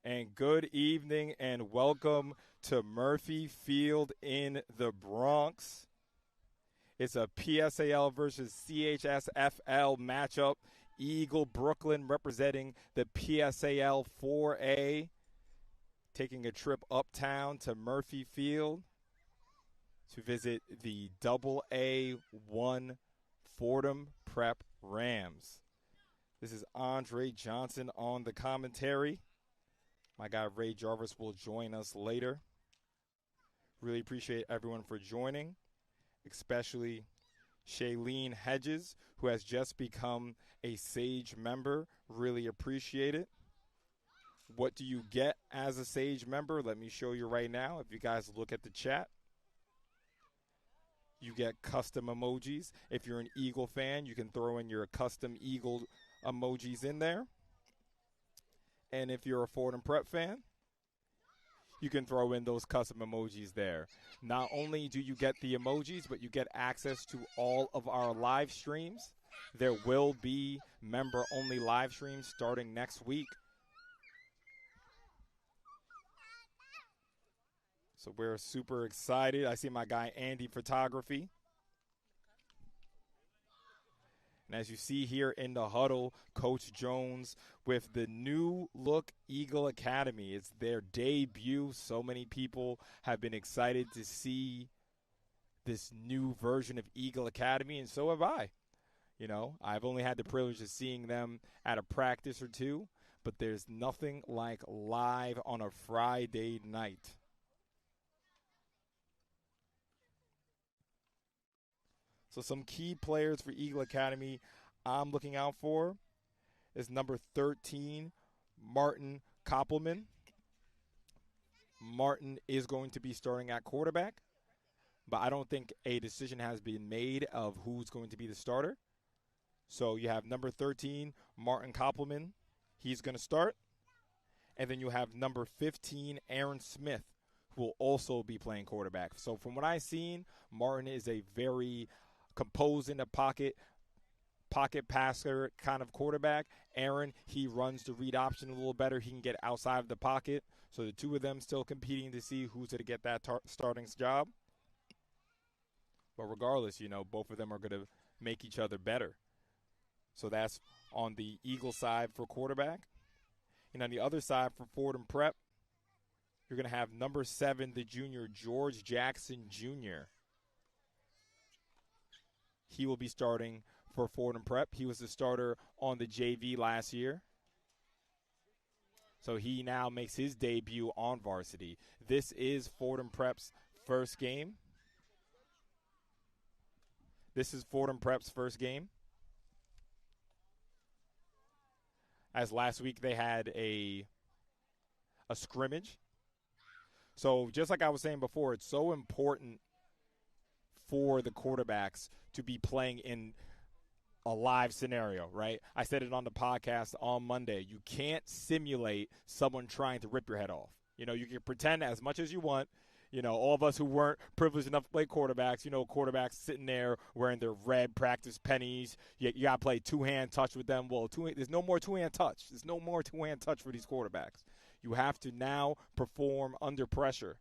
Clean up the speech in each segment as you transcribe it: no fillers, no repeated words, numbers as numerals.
And good evening and welcome to Murphy Field in the Bronx. It's a PSAL versus CHSFL matchup. Eagle Brooklyn representing the PSAL 4A, taking a trip uptown to Murphy Field to visit the AA1 Fordham Prep Rams. This is Andre Johnson on the commentary. My guy Ray Jarvis will join us later. Really appreciate everyone for joining, especially Shailene Hedges, who has just become a Sage member. Really appreciate it. What do you get as a Sage member? Let me show you right now. If you guys look at the chat, you get custom emojis. If you're an Eagle fan, you can throw in your custom Eagle emojis in there. And if you're a Fordham Prep fan, you can throw in those custom emojis there. Not only do you get the emojis, but you get access to all of our live streams. There will be member-only live streams starting next week. So we're super excited. I see my guy Andy Photography. And as you see here in the huddle, Coach Jones with the new look Eagle Academy. It's their debut. So many people have been excited to see this new version of Eagle Academy, and so have I. You know, I've only had the privilege of seeing them at a practice or two, but there's nothing like live on a Friday night. So some key players for Eagle Academy I'm looking out for is number 13, Martin Koppelman. Martin is going to be starting at quarterback, but I don't think a decision has been made of who's going to be the starter. So you have number 13, Martin Koppelman. He's going to start. And then you have number 15, Aaron Smith, who will also be playing quarterback. So from what I've seen, Martin is a very composed in the pocket passer kind of quarterback. Aaron, he runs the read option a little better. He can get outside of the pocket. So the two of them still competing to see who's going to get that starting job. But regardless, you know, both of them are going to make each other better. So that's on the Eagle side for quarterback. And on the other side for Fordham Prep, you're going to have number 7, the junior, George Jackson Jr. He will be starting for Fordham Prep. He was the starter on the JV last year. So he now makes his debut on varsity. This is Fordham Prep's first game. As last week they had a scrimmage. So just like I was saying before, it's so important for the quarterbacks to be playing in a live scenario, right? I said it on the podcast on Monday. You can't simulate someone trying to rip your head off. You know, you can pretend as much as you want. You know, all of us who weren't privileged enough to play quarterbacks, you know, quarterbacks sitting there wearing their red practice pennies. You got to play two-hand touch with them. Well, there's no more two-hand touch. There's no more two-hand touch for these quarterbacks. You have to now perform under pressure.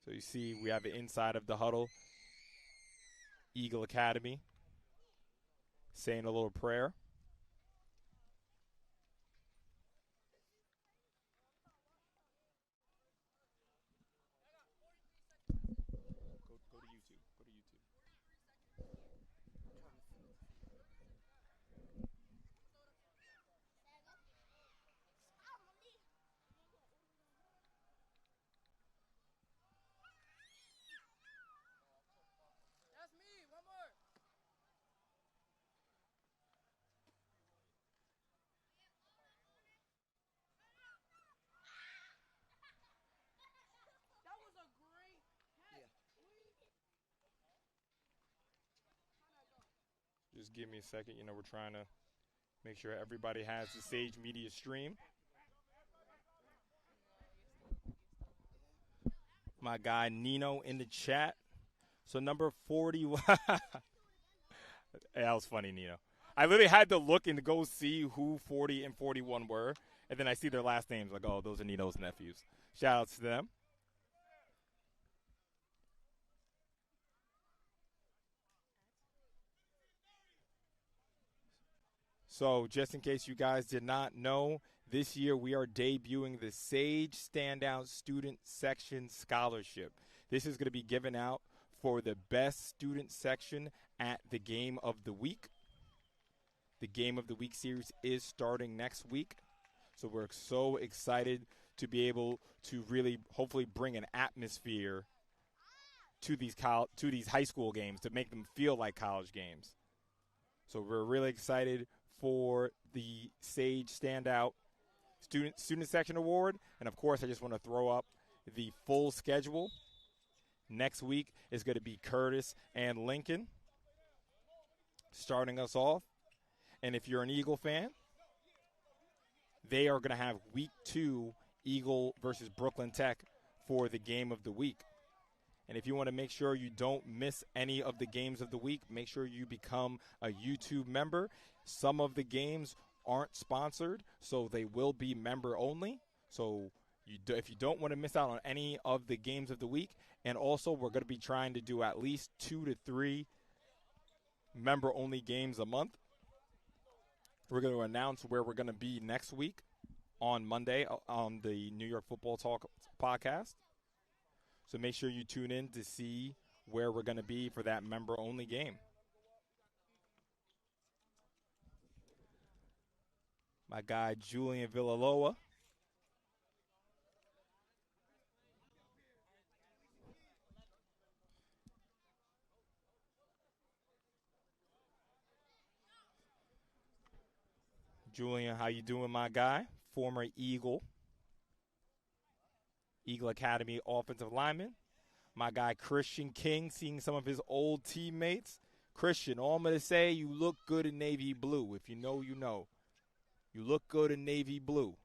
So you see we have the inside of the huddle, Eagle Academy, saying a little prayer. Go to YouTube. Just give me a second. You know, we're trying to make sure everybody has the Sage Media stream. My guy Nino in the chat. So number 40. That was funny, Nino. I literally had to look and go see who 40 and 41 were, and then I see their last names. Like, oh, those are Nino's nephews. Shout out to them. So, just in case you guys did not know, this year we are debuting the Sage Standout Student Section Scholarship. This is going to be given out for the best student section at the Game of the Week. The Game of the Week series is starting next week. So we're so excited to be able to really hopefully bring an atmosphere to these high school games to make them feel like college games. So we're really excited for the Sage Standout Student Section Award. And, of course, I just want to throw up the full schedule. Next week is going to be Curtis and Lincoln starting us off. And if you're an Eagle fan, they are going to have week 2 Eagle versus Brooklyn Tech for the Game of the Week. And if you want to make sure you don't miss any of the games of the week, make sure you become a YouTube member. Some of the games aren't sponsored, so they will be member only. So if you don't want to miss out on any of the games of the week, and also we're going to be trying to do at least 2 to 3 member-only games a month. We're going to announce where we're going to be next week on Monday on the New York Football Talk podcast. So make sure you tune in to see where we're going to be for that member-only game. My guy, Julian Villaloa. Julian, how you doing, my guy? Former Eagle Academy offensive lineman. My guy, Christian King, seeing some of his old teammates. Christian, all I'm going to say, you look good in navy blue. If you know, you know. You look good in navy blue.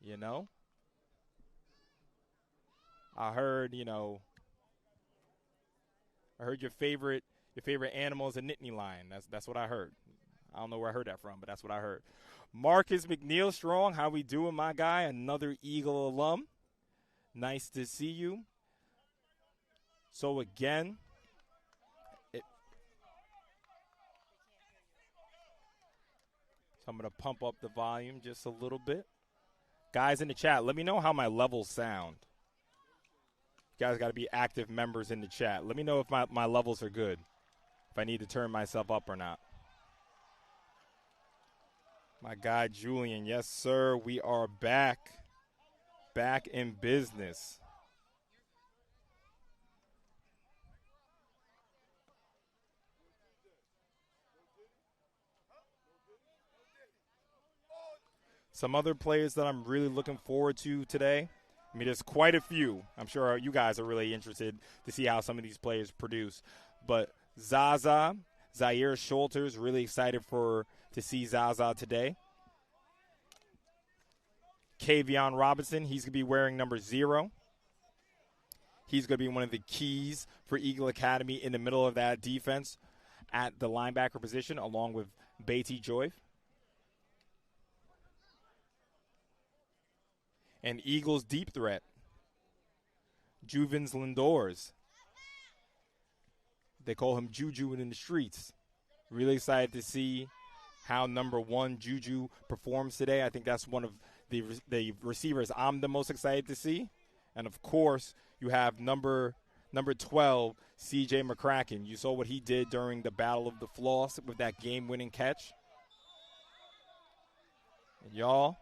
You know? I heard your favorite animal is a Nittany lion. That's what I heard. I don't know where I heard that from, but that's what I heard. Marcus McNeil Strong, how we doing, my guy? Another Eagle alum. Nice to see you. So again, I'm going to pump up the volume just a little bit. Guys in the chat, let me know how my levels sound. You guys got to be active members in the chat. Let me know if my levels are good, if I need to turn myself up or not. My guy, Julian, yes, sir, we are back in business. Some other players that I'm really looking forward to today. I mean, there's quite a few. I'm sure you guys are really interested to see how some of these players produce. But Zaire Schulters, really excited to see Zaza today. Kavion Robinson, he's going to be wearing number 0. He's going to be one of the keys for Eagle Academy in the middle of that defense at the linebacker position, along with Beatty Joy. And Eagles deep threat, Juvens Lindors. They call him Juju in the streets. Really excited to see how number 1 Juju performs today. I think that's one of the receivers I'm the most excited to see. And, of course, you have number 12, C.J. McCracken. You saw what he did during the Battle of the Floss with that game-winning catch. And, y'all,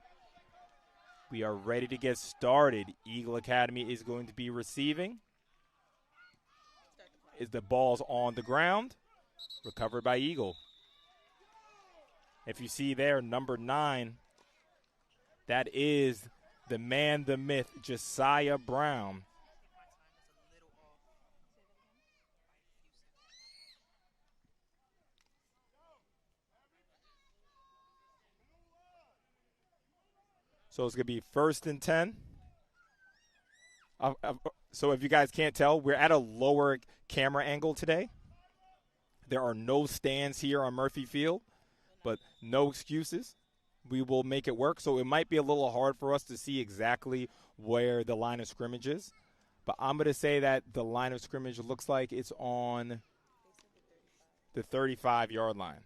we are ready to get started. Eagle Academy is going to be receiving. Is the ball's on the ground. Recovered by Eagle. If you see there, number 9, that is the man, the myth, Josiah Brown. So it's going to be 1st and 10. So if you guys can't tell, we're at a lower camera angle today. There are no stands here on Murphy Field, but no excuses. We will make it work. So it might be a little hard for us to see exactly where the line of scrimmage is. But I'm going to say that the line of scrimmage looks like it's on the 35-yard line.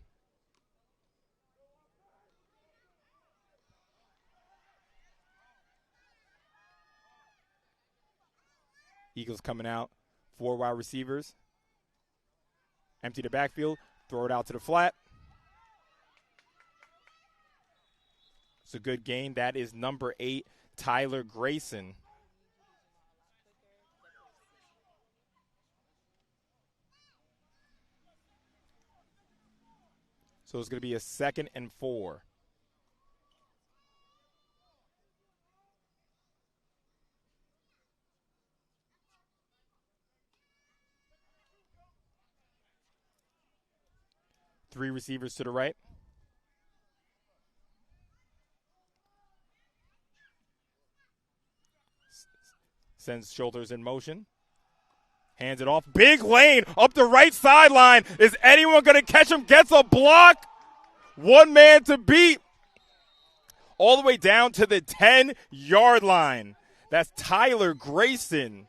Eagles coming out, 4 wide receivers. Empty the backfield, throw it out to the flat. It's a good gain. That is number 8, Tyler Grayson. So it's going to be a 2nd and 4. Three receivers to the right. Sends shoulders in motion. Hands it off. Big lane up the right sideline. Is anyone going to catch him? Gets a block. One man to beat. All the way down to the 10-yard line. That's Tyler Grayson.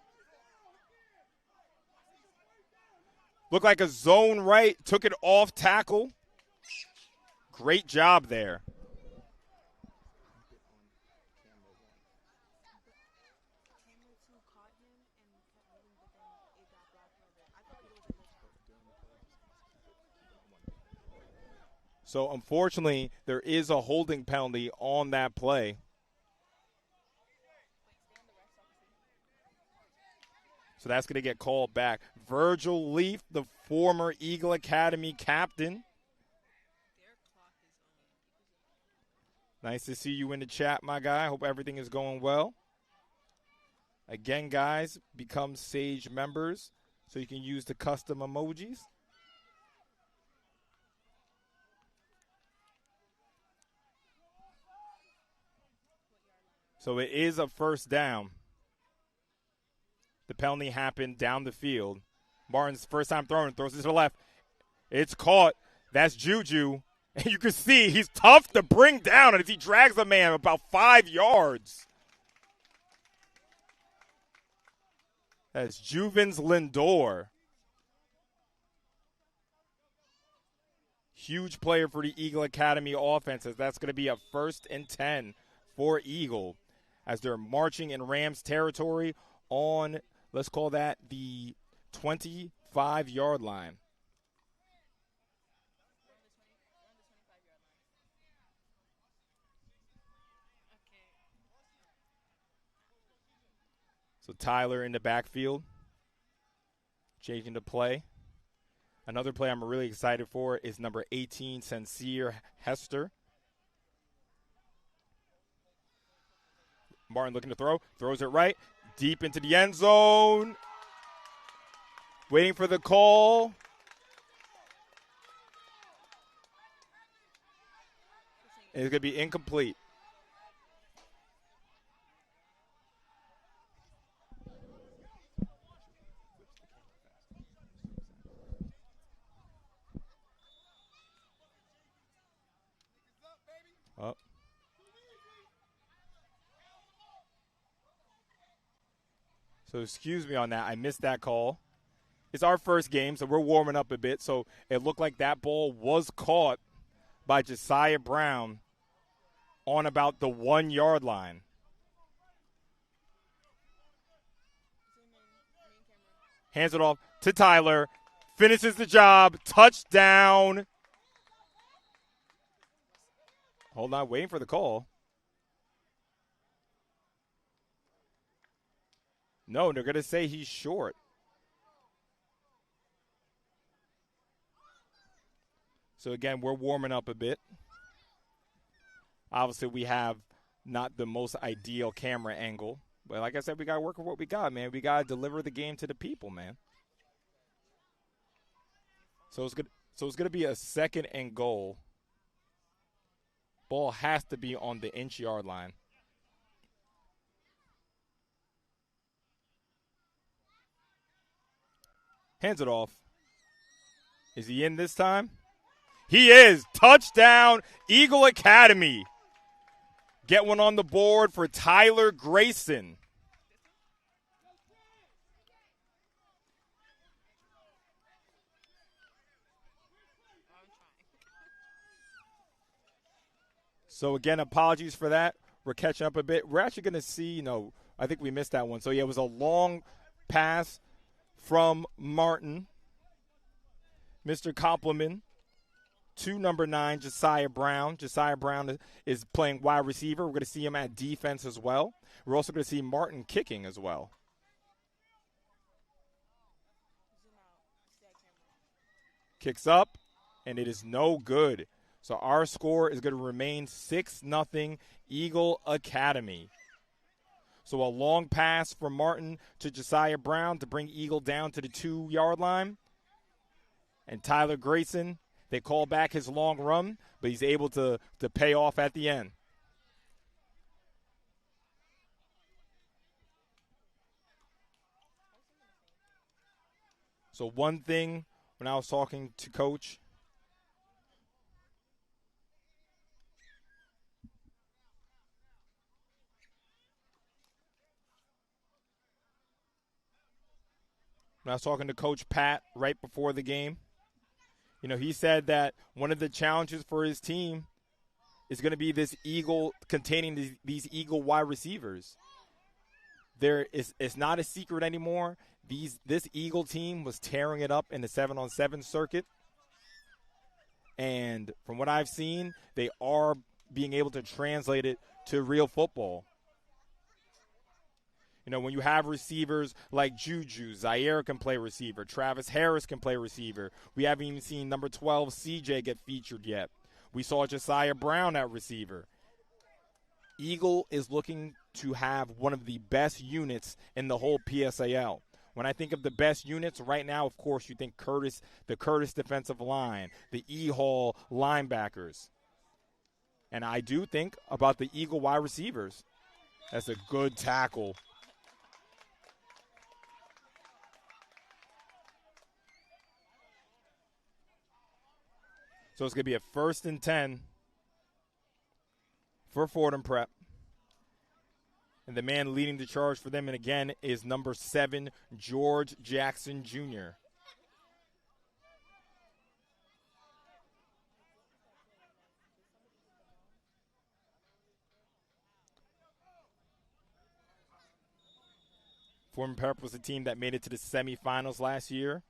Looked like a zone right. Took it off tackle. Great job there. So, unfortunately, there is a holding penalty on that play. So that's going to get called back. Virgil Leaf, the former Eagle Academy captain. Nice to see you in the chat, my guy. Hope everything is going well. Again, guys, become Sage members so you can use the custom emojis. So it is a first down. The penalty happened down the field. Martin's first time throwing, throws it to the left. It's caught. That's Juju. And you can see he's tough to bring down as he drags a man about 5 yards. That's Juvens Lindor. Huge player for the Eagle Academy offenses. That's going to be a 1st and 10 for Eagle as they're marching in Rams territory on, let's call that the 25-yard line. So Tyler in the backfield, changing the play. Another play I'm really excited for is number 18, Sincere Hester. Martin looking to throw, throws it right, deep into the end zone. Waiting for the call. And it's going to be incomplete. Oh. So excuse me on that. I missed that call. It's our first game, so we're warming up a bit. So it looked like that ball was caught by Josiah Brown on about the 1-yard line. Hands it off to Tyler. Finishes the job. Touchdown. Hold on, waiting for the call. No, they're going to say he's short. So, again, we're warming up a bit. Obviously, we have not the most ideal camera angle. But like I said, we got to work with what we got, man. We got to deliver the game to the people, man. So it's going to be a 2nd and goal. Ball has to be on the inch-yard line. Hands it off. Is he in this time? He is. Touchdown, Eagle Academy. Get one on the board for Tyler Grayson. So, again, apologies for that. We're catching up a bit. We're actually going to see, I think we missed that one. So, yeah, it was a long pass from Martin. Mr. Compliment to number 9, Josiah Brown. Josiah Brown is playing wide receiver. We're going to see him at defense as well. We're also going to see Martin kicking as well. Kicks up, and it is no good. So our score is going to remain 6-0 Eagle Academy. So a long pass from Martin to Josiah Brown to bring Eagle down to the 2-yard line. And Tyler Grayson, they call back his long run, but he's able to pay off at the end. So one thing when I was talking to Coach, Coach Pat right before the game, he said that one of the challenges for his team is going to be this Eagle, containing these Eagle wide receivers. It's not a secret anymore. This Eagle team was tearing it up in the 7-on-7 circuit. And from what I've seen, they are being able to translate it to real football. When you have receivers like Juju, Zaire can play receiver, Travis Harris can play receiver. We haven't even seen number 12, CJ, get featured yet. We saw Josiah Brown at receiver. Eagle is looking to have one of the best units in the whole PSAL. When I think of the best units right now, of course, you think the Curtis defensive line, the E-Hall linebackers. And I do think about the Eagle wide receivers. That's a good tackle. So it's going to be a 1st and 10 for Fordham Prep. And the man leading the charge for them, and again, is number 7, George Jackson Jr. Fordham Prep was a team that made it to the semifinals last year.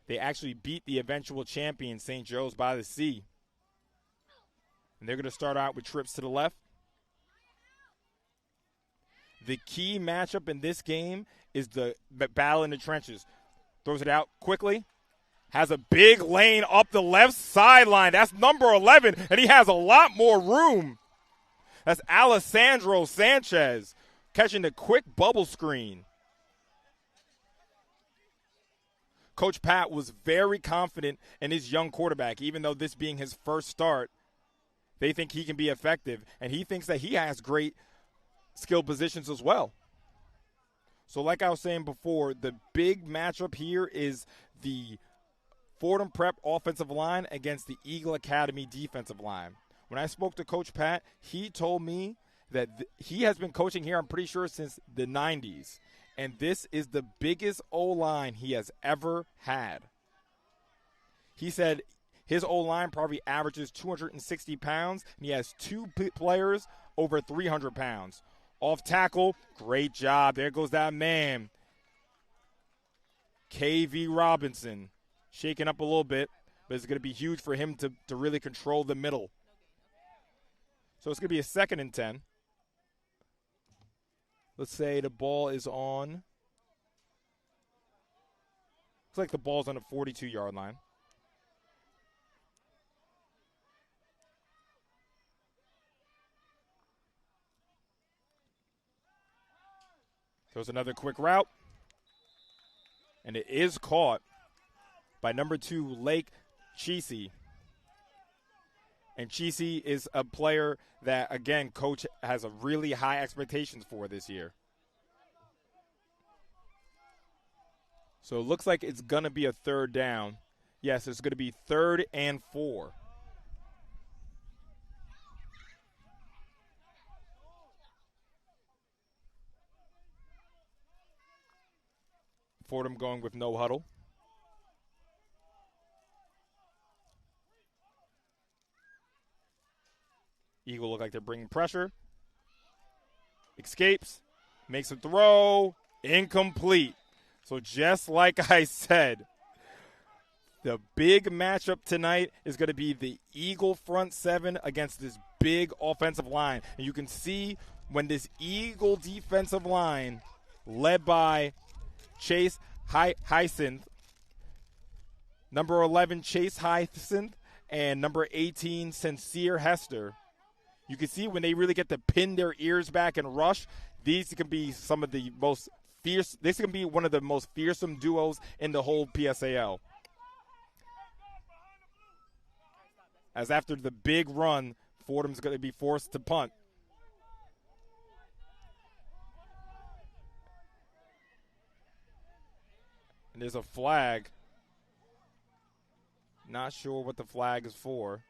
They actually beat the eventual champion, St. Joe's by the Sea. And they're going to start out with trips to the left. The key matchup in this game is the battle in the trenches. Throws it out quickly. Has a big lane up the left sideline. That's number 11, and he has a lot more room. That's Alessandro Sanchez catching the quick bubble screen. Coach Pat was very confident in his young quarterback, even though this being his first start. They think he can be effective, and he thinks that he has great skill positions as well. So like I was saying before, the big matchup here is the Fordham Prep offensive line against the Eagle Academy defensive line. When I spoke to Coach Pat, he told me that he has been coaching here, I'm pretty sure, since the 90s. And this is the biggest O-line he has ever had. He said his O-line probably averages 260 pounds, and he has 2 players over 300 pounds. Off tackle, great job. There goes that man. K.V. Robinson, shaking up a little bit, but it's going to be huge for him to really control the middle. So it's going to be a 2nd and 10. Let's say the ball is on. Looks like the ball's on the 42-yard line. Throws another quick route. And it is caught by number 2, Lake Cheesy. And Cheesy is a player that, again, Coach has a really high expectations for this year. So it looks like it's going to be a third down. Yes, it's going to be 3rd and 4. Fordham going with no huddle. Eagle look like they're bringing pressure. Escapes. Makes a throw. Incomplete. So just like I said, the big matchup tonight is going to be the Eagle front seven against this big offensive line. And you can see when this Eagle defensive line, led by Chase Hyacinth, number 11 Chase Hyacinth, and number 18 Sincere Hester, you can see when they really get to pin their ears back and rush, these can be some of the most fierce. This can be one of the most fearsome duos in the whole PSAL. As after the big run, Fordham's going to be forced to punt. And there's a flag. Not sure what the flag is for.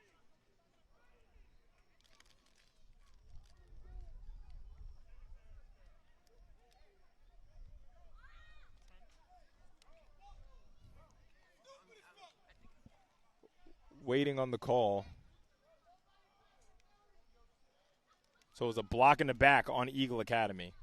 Waiting on the call. So it was a block in the back on Eagle Academy.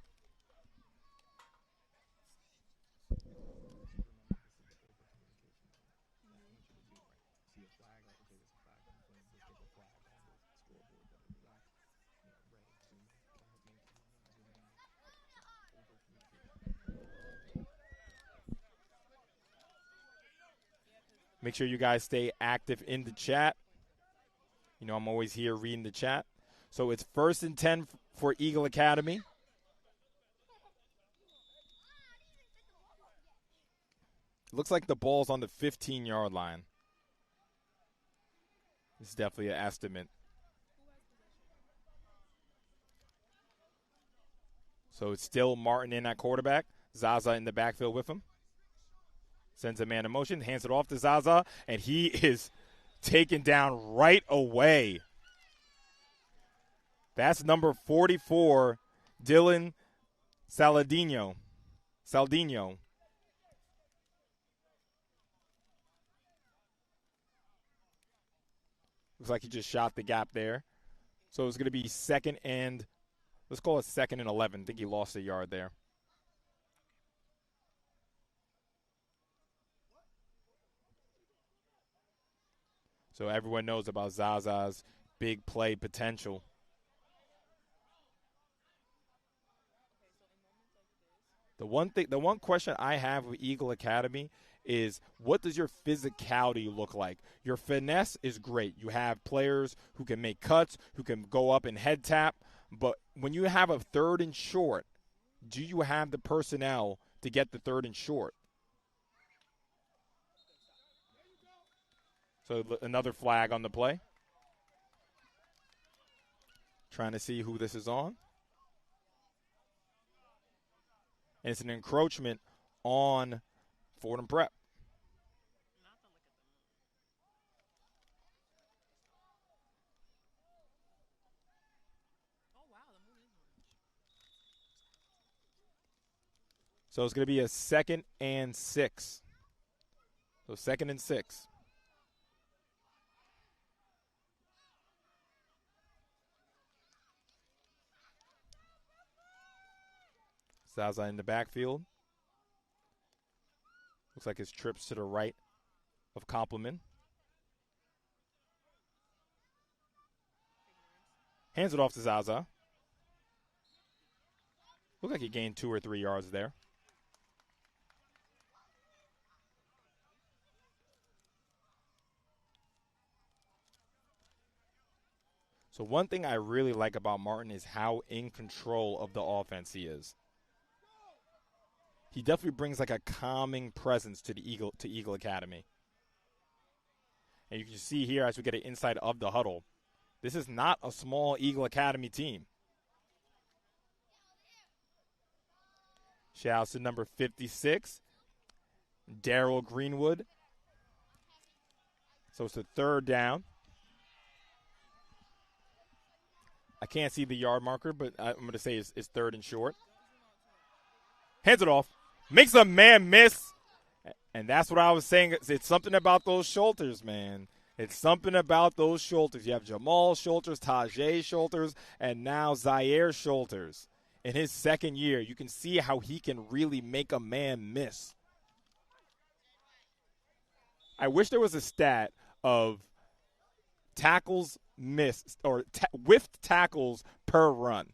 Make sure you guys stay active in the chat. You know, I'm always here reading the chat. So it's 1st and 10 for Eagle Academy. Looks like the ball's on the 15-yard line. It's definitely an estimate. So it's still Martin in at quarterback. Zaza in the backfield with him. Sends a man in motion, hands it off to Zaza, and he is taken down right away. That's number 44, Dylan Saldino. Looks like he just shot the gap there. So it's going to be 2nd and, let's call it 2nd and 11. I think he lost a yard there. So everyone knows about Zaza's big play potential. The one question I have with Eagle Academy is, what does your physicality look like? Your finesse is great. You have players who can make cuts, who can go up and head tap. But when you have a 3rd and short, do you have the personnel to get the 3rd and short? So another flag on the play. Trying to see who this is on. And it's an encroachment on Fordham Prep. So it's going to be a 2nd and 6. So 2nd and 6. Zaza in the backfield. Looks like his trips to the right of Compliment. Hands it off to Zaza. Looked like he gained 2 or 3 yards there. So one thing I really like about Martin is how in control of the offense he is. He definitely brings like a calming presence to the Eagle Academy. And you can see here as we get an insight of the huddle, this is not a small Eagle Academy team. Shouts to number 56. Darryl Greenwood. So it's a third down. I can't see the yard marker, but I'm going to say it's third and short. Hands it off. Makes a man miss. And that's what I was saying. It's something about those shoulders, man. It's something about those shoulders. You have Jamal shoulders, Tajay shoulders, and now Zaire shoulders. In his second year, you can see how he can really make a man miss. I wish there was a stat of tackles missed or whiffed tackles per run.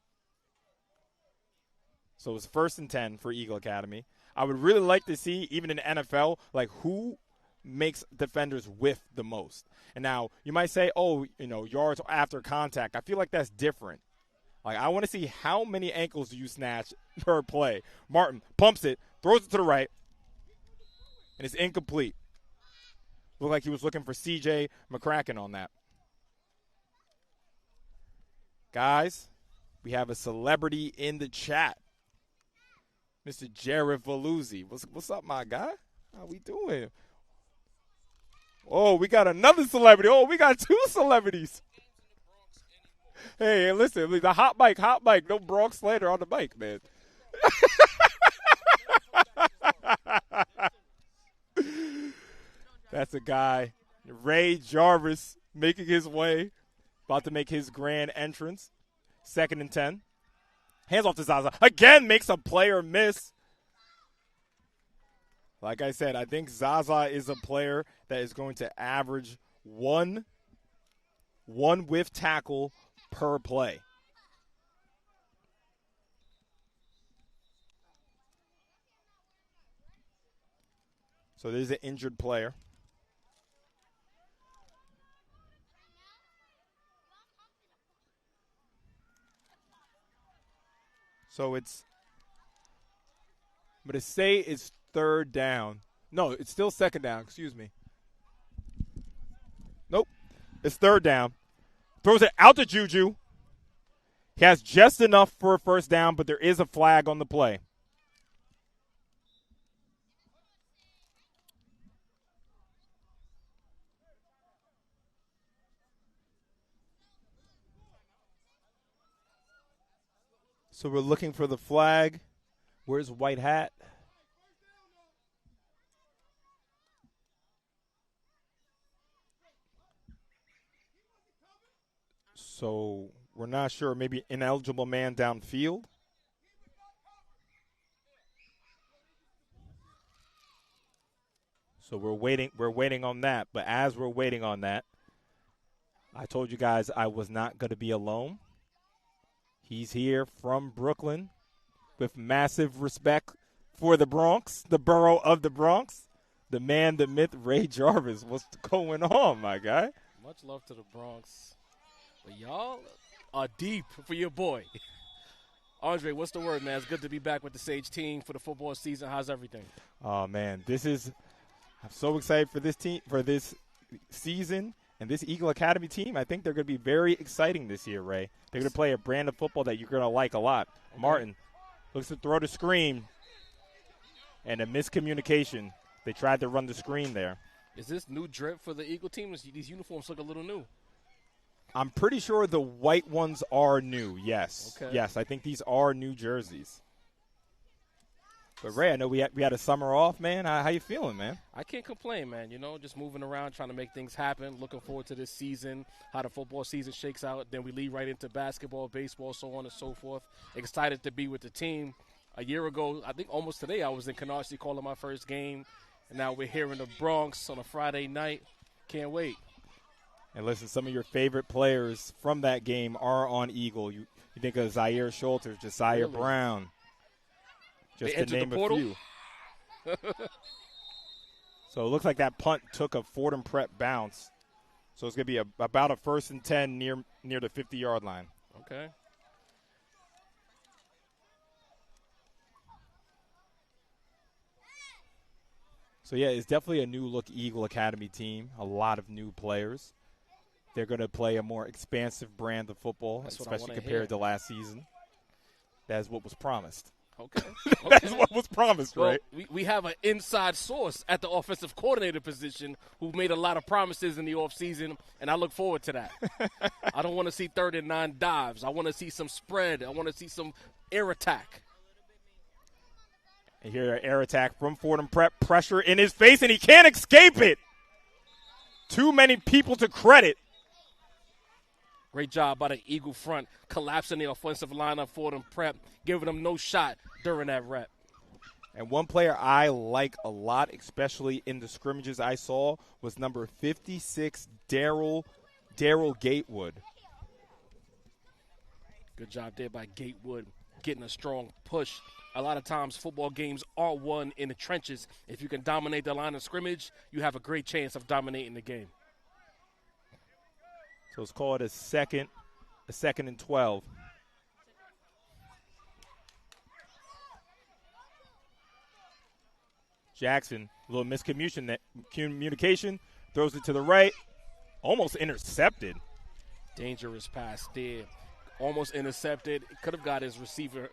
So it was 1st and 10 for Eagle Academy. I would really like to see, even in the NFL, like who makes defenders whiff the most. And now you might say, yards after contact. I feel like that's different. Like, I want to see how many ankles do you snatch per play. Martin pumps it, throws it to the right, and it's incomplete. Looked like he was looking for C.J. McCracken on that. Guys, we have a celebrity in the chat. Mr. Jared Valuzzi. What's up, my guy? How we doing? Oh, we got another celebrity. Oh, we got 2 celebrities. Hey, listen, the hot mic. No Bronx slander on the mic, man. That's a guy, Ray Jarvis, making his way, about to make his grand entrance. 2nd and 10. Hands off to Zaza. Again, makes a player miss. Like I said, I think Zaza is a player that is going to average one whiff tackle per play. So there's an injured player. So I'm going to say it's 3rd down. No, it's still 2nd down. Excuse me. Nope. It's 3rd down. Throws it out to Juju. He has just enough for a 1st down, but there is a flag on the play. So we're looking for the flag. Where's White Hat? So we're not sure. Maybe ineligible man downfield. So we're waiting on that. But as we're waiting on that, I told you guys I was not going to be alone. He's here from Brooklyn with massive respect for the Bronx, the borough of the Bronx. The man, the myth, Ray Jarvis. What's going on, my guy? Much love to the Bronx. But y'all are deep for your boy. Andre, what's the word, man? It's good to be back with the Sage team for the football season. How's everything? Oh, man. I'm so excited for this team, for this season. And this Eagle Academy team, I think they're going to be very exciting this year, Ray. They're going to play a brand of football that you're going to like a lot. Okay. Martin looks to throw the screen, and a miscommunication. They tried to run the screen there. Is this new drip for the Eagle team? These uniforms look a little new. I'm pretty sure the white ones are new, yes. Okay. Yes, I think these are new jerseys. But, Ray, I know we had a summer off, man. How you feeling, man? I can't complain, man. You know, just moving around, trying to make things happen. Looking forward to this season, how the football season shakes out. Then we lead right into basketball, baseball, so on and so forth. Excited to be with the team. A year ago, I think almost today, I was in Canarsie calling my first game. And now we're here in the Bronx on a Friday night. Can't wait. And listen, some of your favorite players from that game are on Eagle. You think of Zaire Schulter, Josiah Really? Brown. Just They to name the a portal? few. So it looks like that punt took a Fordham Prep bounce. So it's going to be about a 1st and 10 near the 50-yard line. Okay. So, yeah, it's definitely a new-look Eagle Academy team, a lot of new players. They're going to play a more expansive brand of football, That's especially what I wanna compared hear. to last season. That's what was promised. Okay. That's what was promised, Well, right? we have an inside source at the offensive coordinator position who made a lot of promises in the offseason, and I look forward to that. I don't want to see 3rd and 9 dives. I want to see some spread. I want to see some air attack. And here, air attack from Fordham Prep. Pressure in his face, and he can't escape it. Too many people to credit. Great job by the Eagle front, collapsing the offensive line of Fordham Prep, giving them no shot during that rep. And one player I like a lot, especially in the scrimmages I saw, was number 56, Daryl Gatewood. Good job there by Gatewood, getting a strong push. A lot of times football games are won in the trenches. If you can dominate the line of scrimmage, you have a great chance of dominating the game. So it's called a second and 12. Jackson, a little miscommunication, throws it to the right, almost intercepted. Dangerous pass there, almost intercepted. Could have got his receiver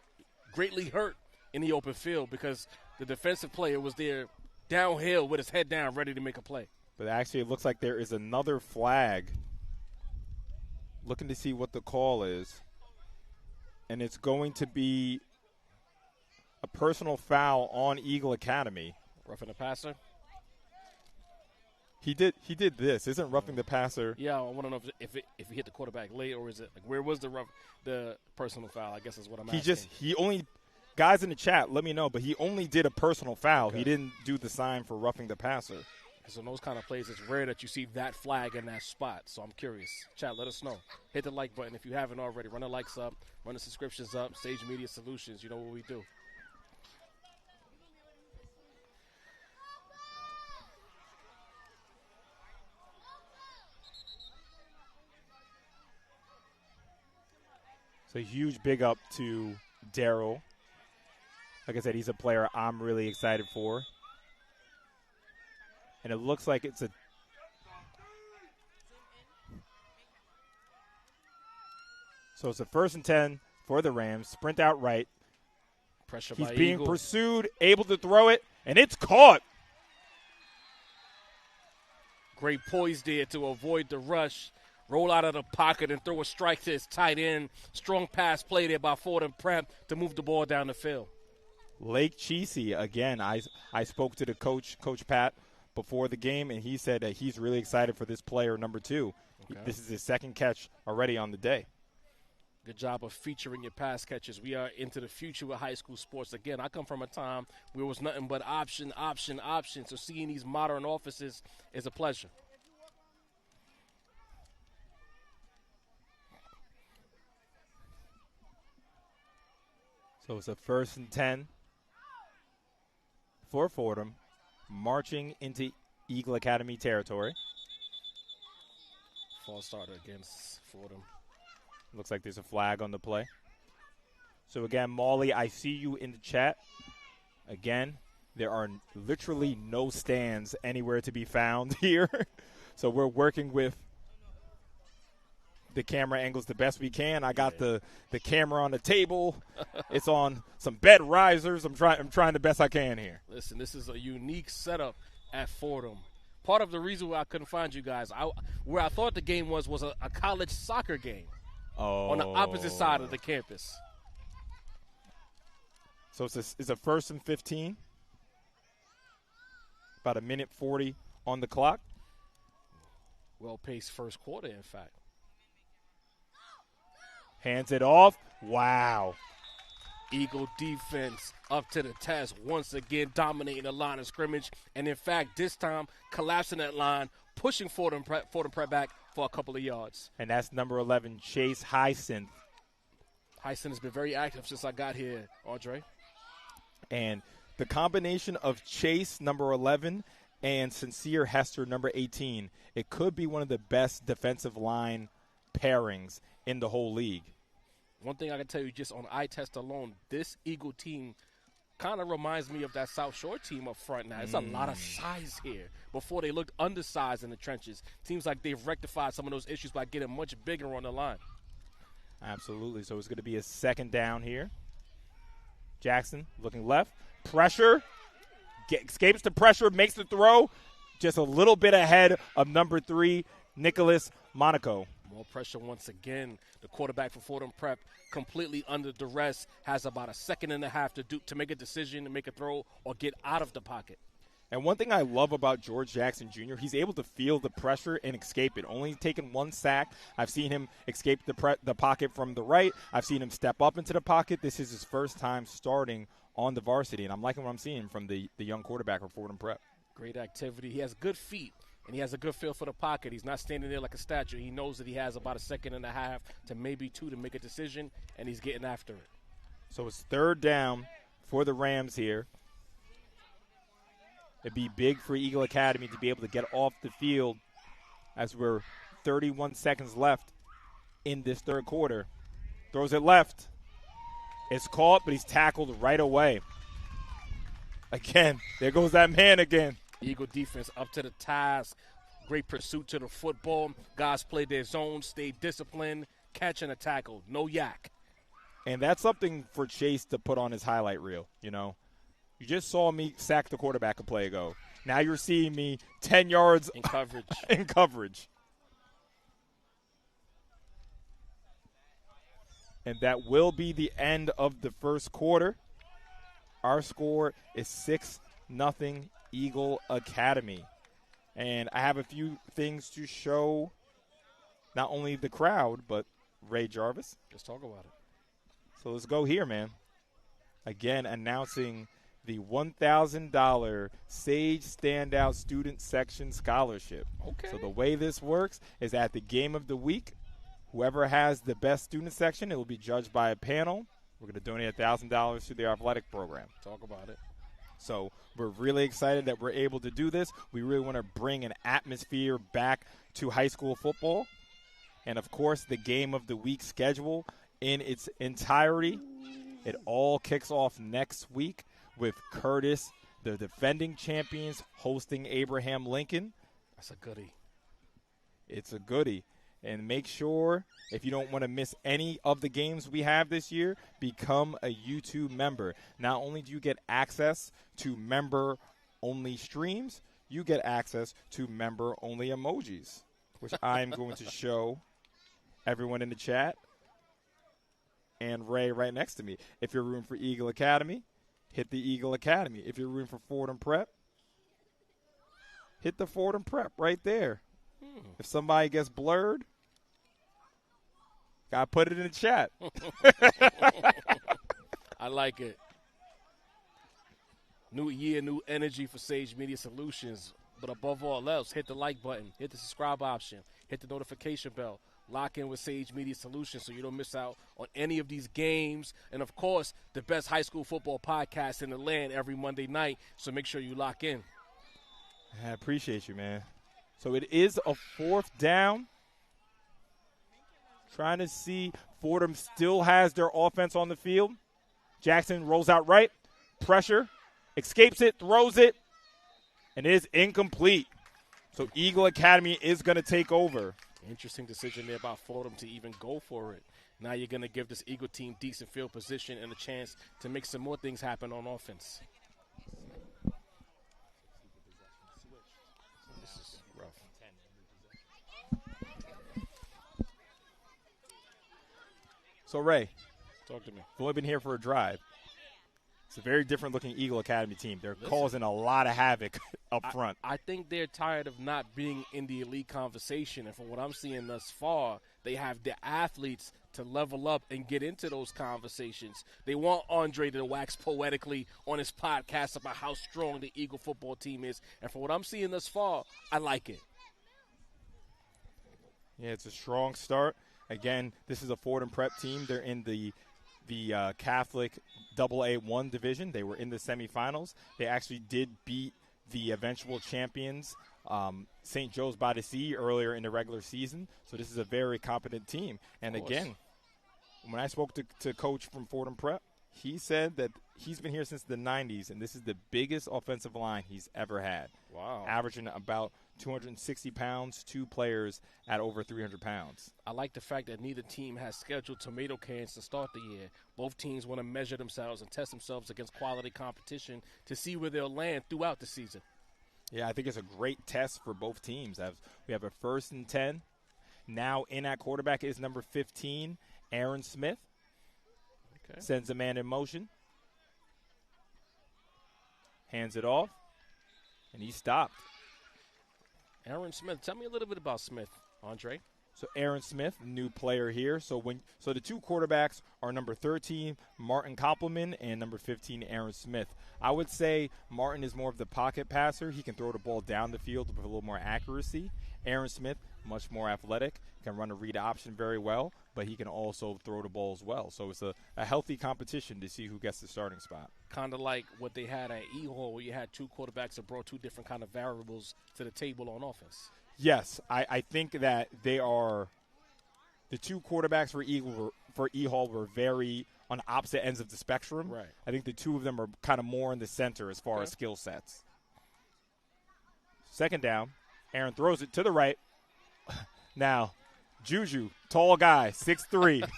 greatly hurt in the open field because the defensive player was there downhill with his head down, ready to make a play. But actually it looks like there is another flag. Looking to see what the call is. And it's going to be a personal foul on Eagle Academy. Roughing the passer? He did this. Isn't roughing the passer? Yeah, I want to know if he hit the quarterback late, or is it like, where was the personal foul? I guess is what I'm asking. He only, guys in the chat, let me know, but he only did a personal foul. Okay. He didn't do the sign for roughing the passer. So in those kind of plays, it's rare that you see that flag in that spot. So I'm curious. Chat, let us know. Hit the like button if you haven't already. Run the likes up. Run the subscriptions up. Sage Media Solutions. You know what we do. So huge big up to Daryl. Like I said, he's a player I'm really excited for. And it looks like it's a So it's a 1st and 10 for the Rams. Sprint out right. Pressure He's by being Eagle. pursued, able to throw it, and it's caught. Great poise there to avoid the rush. Roll out of the pocket and throw a strike to his tight end. Strong pass play there by Fordham Prep to move the ball down the field. Lake Cheesy, again, I spoke to the Coach Pat, before the game, and he said that he's really excited for this player, number 2. Okay. This is his 2nd catch already on the day. Good job of featuring your pass catches. We are into the future with high school sports. Again, I come from a time where it was nothing but option. So seeing these modern offices is a pleasure. So it's a 1st and 10 for Fordham, marching into Eagle Academy territory. False starter against Fordham. Looks like there's a flag on the play. So again, Molly, I see you in the chat. Again, there are literally no stands anywhere to be found here. So we're working with the camera angles the best we can. I got the camera on the table. It's on some bed risers. I'm trying the best I can here. Listen, this is a unique setup at Fordham. Part of the reason why I couldn't find you guys, where I thought the game was a college soccer game on the opposite side of the campus. So it's a 1st and 15. About 1:40 on the clock. Well-paced first quarter, in fact. Hands it off. Wow. Eagle defense up to the test, once again dominating the line of scrimmage, and in fact, this time collapsing that line, pushing Fordham Prep back for a couple of yards. And that's number 11, Chase Hyacinth. Hyacinth has been very active since I got here, Andre. And the combination of Chase, number 11, and Sincere Hester, number 18, it could be one of the best defensive line pairings in the whole league. One thing I can tell you just on eye test alone, this Eagle team kind of reminds me of that South Shore team up front now. It's a lot of size here. Before they looked undersized in the trenches. Seems like they've rectified some of those issues by getting much bigger on the line. Absolutely. So it's going to be a 2nd down here. Jackson looking left. Pressure. Escapes the pressure, makes the throw. Just a little bit ahead of number 3, Nicholas Monaco. More pressure once again. The quarterback for Fordham Prep completely under duress, has about a second and a half to make a decision, to make a throw, or get out of the pocket. And one thing I love about George Jackson Jr., he's able to feel the pressure and escape it. Only taken 1 sack. I've seen him escape the pocket from the right. I've seen him step up into the pocket. This is his first time starting on the varsity, and I'm liking what I'm seeing from the young quarterback for Fordham Prep. Great activity. He has good feet, and he has a good feel for the pocket. He's not standing there like a statue. He knows that he has about a second and a half to maybe 2 to make a decision, and he's getting after it. So it's 3rd down for the Rams here. It'd be big for Eagle Academy to be able to get off the field as we're 31 seconds left in this 3rd quarter. Throws it left. It's caught, but he's tackled right away. Again, there goes that man again. Eagle defense up to the task. Great pursuit to the football. Guys played their zone, stayed disciplined, catch and a tackle. No yak. And that's something for Chase to put on his highlight reel, you know. You just saw me sack the quarterback a play ago. Now you're seeing me 10 yards in coverage. in coverage. And that will be the end of the 1st quarter. Our score is 6-0 Eagle Academy. And I have a few things to show not only the crowd, but Ray Jarvis. Let's talk about it. So let's go here, man. Again, announcing the $1,000 Sage Standout Student Section Scholarship. Okay. So the way this works is at the game of the week, whoever has the best student section, it will be judged by a panel. We're going to donate $1,000 to the athletic program. Talk about it. So we're really excited that we're able to do this. We really want to bring an atmosphere back to high school football. And, of course, the game of the week schedule in its entirety. It all kicks off next week with Curtis, the defending champions, hosting Abraham Lincoln. That's a goodie. It's a goodie. And make sure, if you don't want to miss any of the games we have this year, become a YouTube member. Not only do you get access to member-only streams, you get access to member-only emojis, which I'm going to show everyone in the chat and Ray right next to me. If you're rooting for Eagle Academy, hit the Eagle Academy. If you're rooting for Fordham Prep, hit the Fordham Prep right there. If somebody gets blurred, gotta put it in the chat. I like it. New year, new energy for Sage Media Solutions. But above all else, hit the like button, hit the subscribe option, hit the notification bell. Lock in with Sage Media Solutions so you don't miss out on any of these games. And, of course, the best high school football podcast in the land every Monday night. So make sure you lock in. I appreciate you, man. So it is a 4th down. Trying to see Fordham still has their offense on the field. Jackson rolls out right. Pressure. Escapes it. Throws it. And it is incomplete. So Eagle Academy is going to take over. Interesting decision there by Fordham to even go for it. Now you're going to give this Eagle team decent field position and a chance to make some more things happen on offense. This is rough. So, Ray, talk to me. I've only been here for a drive. It's a very different-looking Eagle Academy team. They're causing a lot of havoc up front. I think they're tired of not being in the elite conversation. And from what I'm seeing thus far, they have the athletes to level up and get into those conversations. They want Andre to wax poetically on his podcast about how strong the Eagle football team is. And from what I'm seeing thus far, I like it. Yeah, it's a strong start. Again, this is a Fordham Prep team. They're in the Catholic AA1 division. They were in the semifinals. They actually did beat the eventual champions, St. Joe's by the Sea, earlier in the regular season. So this is a very competent team. And again, when I spoke to Coach from Fordham Prep, he said that he's been here since the 90s, and this is the biggest offensive line he's ever had. Wow. Averaging about 260 pounds, 2 players at over 300 pounds. I like the fact that neither team has scheduled tomato cans to start the year. Both teams want to measure themselves and test themselves against quality competition to see where they'll land throughout the season. Yeah, I think it's a great test for both teams. We have a 1st and 10. Now in at quarterback is number 15, Aaron Smith. Okay. Sends a man in motion. Hands it off. And he stopped. Aaron Smith. Tell me a little bit about Smith, Andre. So Aaron Smith, new player here. So the 2 quarterbacks are number 13, Martin Koppelman, and number 15, Aaron Smith. I would say Martin is more of the pocket passer. He can throw the ball down the field with a little more accuracy. Aaron Smith, much more athletic, can run a read option very well, but he can also throw the ball as well. So it's a healthy competition to see who gets the starting spot. Kind of like what they had at E-Hall, where you had 2 quarterbacks that brought 2 different kind of variables to the table on offense. Yes, I think that they are the 2 quarterbacks for E-Hall were very on opposite ends of the spectrum. Right. I think the 2 of them are kind of more in the center as far as skill sets. 2nd down, Aaron throws it to the right. Now, Juju, tall guy, 6'3".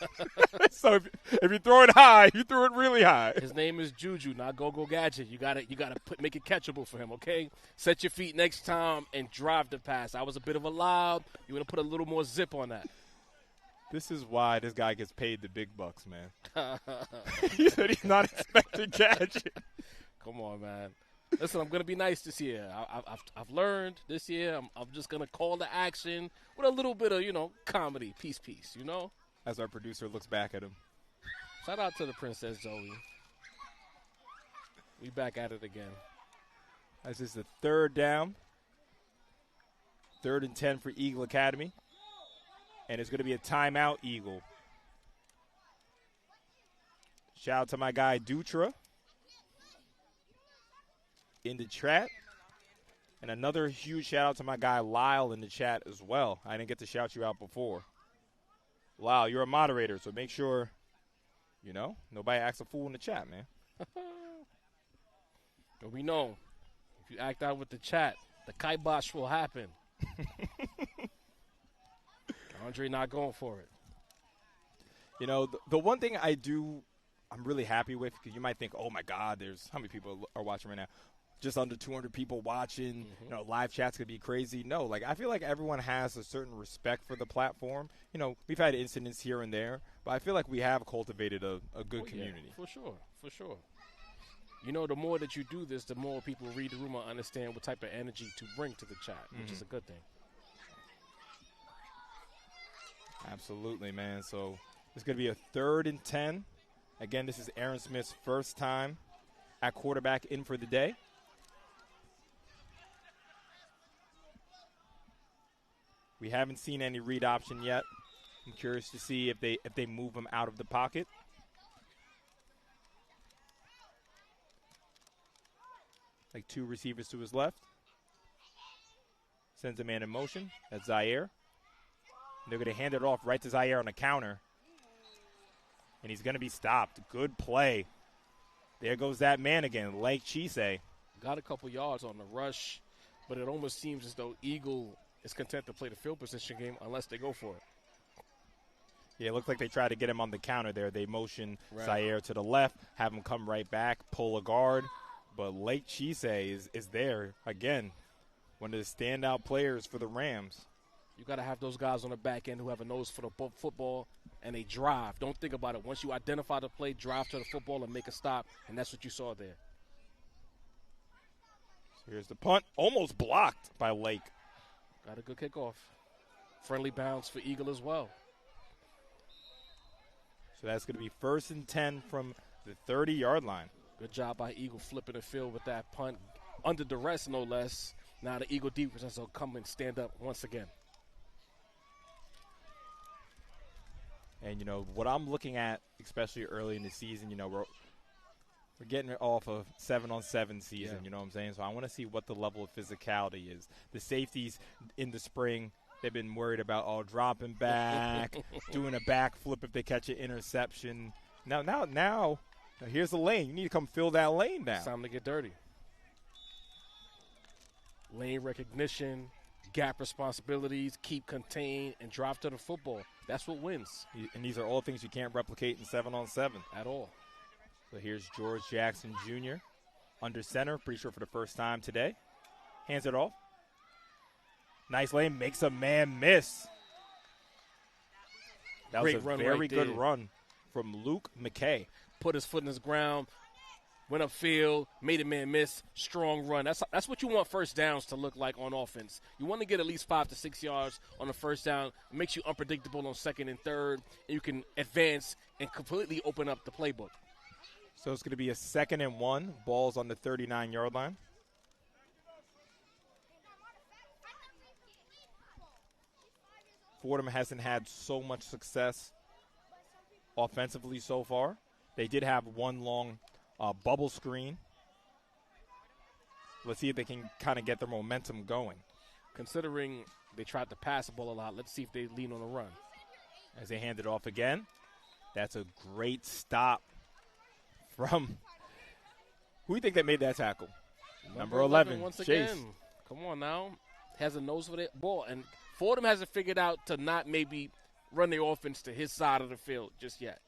So if you throw it high, you throw it really high. His name is Juju, not Go-Go Gadget. You gotta make it catchable for him, okay? Set your feet next time and drive the pass. I was a bit of a lob. You want to put a little more zip on that. This is why this guy gets paid the big bucks, man. He said he's not expecting Gadget. Come on, man. Listen, I'm going to be nice this year. I've learned this year. I'm just going to call the action with a little bit of, comedy, peace, As our producer looks back at him. Shout out to the Princess Zoe. We back at it again. This is the 3rd down. 3rd and 10 for Eagle Academy. And it's going to be a timeout, Eagle. Shout out to my guy, Dutra. In the chat. And another huge shout out to my guy Lyle in the chat as well. I didn't get to shout you out before. Lyle, you're a moderator, so make sure, nobody acts a fool in the chat, man. But we know, if you act out with the chat, the kibosh will happen. Andre not going for it. The one thing I'm really happy with, because you might think, oh, my God, there's how many people are watching right now? Just under 200 people watching, live chats could be crazy. No, I feel like everyone has a certain respect for the platform. We've had incidents here and there, but I feel like we have cultivated a good community. Yeah, for sure. The more that you do this, the more people read the room and understand what type of energy to bring to the chat, which is a good thing. Absolutely, man. So it's going to be a 3rd and 10. Again, this is Aaron Smith's first time at quarterback in for the day. We haven't seen any read option yet. I'm curious to see if they move him out of the pocket. Like 2 receivers to his left. Sends a man in motion. That's Zaire. They're going to hand it off right to Zaire on the counter. And he's going to be stopped. Good play. There goes that man again, Lake CHSAA. Got a couple yards on the rush, but it almost seems as though Eagle is content to play the field position game unless they go for it. Yeah, it looked like they tried to get him on the counter there. They motion Zaire to the left, have him come right back, pull a guard. But Lake CHSAA is there, again, one of the standout players for the Rams. You got to have those guys on the back end who have a nose for the football, and they drive. Don't think about it. Once you identify the play, drive to the football and make a stop, and that's what you saw there. So here's the punt. Almost blocked by Lake. Got a good kickoff. Friendly bounce for Eagle as well. So that's going to be 1st and 10 from the 30-yard line. Good job by Eagle flipping the field with that punt. Under duress, no less. Now the Eagle defense will come and stand up once again. And, what I'm looking at, especially early in the season, we're getting it off a 7-on-7 season, you know what I'm saying? So I want to see what the level of physicality is. The safeties in the spring, they've been worried about, dropping back, doing a backflip if they catch an interception. Now, here's the lane. You need to come fill that lane now. It's time to get dirty. Lane recognition, gap responsibilities, keep contained, and drive to the football. That's what wins. And these are all things you can't replicate in 7-on-7. At all. So here's George Jackson Jr. under center, pretty sure for the first time today. Hands it off. Nice lane, makes a man miss. That was a very good run from Luke McKay. Put his foot in his ground, went upfield, made a man miss, strong run. That's what you want first downs to look like on offense. You want to get at least 5 to 6 yards on the first down. It makes you unpredictable on second and third, and you can advance and completely open up the playbook. So it's going to be a 2nd and 1. Ball's on the 39-yard line. Fordham hasn't had so much success offensively so far. They did have one long bubble screen. Let's see if they can kind of get their momentum going. Considering they tried to pass the ball a lot, let's see if they lean on the run. As they hand it off again, that's a great stop from – who do you think that made that tackle? Number 11, once Chase. Again. Come on now. Has a nose for the ball. And Fordham hasn't figured out to not maybe run the offense to his side of the field just yet.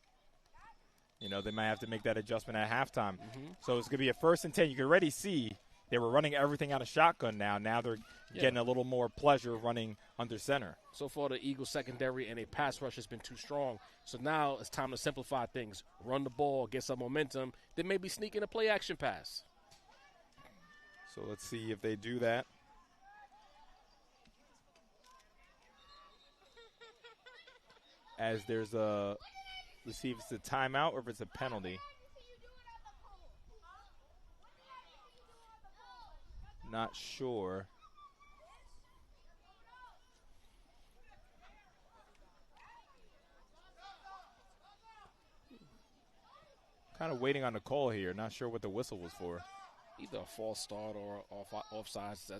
You know, they might have to make that adjustment at halftime. Mm-hmm. So it's going to be a 1st and 10. You can already see they were running everything out of shotgun now. Now they're getting a little more pleasure running under center. So far, the Eagles secondary and a pass rush has been too strong. So now it's time to simplify things. Run the ball, get some momentum, then maybe sneak in a play-action pass. So let's see if they do that. As there's a – let's see if it's a timeout or if it's a penalty. Not sure. Kind of waiting on the call here. Not sure what the whistle was for. Either a false start or offsides.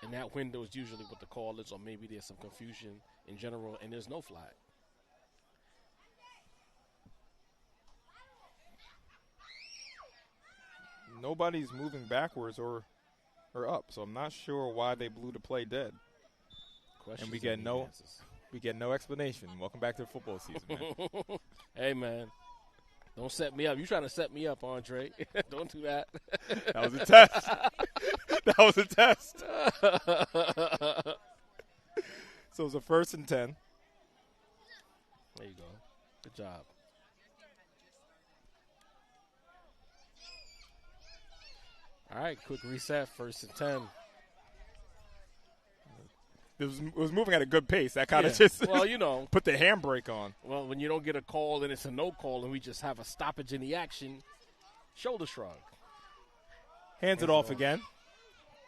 In that window is usually what the call is, or maybe there's some confusion in general, and there's no flag. Nobody's moving backwards or up, so I'm not sure why they blew the play dead. Questions and we get no explanation. Welcome back to the football season, man. Hey, man. Don't set me up. You trying to set me up, Andre. Don't do that. That was a test. That was a test. So it's a 1st and 10. There you go. Good job. All right, quick reset, 1st and 10. It was moving at a good pace. That kind of just well, you know, put the handbrake on. Well, when you don't get a call and it's a no call and we just have a stoppage in the action, shoulder shrug. Hands it off again.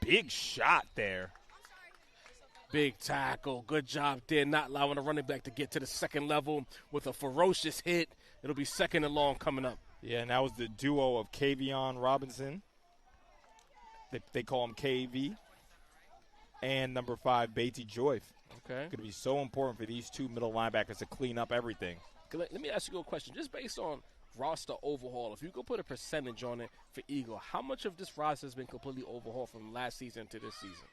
Big shot there. Big tackle. Good job there, not allowing the running back to get to the second level with a ferocious hit. It'll be 2nd and long coming up. Yeah, and that was the duo of Kavion Robinson. They call him KV. And number 5, Beatty Joyf. Okay. Going to be so important for these two middle linebackers to clean up everything. Let me ask you a question. Just based on roster overhaul, if you could put a percentage on it for Eagle, how much of this roster has been completely overhauled from last season to this season?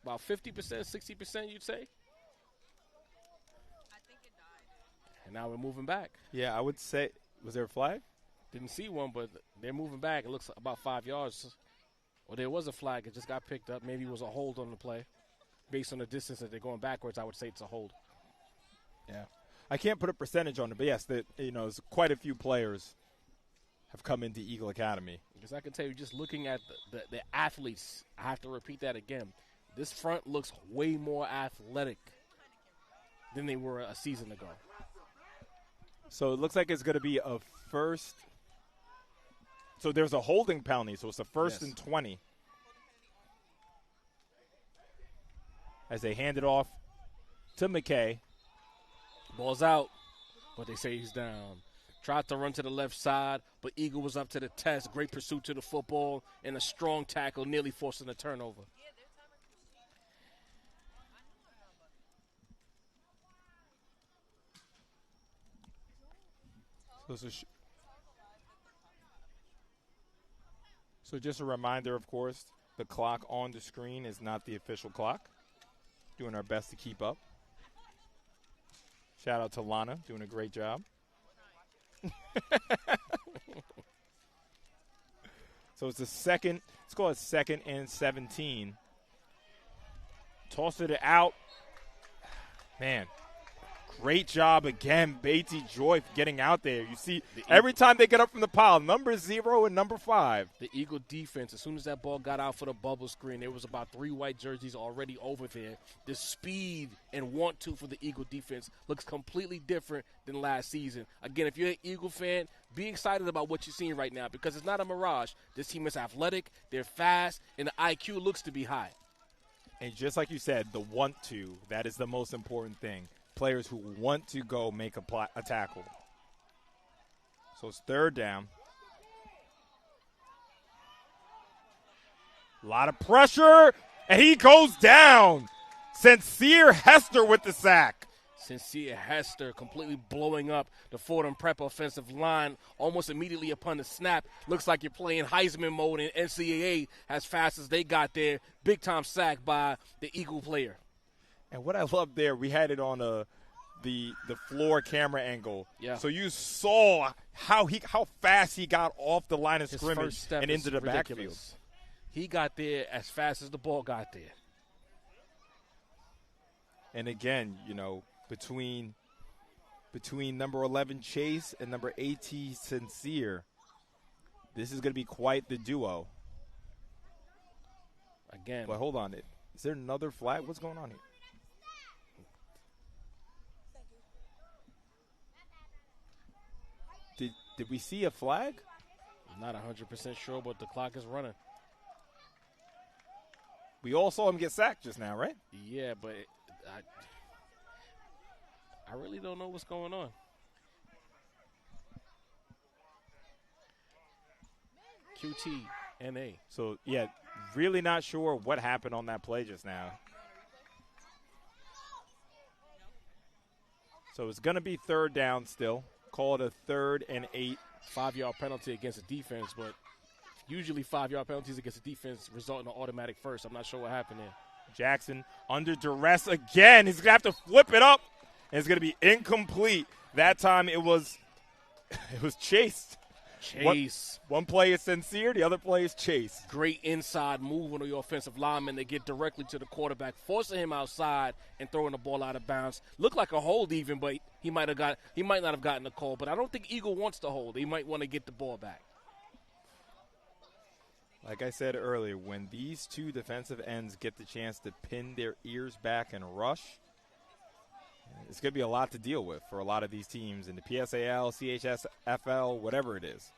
About 50%, 60%, you'd say? I think it died. And now we're moving back. Yeah, I would say, was there a flag? Didn't see one, but they're moving back. It looks about 5 yards. Well, there was a flag. It just got picked up. Maybe it was a hold on the play. Based on the distance that they're going backwards, I would say it's a hold. Yeah. I can't put a percentage on it, but yes, there's quite a few players have come into Eagle Academy. Because I can tell you, just looking at the athletes, I have to repeat that again. This front looks way more athletic than they were a season ago. So it looks like it's going to be a 1st. So there's a holding penalty, so it's a 1st and 20. As they hand it off to McKay. Ball's out, but they say he's down. Tried to run to the left side, but Eagle was up to the test. Great pursuit to the football and a strong tackle, nearly forcing a turnover. So just a reminder, of course, the clock on the screen is not the official clock. doing our best to keep up. Shout out to Lana, doing a great job. So it's let's call it 2nd and 17. Tossed it out. Man, great job again, Batesy Joy, getting out there. You see, every time they get up from the pile, number 0 and number 5. The Eagle defense, as soon as that ball got out for the bubble screen, there was about 3 white jerseys already over there. The speed and want to for the Eagle defense looks completely different than last season. Again, if you're an Eagle fan, be excited about what you're seeing right now because it's not a mirage. This team is athletic, they're fast, and the IQ looks to be high. And just like you said, the want to, that is the most important thing. Players who want to go make a tackle. So it's 3rd down. A lot of pressure, and he goes down. Sincere Hester with the sack. Sincere Hester completely blowing up the Fordham Prep offensive line almost immediately upon the snap. Looks like you're playing Heisman mode in NCAA as fast as they got there. Big-time sack by the Eagle player. And what I love there, we had it on the floor camera angle. Yeah. So you saw how fast he got off the line of scrimmage and into the backfield. He got there as fast as the ball got there. And again, between number 11 Chase and number 18 Sincere, this is going to be quite the duo. Again. But hold on. Is there another flag? What's going on here? Did we see a flag? I'm not 100% sure, but the clock is running. We all saw him get sacked just now, right? Yeah, but I really don't know what's going on. QT-NA. So, yeah, really not sure what happened on that play just now. So it's going to be 3rd down still. Call it a 3rd and 8. 5-yard penalty against the defense, but usually 5-yard penalties against the defense result in an automatic first. I'm not sure what happened there. Jackson under duress again. He's going to have to flip it up, and it's going to be incomplete. That time it was Chase. One play is Sincere, the other play is Chase. Great inside move on the offensive lineman to get directly to the quarterback, forcing him outside and throwing the ball out of bounds. Looked like a hold even, but he might not have gotten the call. But I don't think Eagle wants to hold. He might want to get the ball back. Like I said earlier, when these two defensive ends get the chance to pin their ears back and rush, it's going to be a lot to deal with for a lot of these teams in the PSAL, CHSAA, whatever it is.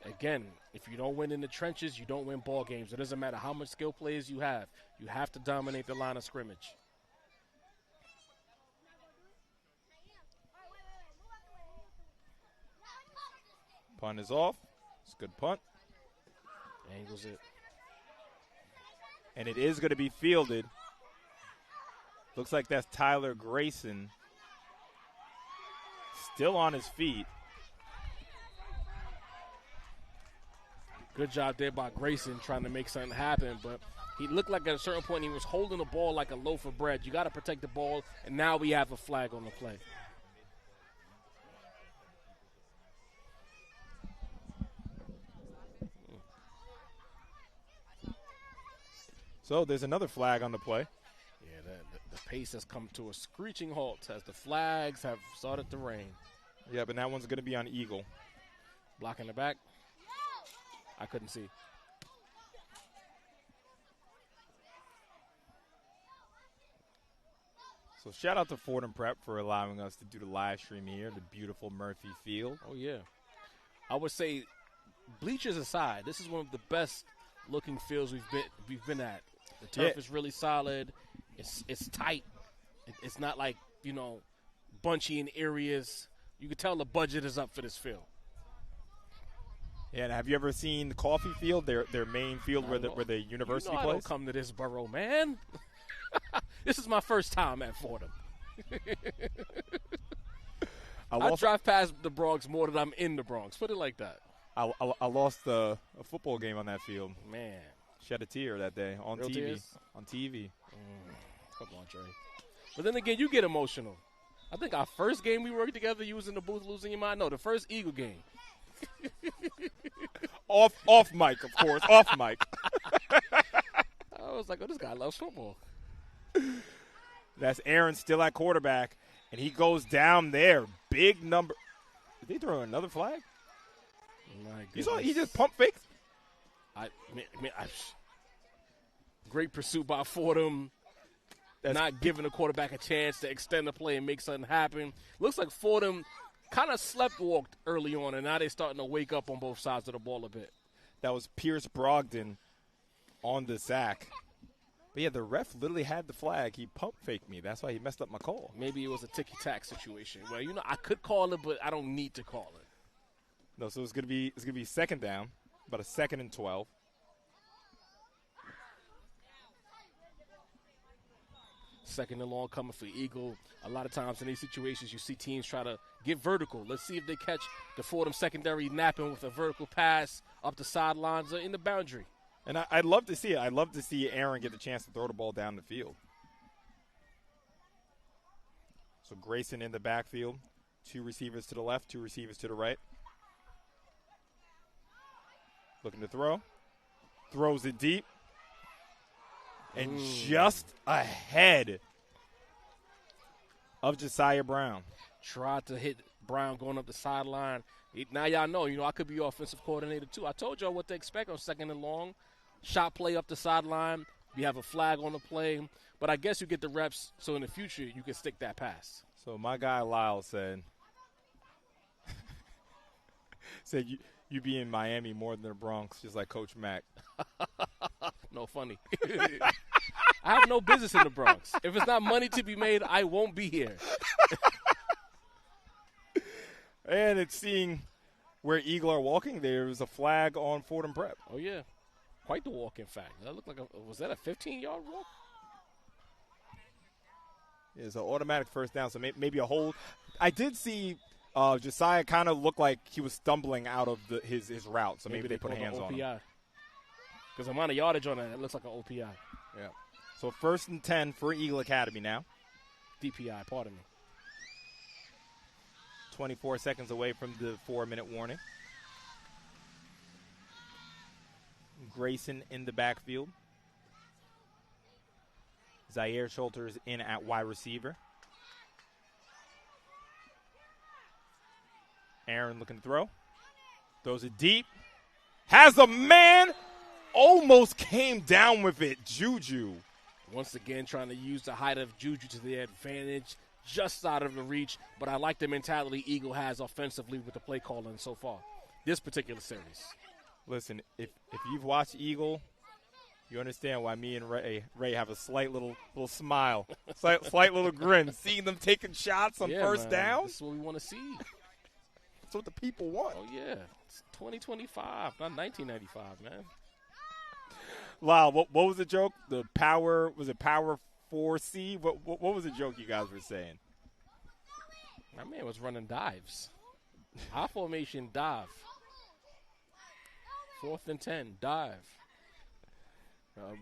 Again, if you don't win in the trenches, you don't win ball games. It doesn't matter how much skill players you have. You have to dominate the line of scrimmage. Punt is off. It's a good punt. Angles it. And it is going to be fielded. Looks like that's Tyler Grayson. Still on his feet. Good job there by Grayson trying to make something happen, but he looked like at a certain point he was holding the ball like a loaf of bread. You got to protect the ball, and now we have a flag on the play. So there's another flag on the play. Yeah, the pace has come to a screeching halt as the flags have started to rain. Yeah, but that one's going to be on Eagle. Blocking the back. I couldn't see. So shout out to Fordham Prep for allowing us to do the live stream here, the beautiful Murphy Field. Oh, yeah. I would say, bleachers aside, this is one of the best looking fields we've been at. The turf is really solid. It's tight. It's not like, bunchy in areas. You can tell the budget is up for this field. Yeah, and have you ever seen the Coffee Field, their main field where the university plays? I don't come to this borough, man. This is my first time at Fordham. I drive past the Bronx more than I'm in the Bronx. Put it like that. I lost a football game on that field. Man. Shed a tear that day on Real TV. Tears? On TV. Come on, Trey. But then again, you get emotional. I think our first game we worked together, you was in the booth losing your mind. No, the first Eagle game. Off mic, of course. Off mic. I was like, oh, this guy loves football. That's Aaron still at quarterback, and he goes down there. Big number. Did they throw another flag? My You saw goodness. he just pump faked? Great pursuit by Fordham. Not giving the quarterback a chance to extend the play and make something happen. Looks like Fordham kind of sleptwalked early on, and now they're starting to wake up on both sides of the ball a bit. That was Pierce Brogdon on the sack. But, yeah, the ref literally had the flag. He pump faked me. That's why he messed up my call. Maybe it was a ticky-tack situation. Well, I could call it, but I don't need to call it. No, so it's gonna be second down, about a 2nd and 12. Second and long coming for Eagle. A lot of times in these situations, you see teams try to get vertical. Let's see if they catch the Fordham secondary napping with a vertical pass up the sidelines or in the boundary. And I'd love to see it. I'd love to see Aaron get the chance to throw the ball down the field. So Grayson in the backfield. 2 receivers to the left, 2 receivers to the right. Looking to throw. Throws it deep. And just ahead of Josiah Brown. Tried to hit Brown going up the sideline. Now y'all know, I could be your offensive coordinator too. I told y'all what to expect on second and long. Shot play up the sideline. You have a flag on the play. But I guess you get the reps so in the future you can stick that pass. So my guy Lyle said you be in Miami more than the Bronx, just like Coach Mack. No, funny. I have no business in the Bronx. If it's not money to be made, I won't be here. And it's seeing where Eagle are walking. There was a flag on Fordham Prep. Oh, yeah. Quite the walk, in fact. That looked like was that a 15-yard walk? It's an automatic first down, so maybe a hold. I did see Josiah kind of look like he was stumbling out of his route, so maybe they put hands on him. Because the amount of yardage on that, it looks like an OPI. Yeah. So 1st and 10 for Eagle Academy now. DPI, pardon me. 24 seconds away from the 4-minute warning. Grayson in the backfield. Zaire Schulters in at wide receiver. Aaron looking to throw. Throws it deep. Has a man. Almost came down with it. Juju. Once again, trying to use the height of Juju to their advantage. Just out of the reach. But I like the mentality Eagle has offensively with the play calling so far. This particular series. Listen, if you've watched Eagle, you understand why me and Ray have a slight little smile, slight little grin, seeing them taking shots on first down. This is what we want to see. That's what the people want. Oh, yeah. It's 2025, not 1995, man. Lyle, what was the joke? The power, was it Power 4C? What was the joke you guys were saying? My man was running dives. High formation dive. 4th and 10, dive.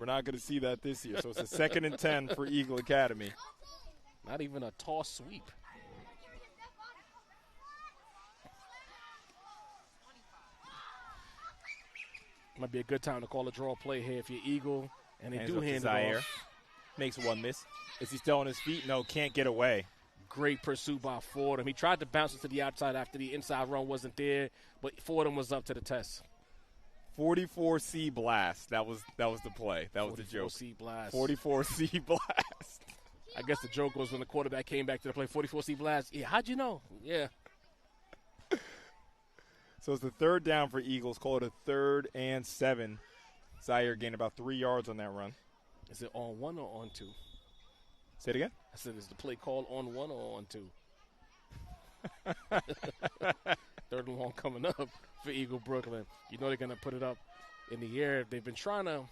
We're not going to see that this year, so it's a 2nd and 10 for Eagle Academy. Not even a toss sweep. Might be a good time to call a draw play here if you're Eagle, and they do hand it off. Makes one miss. Is he still on his feet? No, can't get away. Great pursuit by Fordham. He tried to bounce it to the outside after the inside run wasn't there, but Fordham was up to the test. 44C blast. That was the play. That was the joke. 44C blast. 44C blast. I guess the joke was when the quarterback came back to the play. 44C blast. Yeah, how'd you know? Yeah. So it's the 3rd down for Eagles. Call it a 3rd and 7. Zaire gained about 3 yards on that run. Is it on 1 or on 2? Say it again? I said, is the play called on 1 or on 2? 3rd and long coming up for Eagle Brooklyn. You know they're going to put it up in the air. They've been trying to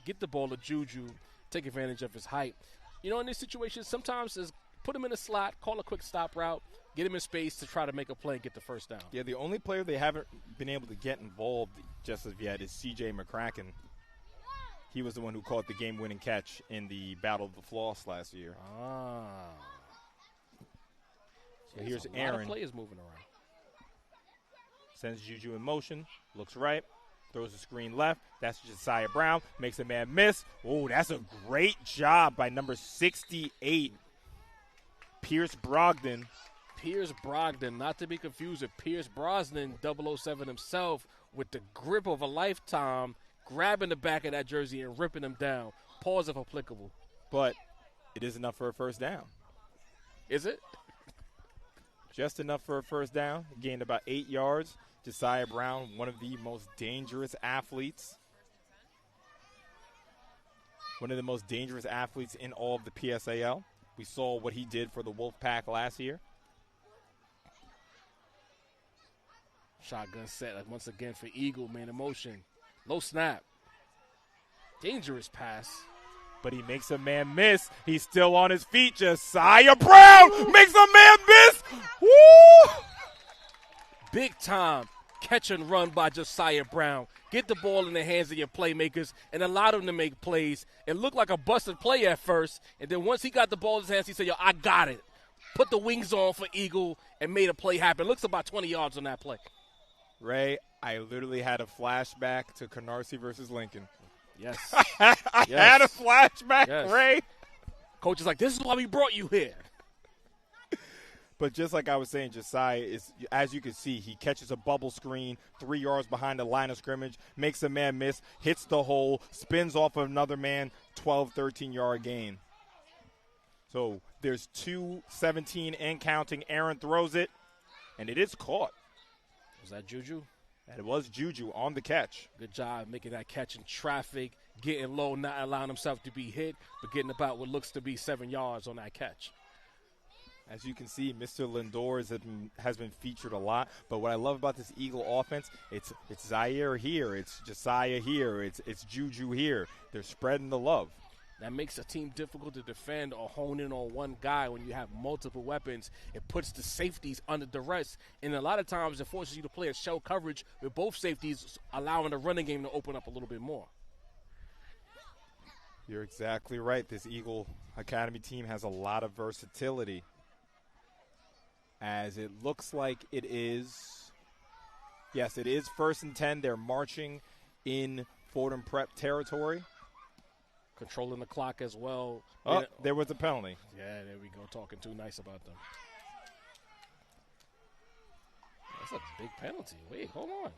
get the ball to Juju, take advantage of his height. In these situations, sometimes it's put him in a slot, call a quick stop route, get him in space to try to make a play and get the first down. Yeah, the only player they haven't been able to get involved just as yet is C.J. McCracken. He was the one who caught the game-winning catch in the Battle of the Floss last year. So here's Aaron. A lot of players moving around. Sends Juju in motion, looks right, throws the screen left. That's Josiah Brown, makes a man miss. Oh, that's a great job by number 68, Pierce Brogdon. Pierce Brogdon, not to be confused with Pierce Brosnan, 007 himself, with the grip of a lifetime, grabbing the back of that jersey and ripping him down. Pause if applicable. But it is enough for a first down. Is it? Just enough for a first down. Gained about 8 yards. Josiah Brown, one of the most dangerous athletes. One of the most dangerous athletes in all of the PSAL. We saw what he did for the Wolfpack last year. Shotgun set, like once again for Eagle, man, in motion. Low snap. Dangerous pass. But he makes a man miss. He's still on his feet. Josiah Brown makes a man miss. Woo! Big time catch and run by Josiah Brown. Get the ball in the hands of your playmakers and allow them to make plays. It looked like a busted play at first, and then once he got the ball in his hands, he said, yo, I got it. Put the wings on for Eagle and made a play happen. Looks about 20 yards on that play. Ray, I literally had a flashback to Canarsie versus Lincoln. Yes. I had a flashback, yes. Ray. Coach is like, this is why we brought you here. But just like I was saying, Josiah is, as you can see, he catches a bubble screen 3 yards behind the line of scrimmage, makes a man miss, hits the hole, spins off of another man, 12, 13-yard gain. So there's 2:17 and counting. Aaron throws it, and it is caught. Was that Juju? And it was Juju on the catch. Good job making that catch in traffic, getting low, not allowing himself to be hit, but getting about what looks to be 7 yards on that catch. As you can see, Mr. Lindor has been featured a lot. But what I love about this Eagle offense, it's Zaire here, it's Josiah here, it's Juju here. They're spreading the love. That makes a team difficult to defend or hone in on one guy when you have multiple weapons. It puts the safeties under duress, and a lot of times it forces you to play a shell coverage with both safeties, allowing the running game to open up a little bit more. You're exactly right. This Eagle Academy team has a lot of versatility. As it looks like it is, yes, it is 1st and 10. They're marching in Fordham Prep territory. Controlling the clock as well. Oh, there was a penalty. Yeah, there we go. Talking too nice about them. That's a big penalty. Wait, hold on.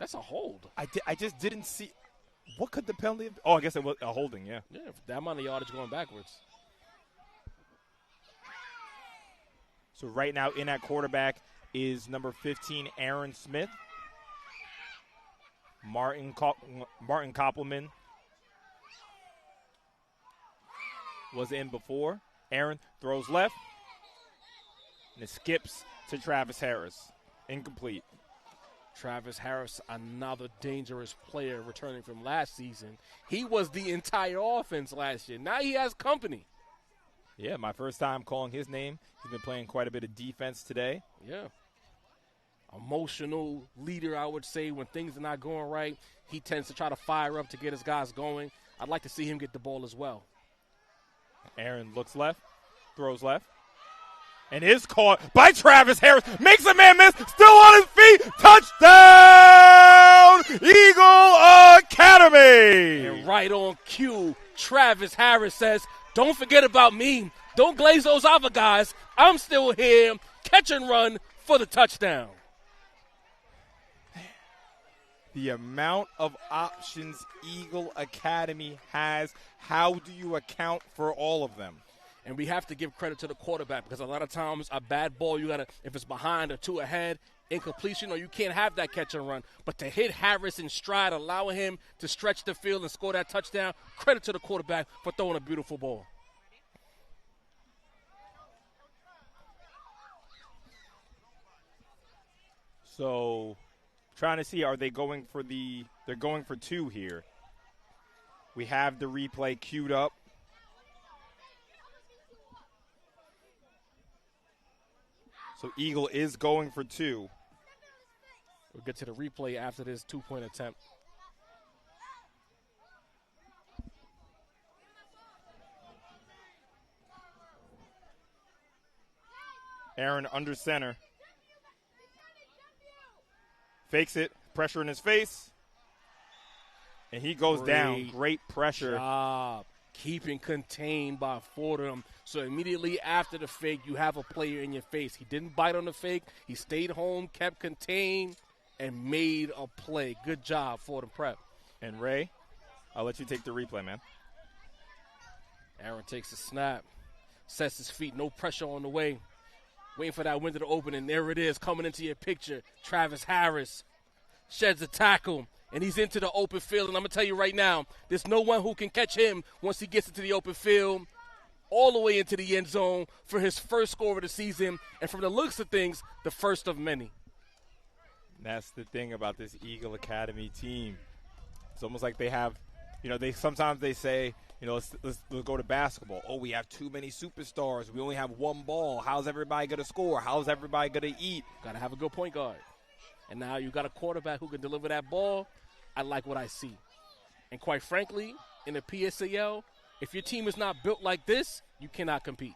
That's a hold. I just didn't see. What could the penalty have been? Oh, I guess it was a holding, yeah. Yeah, that amount of yardage going backwards. So right now in at quarterback is number 15, Aaron Smith. Martin Koppelman was in before. Aaron throws left, and it skips to Travis Harris. Incomplete. Travis Harris, another dangerous player returning from last season. He was the entire offense last year. Now he has company. Yeah, my first time calling his name. He's been playing quite a bit of defense today. Yeah. Emotional leader, I would say. When things are not going right, he tends to try to fire up to get his guys going. I'd like to see him get the ball as well. Aaron looks left, throws left, and is caught by Travis Harris. Makes a man miss, still on his feet. Touchdown, Eagle Academy. And right on cue, Travis Harris says, don't forget about me. Don't glaze those other guys. I'm still here. Catch and run for the touchdown. The amount of options Eagle Academy has, how do you account for all of them? And we have to give credit to the quarterback because a lot of times a bad ball, you got to, if it's behind or two ahead, incompletion, or you can't have that catch and run. But to hit Harris in stride, allowing him to stretch the field and score that touchdown, credit to the quarterback for throwing a beautiful ball. So, trying to see, are they going for they're going for two here. We have the replay queued up. So, Eagle is going for two. We'll get to the replay after this two-point attempt. Aaron under center. Fakes it. Pressure in his face. And he goes down. Great pressure. Job keeping contained by Fordham. So immediately after the fake, you have a player in your face. He didn't bite on the fake. He stayed home, kept contained, and made a play. Good job, Fordham Prep. And Ray, I'll let you take the replay, man. Aaron takes a snap, sets his feet, no pressure on the way. Waiting for that window to open, and there it is, coming into your picture. Travis Harris sheds a tackle, and he's into the open field. And I'm going to tell you right now, there's no one who can catch him once he gets into the open field, all the way into the end zone for his first score of the season. And from the looks of things, the first of many. That's the thing about this Eagle Academy team. It's almost like they have, sometimes they say, let's go to basketball. Oh, we have too many superstars. We only have one ball. How's everybody going to score? How's everybody going to eat? Got to have a good point guard. And now you got a quarterback who can deliver that ball. I like what I see. And quite frankly, in the PSAL, if your team is not built like this, you cannot compete.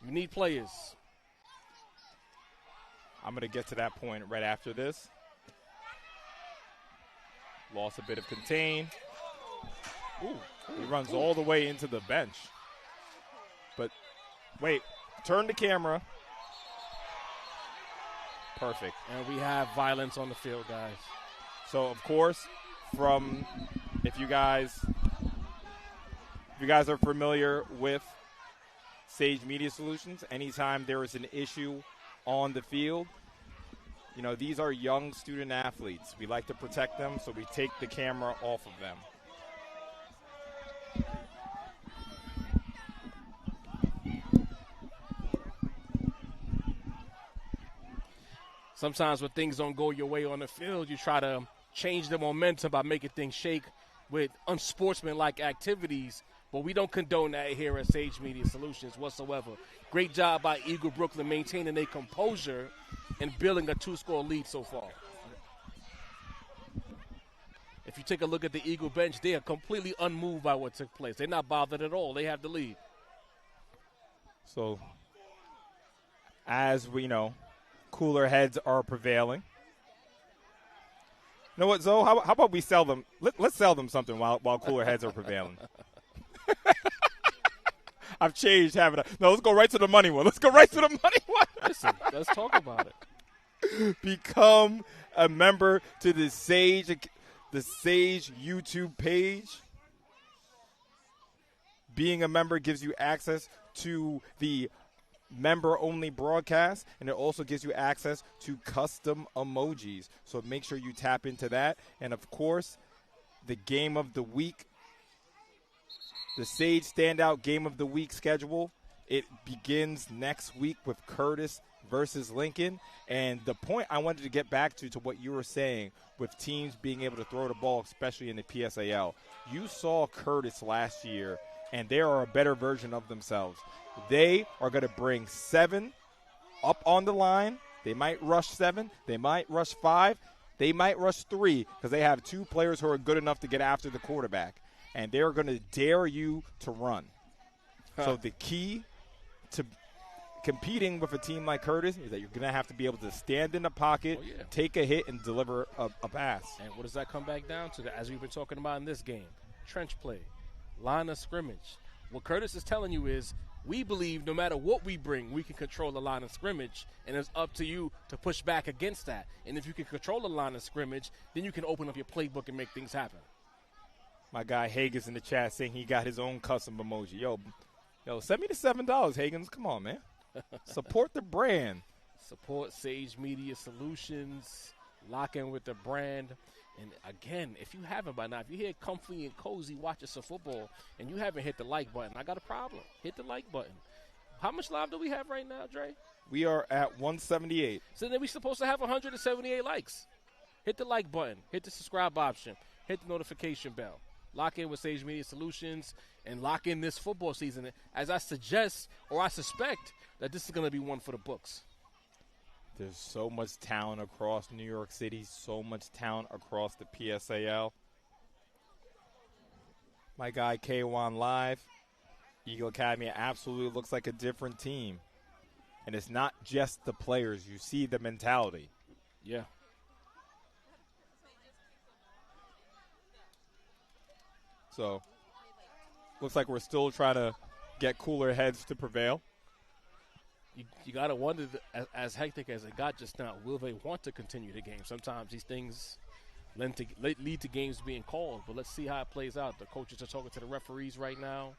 You need players. I'm going to get to that point right after this. Lost a bit of contain. He runs all the way into the bench. But, wait, turn the camera. Perfect. And we have violence on the field, guys. So, of course, if you guys are familiar with Sage Media Solutions, anytime there is an issue on the field, these are young student athletes. We like to protect them, so we take the camera off of them. Sometimes when things don't go your way on the field, you try to change the momentum by making things shake with unsportsmanlike activities, but we don't condone that here at Sage Media Solutions whatsoever. Great job by Eagle Brooklyn maintaining a composure and building a 2-score lead so far. If you take a look at the Eagle bench, they are completely unmoved by what took place. They're not bothered at all. They have the lead. So, as we know, cooler heads are prevailing. You know what, Zoe? How about we sell them? Let's sell them something while cooler heads are prevailing. I've changed, haven't I? No, let's go right to the money one. Let's go right to the money one. Listen, let's talk about it. Become a member to the Sage YouTube page. Being a member gives you access to the member-only broadcast, and it also gives you access to custom emojis. So make sure you tap into that. And, of course, the game of the week, the Sage Standout Game of the Week schedule, it begins next week with Curtis versus Lincoln. And the point I wanted to get back to what you were saying with teams being able to throw the ball, especially in the PSAL. You saw Curtis last year, and they are a better version of themselves. They are going to bring 7 up on the line. They might rush 7. They might rush 5. They might rush 3 because they have 2 players who are good enough to get after the quarterback. And they're going to dare you to run. So the key to competing with a team like Curtis is that you're going to have to be able to stand in the pocket, take a hit, and deliver a pass. And what does that come back down to? As we've been talking about in this game, trench play, line of scrimmage. What Curtis is telling you is we believe no matter what we bring, we can control the line of scrimmage, and it's up to you to push back against that. And if you can control the line of scrimmage, then you can open up your playbook and make things happen. My guy Hagen's in the chat saying he got his own custom emoji. Yo, send me the $7, Hagens. Come on, man. Support the brand. Support Sage Media Solutions. Lock in with the brand. And, again, if you haven't by now, if you're here comfy and cozy watching some football and you haven't hit the like button, I got a problem. Hit the like button. How much live do we have right now, Dre? We are at 178. So then we're supposed to have 178 likes. Hit the like button. Hit the subscribe option. Hit the notification bell. Lock in with Sage Media Solutions and lock in this football season. As I suggest or I suspect that this is going to be one for the books. There's so much talent across New York City, so much talent across the PSAL. My guy K1 Live Eagle Academy absolutely looks like a different team. And it's not just the players. You see the mentality. Yeah. So, looks like we're still trying to get cooler heads to prevail. You got to wonder, as hectic as it got just now, will they want to continue the game? Sometimes these things lead to games being called, but let's see how it plays out. The coaches are talking to the referees right now,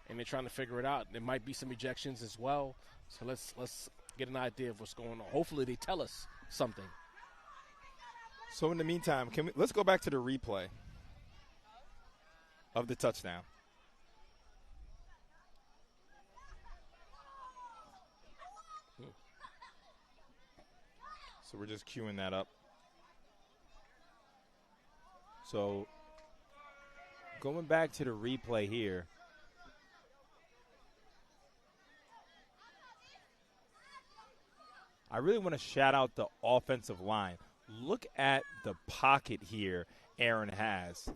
and they're trying to figure it out. There might be some ejections as well, so let's get an idea of what's going on. Hopefully they tell us something. So in the meantime, let's go back to the replay of the touchdown. So we're just queuing that up. So going back to the replay here. I really want to shout out the offensive line. Look at the pocket here Aaron has.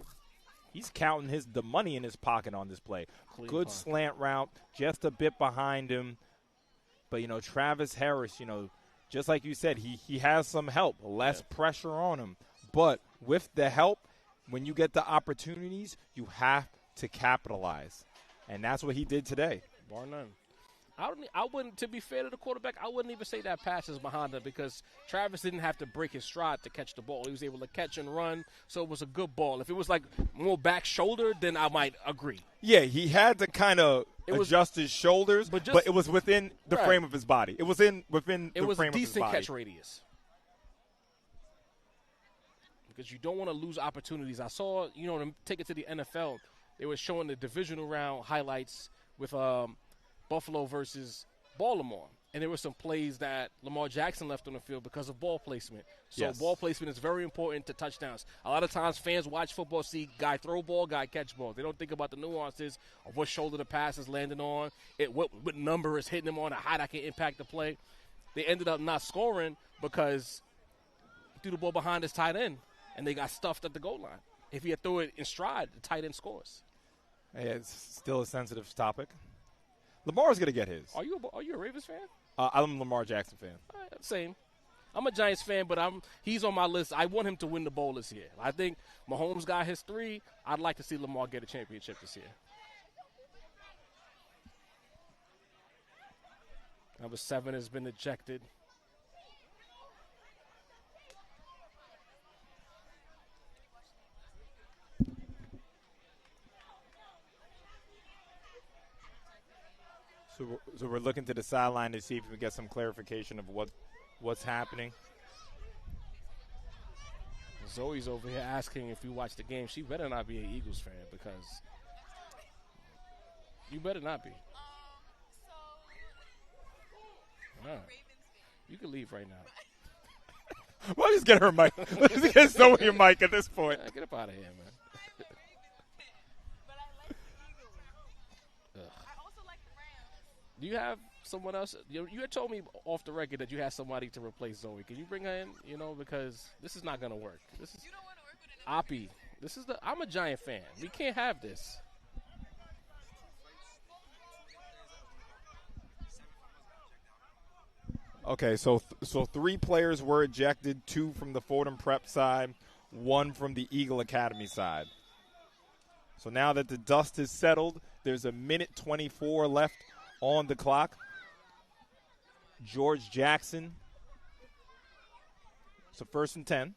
He's counting the money in his pocket on this play. Good slant route, just a bit behind him. But, Travis Harris, just like you said, he has some help, less pressure on him. But with the help, when you get the opportunities, you have to capitalize. And that's what he did today. Bar none. I wouldn't, to be fair to the quarterback, I wouldn't even say that pass is behind him because Travis didn't have to break his stride to catch the ball. He was able to catch and run, so it was a good ball. If it was like more back shoulder, then I might agree. Yeah, he had to kind of adjust his shoulders, but it was within the frame of his body. It was within the frame of his body. It was a decent catch radius. Because you don't want to lose opportunities. I saw, to take it to the NFL, they were showing the divisional round highlights with Buffalo versus Baltimore. And there were some plays that Lamar Jackson left on the field because of ball placement. So ball placement is very important to touchdowns. A lot of times fans watch football, see guy throw ball, guy catch ball. They don't think about the nuances of what shoulder the pass is landing on, what number is hitting him on, and how that can impact the play. They ended up not scoring because he threw the ball behind his tight end, and they got stuffed at the goal line. If he had threw it in stride, the tight end scores. Yeah, it's still a sensitive topic. Lamar's going to get his. Are you a Ravens fan? I'm a Lamar Jackson fan. Same. I'm a Giants fan, but he's on my list. I want him to win the bowl this year. I think Mahomes got his 3. I'd like to see Lamar get a championship this year. Number 7 has been ejected. So we're looking to the sideline to see if we get some clarification of what's happening. Zoe's over here asking if you watch the game. She better not be an Eagles fan because you better not be. All right. You can leave right now. Well, just get her a mic. Let's get Zoe a mic at this point. Get up out of here, man. Do you have someone else? You had told me off the record that you had somebody to replace Zoe. Can you bring her in? Because this is not going to work. This is Oppie. I'm a Giant fan. We can't have this. Okay, so 3 players were ejected, 2 from the Fordham Prep side, 1 from the Eagle Academy side. So now that the dust is settled, there's a minute 24 left on the clock. George Jackson. So 1st and 10.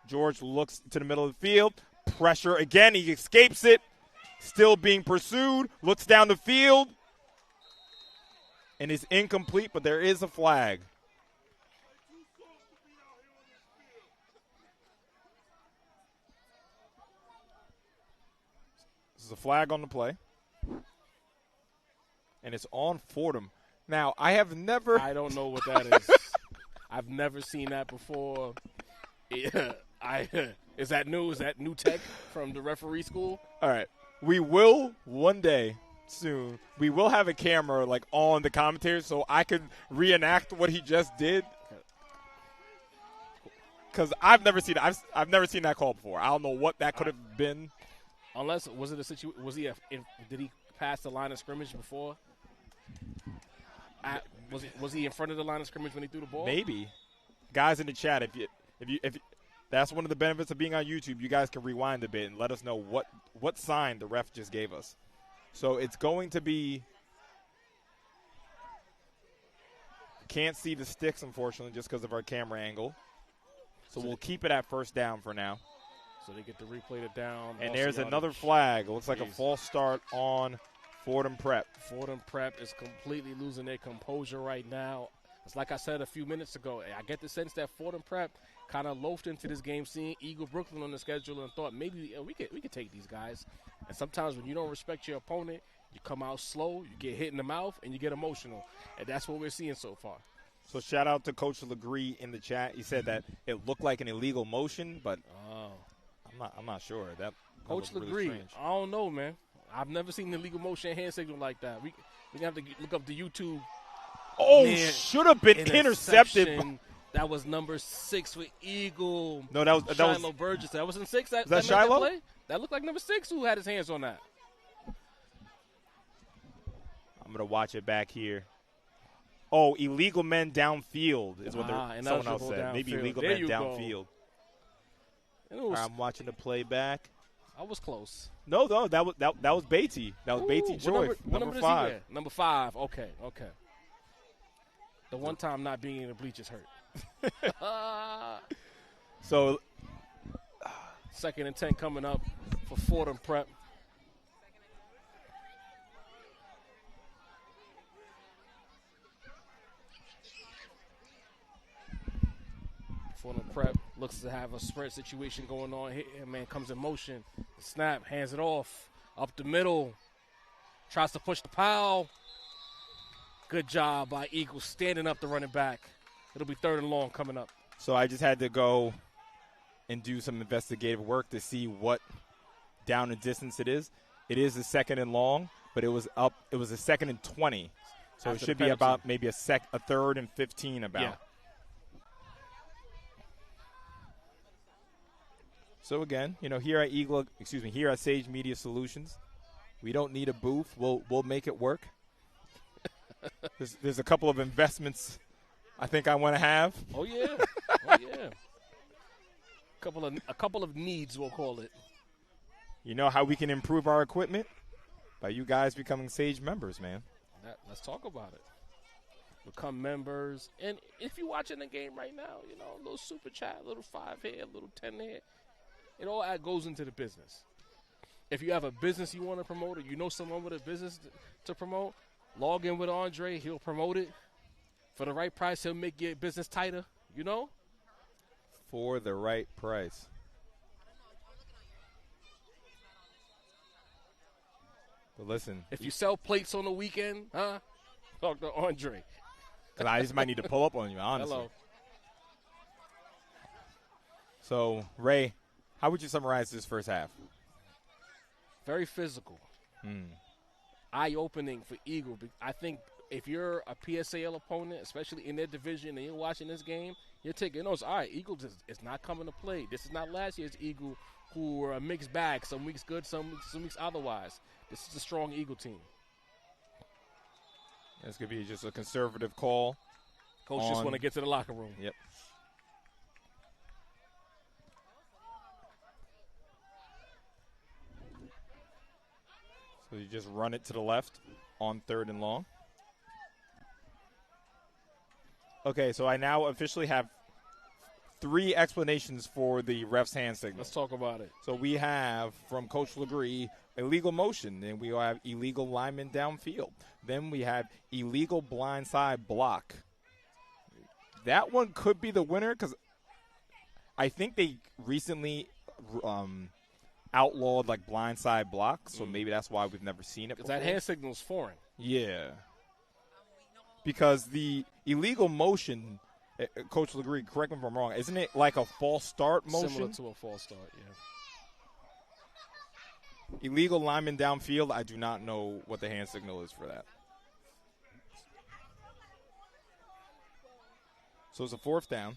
George looks to the middle of the field. Pressure again. He escapes it. Still being pursued. Looks down the field. And is incomplete, but there is a flag. This is a flag on the play. And it's on Fordham. Now, I don't know what that is. I've never seen that before. Is that new? Is that new tech from the referee school? All right. We will one day soon. We will have a camera on the commentary so I can reenact what he just did. Because I've never seen that call before. I don't know what that could have been. Unless was it a situation? Did he pass the line of scrimmage before? Was he in front of the line of scrimmage when he threw the ball? Maybe. Guys in the chat, if that's one of the benefits of being on YouTube, you guys can rewind a bit and let us know what sign the ref just gave us. So it's going to be. Can't see the sticks, unfortunately, just because of our camera angle. So we'll keep it at first down for now. So they get to replay it down. And there's another flag. It looks like a false start on Fordham Prep. Fordham Prep is completely losing their composure right now. It's like I said a few minutes ago. I get the sense that Fordham Prep kind of loafed into this game, seeing Eagle Brooklyn on the schedule, and thought maybe we could take these guys. And sometimes when you don't respect your opponent, you come out slow, you get hit in the mouth, and you get emotional. And that's what we're seeing so far. So shout out to Coach Legree in the chat. He said that it looked like an illegal motion, but I'm not sure. That Coach Legree, really, I don't know, man. I've never seen an illegal motion hand signal like that. We're gonna have to look up the YouTube. Oh, should have been intercepted. That was number 6 for Eagle. No, that was Shiloh Burgess. That wasn't 6. That made Shiloh? That play? That looked like number 6 who had his hands on that. I'm gonna watch it back here. Oh, illegal men downfield is what someone else said. Maybe illegal men downfield. I'm watching the play back. I was close. No, that was Beatty. That was Beatty Joy, number 5. Number 5. Okay. The one time not being in the bleachers hurt. So, 2nd and 10 coming up for Fordham Prep. Fordham Prep looks to have a spread situation going on here. Man comes in motion. Snap, hands it off. Up the middle. Tries to push the pile. Good job by Eagles standing up the running back. It'll be 3rd and long coming up. So I just had to go and do some investigative work to see what down and distance it is. It is a 2nd and long, but it was a 2nd and 20. So After it should be about maybe a 3rd and 15 about. Yeah. So again, here at Sage Media Solutions, we don't need a booth. We'll make it work. There's a couple of investments I think I want to have. Oh yeah. A couple of needs, we'll call it. You know how we can improve our equipment? By you guys becoming Sage members, man. Let's talk about it. Become members. And if you're watching the game right now, a little super chat, a little 5 here, a little 10 there. It all goes into the business. If you have a business you want to promote or you know someone with a business to promote, log in with Andre. He'll promote it. For the right price, he'll make your business tighter, For the right price. But listen. If you sell plates on the weekend, talk to Andre. Because I just might need to pull up on you, honestly. Hello. So, Ray, how would you summarize this first half? Very physical. Eye-opening for Eagle. I think if you're a PSAL opponent, especially in their division, and you're watching this game, you're taking notes. All right, Eagle is not coming to play. This is not last year's Eagle who were a mixed bag. Some weeks good, some weeks otherwise. This is a strong Eagle team. This could be just a conservative call. Coach just want to get to the locker room. Yep. So you just run it to the left on 3rd and long. Okay, so I now officially have 3 explanations for the ref's hand signal. Let's talk about it. So we have, from Coach Legree, illegal motion. Then we have illegal lineman downfield. Then we have illegal blindside block. That one could be the winner because I think they recently outlawed like blindside block, so maybe that's why we've never seen it before. That hand signal is foreign. Yeah. Because the illegal motion, Coach Legree, correct me if I'm wrong, isn't it like a false start motion? Similar to a false start, yeah. Illegal lineman downfield, I do not know what the hand signal is for that. So it's a 4th down.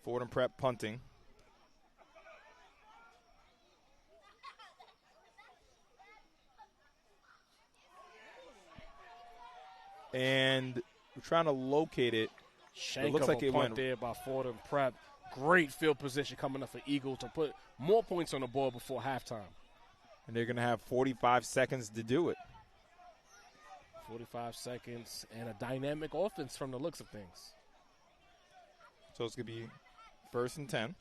Fordham Prep punting. and we're trying to locate it. Shank It looks of like a it punt went there by Fordham Prep. Great field position coming up for Eagle to put more points on the board before halftime. and they're going to have 45 seconds to do it. 45 seconds and a dynamic offense from the looks of things. So it's going to be 1st and 10.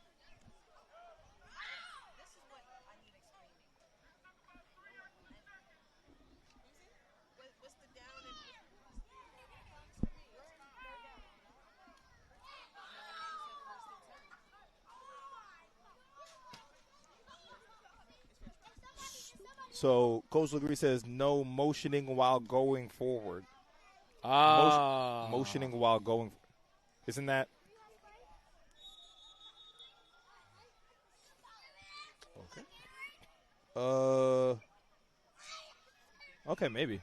So Coach LeGree says no motioning while going forward. Motioning while going. Isn't that? Okay. Okay, maybe.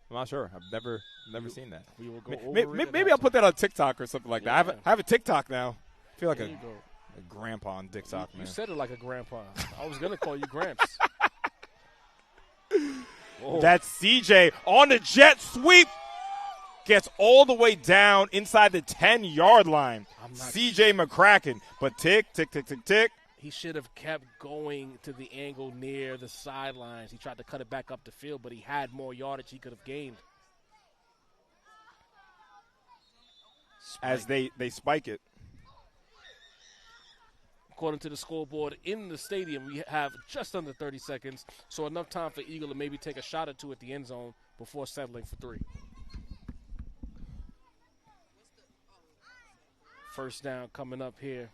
I'm not sure. I've never seen that. We will go over Maybe I'll put that on TikTok or something like that. I have a TikTok now. I feel like There a you go. grandpa on TikTok, You man. said it like a grandpa. I was going to call you Gramps. Oh. That's CJ on the jet sweep. Gets all the way down inside the 10-yard line. CJ McCracken. But tick, tick, tick, tick, tick. He should have kept going to the angle near the sidelines. He tried to cut it back up the field, but he had more yardage he could have gained. As they spike it. According to the scoreboard in the stadium, we have just under 30 seconds, so enough time for Eagle to maybe take a shot or two at the end zone before settling for 3. First down coming up here.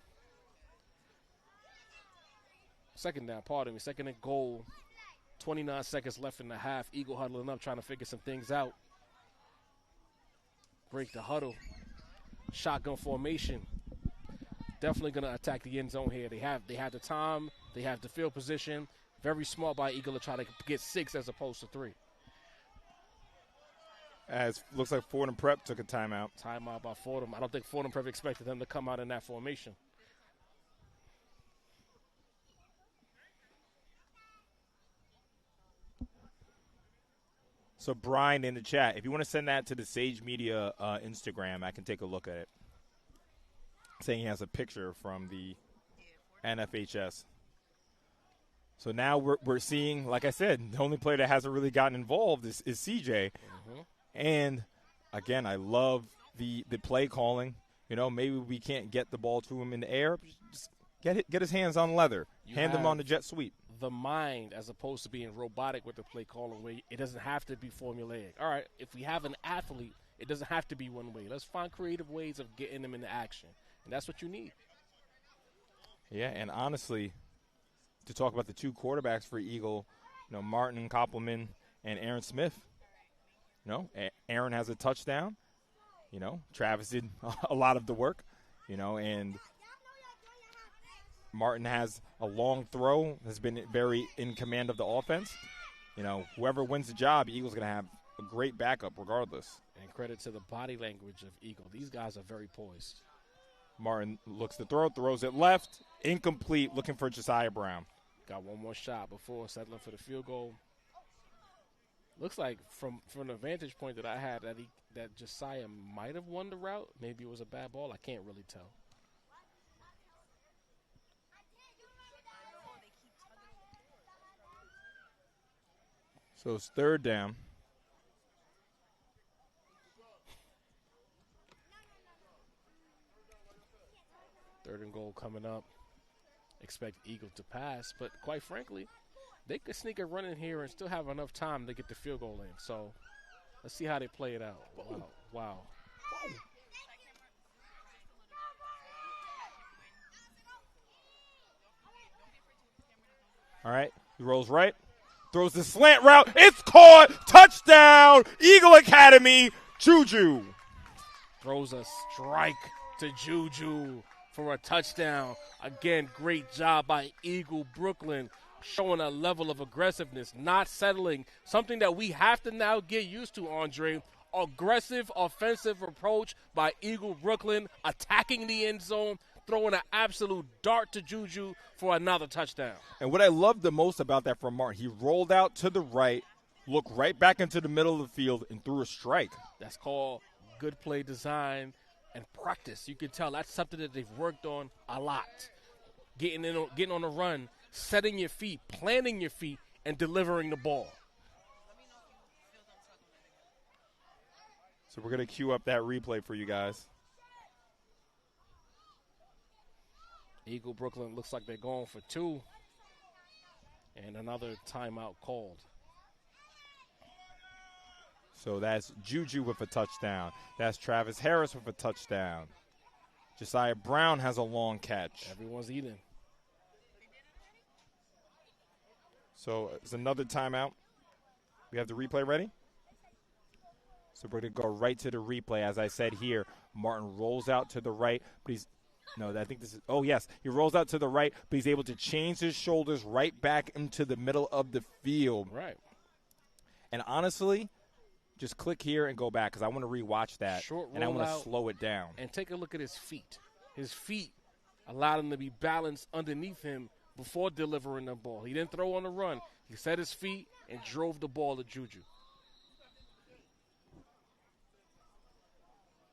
Second down, pardon me. Second and goal. 29 seconds left in the half. Eagle huddling up, trying to figure some things out. Break the huddle. Shotgun formation. Definitely going to attack the end zone here. They have the time. They have the field position. Very smart by Eagle to try to get 6 as opposed to 3. As looks like Fordham Prep took a timeout. Timeout by Fordham. I don't think Fordham Prep expected them to come out in that formation. So Brian in the chat, if you want to send that to the Sage Media Instagram, I can take a look at it. Saying he has a picture from the NFHS. So now we're seeing, like I said, the only player that hasn't really gotten involved is CJ. Mm-hmm. And, again, I love the play calling. You know, maybe we can't get the ball to him in the air. Just get his hands on leather. Hand him on the jet sweep. The mind as opposed to being robotic with the play calling where it doesn't have to be formulaic. All right, if we have an athlete, it doesn't have to be one way. Let's find creative ways of getting them into action. And that's what you need. Yeah, and honestly, to talk about the 2 quarterbacks for Eagle, you know, Martin Koppelman and Aaron Smith. You know, Aaron has a touchdown. You know, Travis did a lot of the work, you know, and Martin has a long throw, has been very in command of the offense. You know, whoever wins the job, Eagle's going to have a great backup regardless. And credit to the body language of Eagle. These guys are very poised. Martin looks to throw, throws it left, incomplete, looking for Josiah Brown. Got one more shot before settling for the field goal. Looks like from the vantage point that I had that Josiah might have won the route. Maybe it was a bad ball. I can't really tell. So it's 3rd down. Third and goal coming up. Expect Eagle to pass, but quite frankly, they could sneak a run in here and still have enough time to get the field goal in. So let's see how they play it out. Wow. All right, he rolls right, throws the slant route. It's caught. Touchdown, Eagle Academy, Juju. Throws a strike to Juju for a touchdown. Again, great job by Eagle Brooklyn, showing a level of aggressiveness, not settling. Something that we have to now get used to, Andre. Aggressive offensive approach by Eagle Brooklyn, attacking the end zone, throwing an absolute dart to Juju for another touchdown. And what I love the most about that from Martin, he rolled out to the right, looked right back into the middle of the field and threw a strike. That's called good play design and practice. You can tell that's something that they've worked on a lot. Getting on the run, setting your feet, planting your feet, and delivering the ball. So we're going to cue up that replay for you guys. Eagle Brooklyn looks like they're going for 2. And another timeout called. So that's Juju with a touchdown. That's Travis Harris with a touchdown. Josiah Brown has a long catch. Everyone's eating. So it's another timeout. We have the replay ready? So we're going to go right to the replay. As I said here, Martin rolls out to the right, but he's – no, I think this is – oh, yes. He rolls out to the right, but he's able to change his shoulders right back into the middle of the field. Right. And honestly, just click here and go back because I want to rewatch that. Short and I want to rollout, slow it down. And take a look at his feet. His feet allowed him to be balanced underneath him before delivering the ball. He didn't throw on the run. He set his feet and drove the ball to Juju.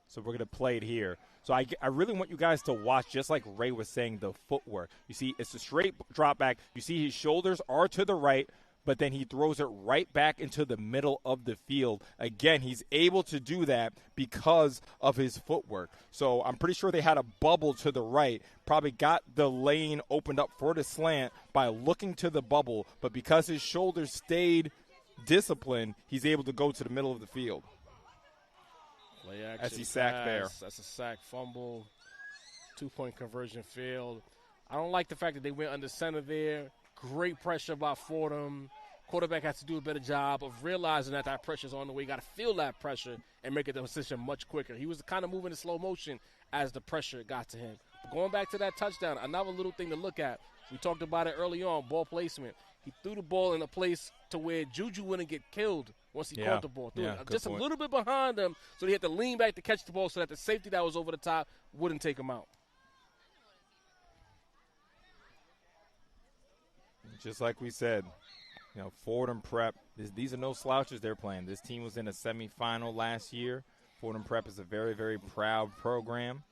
So we're going to play it here. So I really want you guys to watch, just like Ray was saying, the footwork. You see, it's a straight drop back. You see his shoulders are to the right, but then he throws it right back into the middle of the field. Again, he's able to do that because of his footwork. So I'm pretty sure they had a bubble to the right, probably got the lane opened up for the slant by looking to the bubble, but because his shoulders stayed disciplined, he's able to go to the middle of the field. Play action as he sacked there. That's a sack fumble. 2-point conversion failed. I don't like the fact that they went under center there. Great pressure by Fordham. Quarterback has to do a better job of realizing that pressure's on the way. You got to feel that pressure and make a decision much quicker. He was kind of moving in slow motion as the pressure got to him. But going back to that touchdown, another little thing to look at. We talked about it early on, ball placement. He threw the ball in a place to where Juju wouldn't get killed once he caught the ball. Just a little bit behind him, so he had to lean back to catch the ball so that the safety that was over the top wouldn't take him out. Just like we said, Fordham Prep, these are no slouches they're playing. This team was in a semifinal last year. Fordham Prep is a very, very proud program.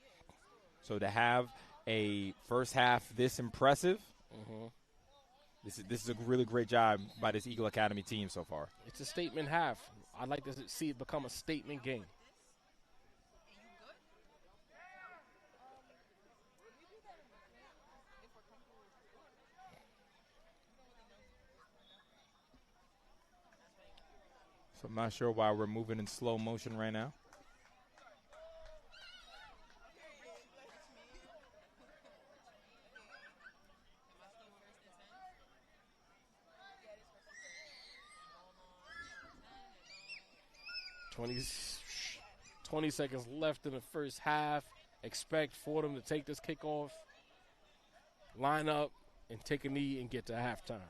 So to have a first half this impressive, this is a really great job by this Eagle Academy team so far. It's a statement half. I'd like to see it become a statement game. So I'm not sure why we're moving in slow motion right now. Twenty seconds left in the first half. Expect Fordham to take this kickoff, line up, and take a knee and get to halftime.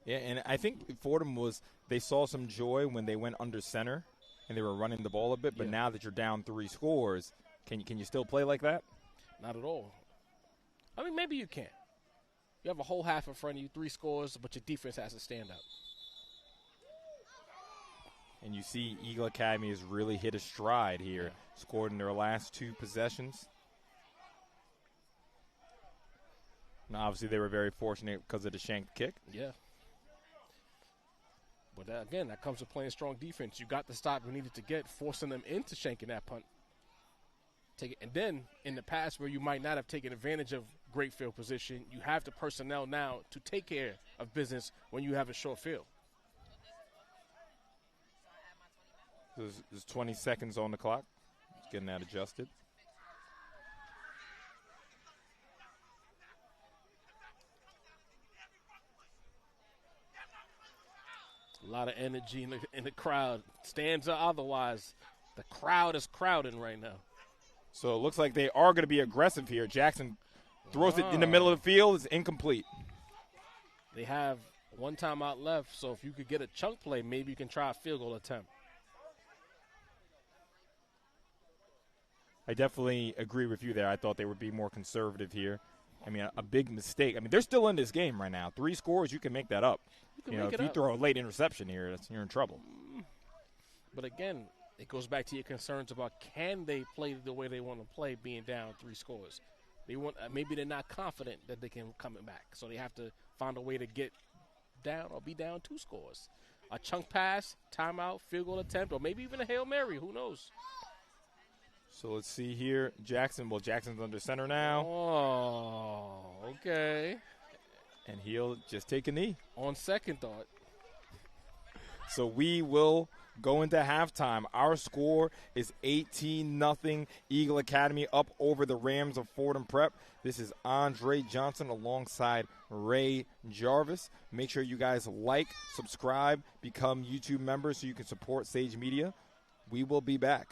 Yeah, and I think Fordham they saw some joy when they went under center and they were running the ball a bit, but now that you're down 3 scores, can you still play like that? Not at all. I mean, maybe you can. You have a whole half in front of you, 3 scores, but your defense has to stand up. And you see Eagle Academy has really hit a stride here, scored in their last 2 possessions. And obviously they were very fortunate because of the shanked kick. Yeah. But again, that comes with playing strong defense. You got the stop you needed to get, forcing them into shanking that punt. And then in the past where you might not have taken advantage of great field position, you have the personnel now to take care of business when you have a short field. There's 20 seconds on the clock. Just getting that adjusted. A lot of energy in the crowd. Stands or otherwise, the crowd is crowding right now. So it looks like they are going to be aggressive here. Jackson throws it in the middle of the field. It's incomplete. They have 1 timeout left, so if you could get a chunk play, maybe you can try a field goal attempt. I definitely agree with you there. I thought they would be more conservative here. I mean, a big mistake. I mean, they're still in this game right now. 3 scores, you can make that up. If you throw a late interception here, you're in trouble. But again, it goes back to your concerns about can they play the way they want to play being down 3 scores. Maybe they're not confident that they can come back, so they have to find a way to get down or be down 2 scores. A chunk pass, timeout, field goal attempt, or maybe even a Hail Mary. Who knows? So let's see here. Jackson. Well, Jackson's under center now. Oh, okay. And he'll just take a knee. On second thought. So we will go into halftime. Our score is 18-0. Eagle Academy up over the Rams of Fordham Prep. This is Andre Johnson alongside Ray Jarvis. Make sure you guys like, subscribe, become YouTube members so you can support Sage Media. We will be back.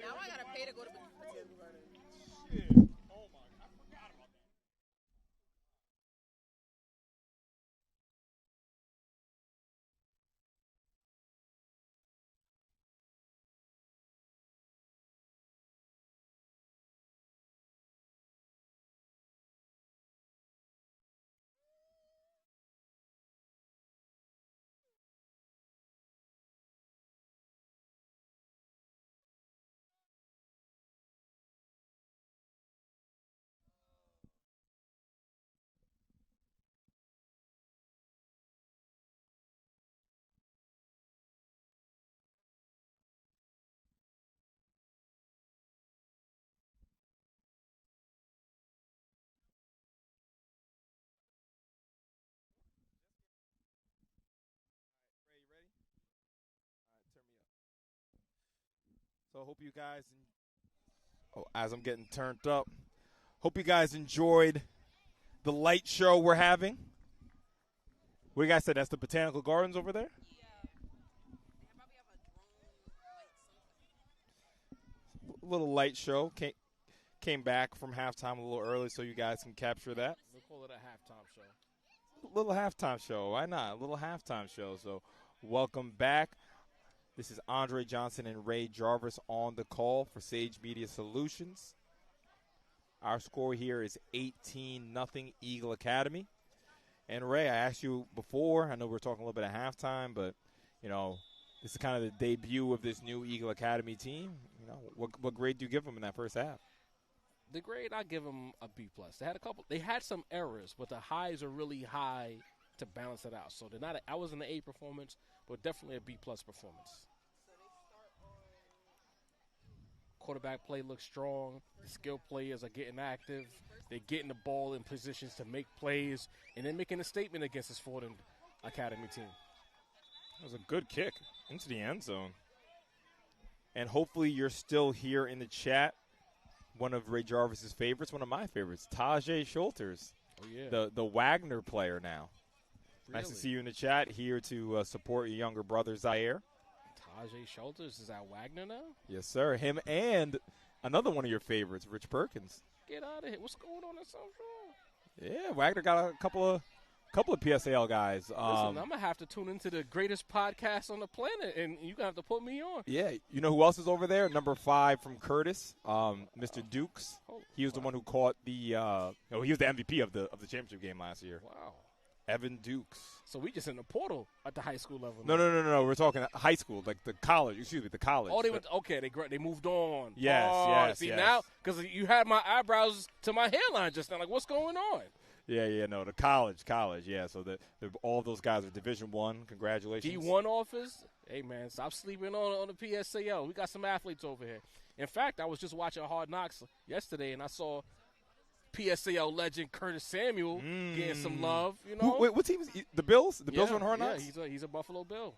Now I gotta pay to go to the Shit. Oh, my God. I forgot about that. Ray, you ready? All right, turn me up. So I hope you guys, as I'm getting turned up, hope you guys enjoyed the light show we're having. What do you guys say? That's the Botanical Gardens over there? A little light show. Came back from halftime a little early so you guys can capture that. We'll call it a halftime show. Little halftime show. Why not? A little halftime show. So welcome back. This is Andre Johnson and Ray Jarvis on the call for Sage Media Solutions. Our score here is 18-0 Eagle Academy. And Ray, I asked you before, I know we were talking a little bit at halftime, but, you know, this is kind of the debut of this new Eagle Academy team. You know, what grade do you give them in that first half? The grade, I give them a B+. They had some errors, but the highs are really high to balance it out. So they're not. I was in the A performance, but definitely a B+ performance. Quarterback play looks strong. The skill players are getting active. They're getting the ball in positions to make plays, and they're making a statement against this Fordham Academy team. That was a good kick into the end zone. And hopefully you're still here in the chat. One of Ray Jarvis's favorites, one of my favorites, Tajay Schulters. Oh, yeah. The Wagner player now. Really? Nice to see you in the chat, here to support your younger brother, Zaire. Tajay Schulters, is that Wagner now? Yes, sir. Him and another one of your favorites, Rich Perkins. Get out of here. What's going on in South Shore? Yeah, Wagner got a couple of PSAL guys. Listen, I'm going to have to tune into the greatest podcast on the planet, and you're going to have to put me on. Yeah, you know who else is over there? Number 5 from Curtis, Mr. Dukes. He was the one who caught the he was the MVP of the championship game last year. Wow. Evan Dukes. So we just in the portal at the high school level. No. We're talking high school, like the college. Excuse me, the college. Oh, they moved on. Yes. See, now, because you had my eyebrows to my hairline just now. Like, what's going on? Yeah, no, the college, yeah. So all of those guys are Division I. Congratulations. D1 offers. Hey, man, stop sleeping on the PSAL. We got some athletes over here. In fact, I was just watching Hard Knocks yesterday, and I saw PSAL legend Curtis Samuel getting some love. You know, what team is he? The Bills? The Bills are on Hard Knocks? Yeah, he's a Buffalo Bill.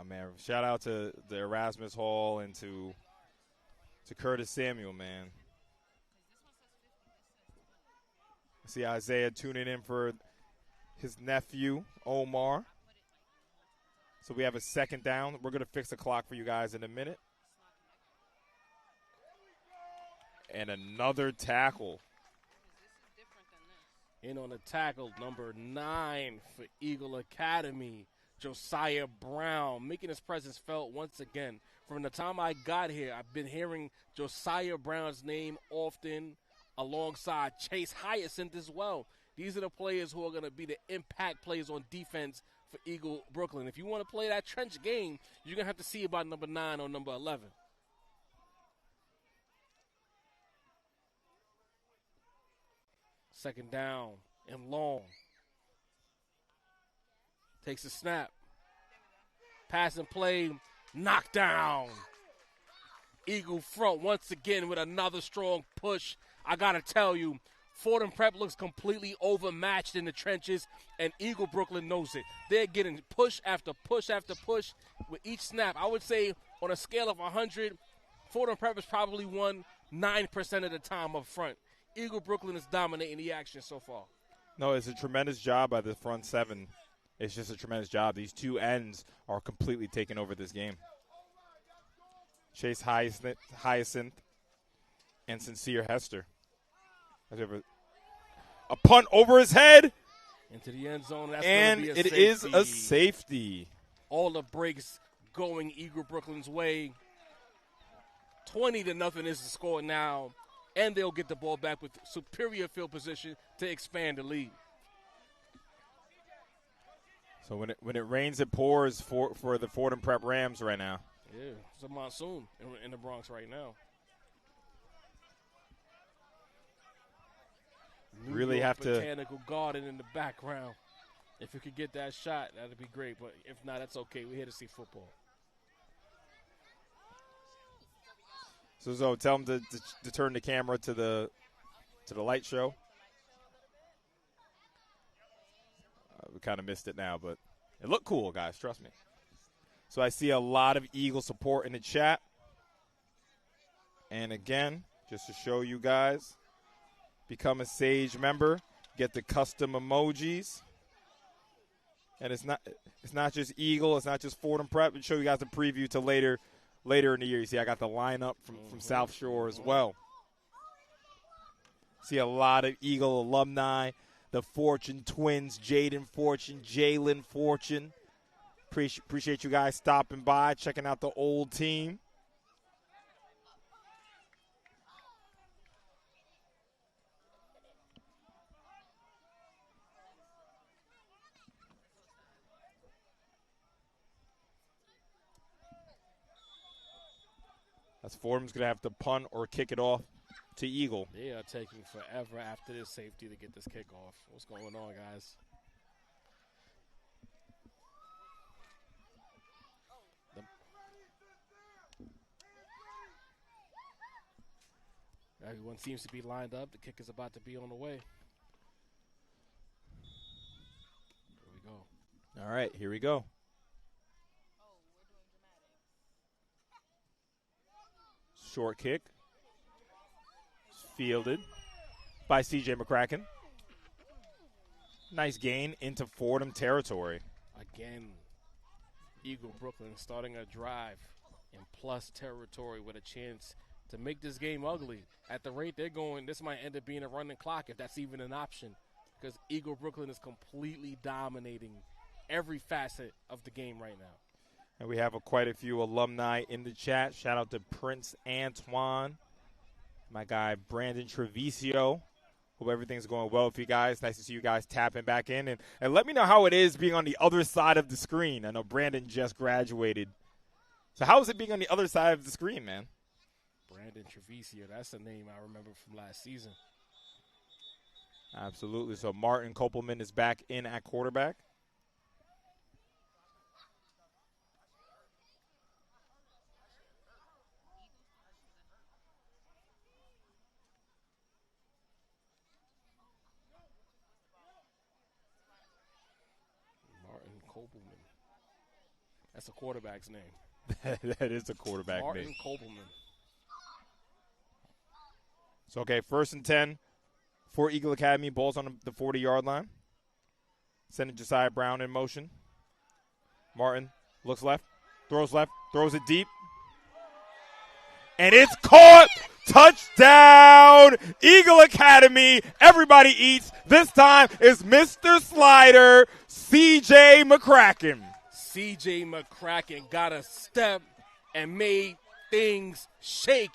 Man, shout out to the Erasmus Hall and to Curtis Samuel, man. I see Isaiah tuning in for his nephew, Omar. So we have a second down. We're going to fix the clock for you guys in a minute. And another tackle. In on the tackle, number 9 for Eagle Academy, Josiah Brown, making his presence felt once again. From the time I got here, I've been hearing Josiah Brown's name often alongside Chase Hyacinth as well. These are the players who are going to be the impact players on defense for Eagle Brooklyn. If you want to play that trench game, you're going to have to see about number 9 or number 11. Second down and long. Takes a snap. Pass and play. Knockdown. Eagle front once again with another strong push. I got to tell you, Fordham Prep looks completely overmatched in the trenches, and Eagle Brooklyn knows it. They're getting push after push after push with each snap. I would say on a scale of 100, Fordham Prep has probably won 9% of the time up front. Eagle Brooklyn is dominating the action so far. No, it's a tremendous job by the front 7. It's just a tremendous job. These two ends are completely taking over this game. Chase Hyacinth, and Sincere Hester. A punt over his head. Into the end zone. That's and gonna be it is a safety. All the breaks going Eagle Brooklyn's way. 20-0 is the score now. And they'll get the ball back with superior field position to expand the lead. So when it rains, it pours for the Fordham Prep Rams right now. Yeah, it's a monsoon in the Bronx right now. Really have to Botanical Garden in the background. If you could get that shot, that'd be great. But if not, that's okay. We're here to see football. So tell them to turn the camera to the light show. We kind of missed it now, but it looked cool, guys. Trust me. So I see a lot of Eagle support in the chat. And again, just to show you guys, become a Sage member, get the custom emojis. And it's not just Eagle, it's not just Fordham Prep. We'll show you guys a preview to later in the year. You see I got the lineup from South Shore as well. See a lot of Eagle alumni, the Fortune twins, Jaden Fortune, Jalen Fortune. Appreciate you guys stopping by, checking out the old team. That's Fordham's going to have to punt or kick it off to Eagle. They are taking forever after this safety to get this kickoff. What's going on, guys? Everyone seems to be lined up. The kick is about to be on the way. Here we go. All right, here we go. Short kick. Fielded by C.J. McCracken. Nice gain into Fordham territory. Again, Eagle Brooklyn starting a drive in plus territory with a chance to make this game ugly. At the rate they're going, this might end up being a running clock if that's even an option, because Eagle Brooklyn is completely dominating every facet of the game right now. And we have quite a few alumni in the chat. Shout out to Prince Antoine, my guy Brandon Treviso. Hope everything's going well with you guys. Nice to see you guys tapping back in. And let me know how it is being on the other side of the screen. I know Brandon just graduated. So how is it being on the other side of the screen, man? Brandon Treviso, that's a name I remember from last season. Absolutely. So Martin Kopelman is back in at quarterback. Kopelman. That's a quarterback's name. That is a quarterback Martin name. Kopelman. So, okay, 1st and 10 for Eagle Academy. Ball's on the 40-yard line. Sending Josiah Brown in motion. Martin looks left, throws it deep. And it's caught! Touchdown! Eagle Academy. Everybody eats. This time is Mr. Slider, C.J. McCracken. C.J. McCracken got a step and made things shake.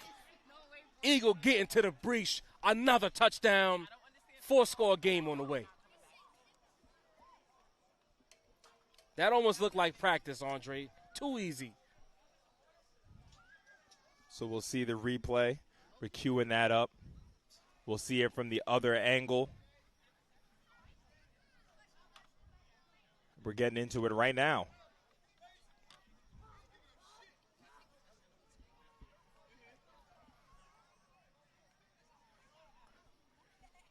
Eagle getting to the breach. Another touchdown. 4-score game on the way. That almost looked like practice, Andre. Too easy. So we'll see the replay. We're queuing that up. We'll see it from the other angle. We're getting into it right now.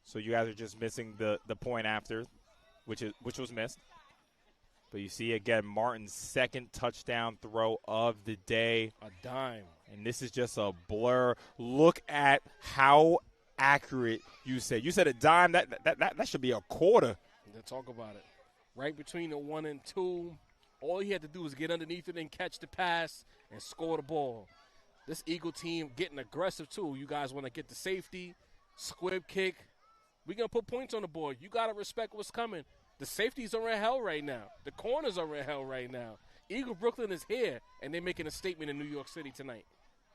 So you guys are just missing the point after, which was missed. But you see, again, Martin's second touchdown throw of the day. A dime. And this is just a blur. Look at how accurate you said. You said a dime. That should be a quarter. Let's talk about it. Right between the 1 and 2, all he had to do was get underneath it and catch the pass and score the ball. This Eagle team getting aggressive, too. You guys want to get the safety, squib kick. We're going to put points on the board. You got to respect what's coming. The safeties are in hell right now. The corners are in hell right now. Eagle Brooklyn is here, and they're making a statement in New York City tonight.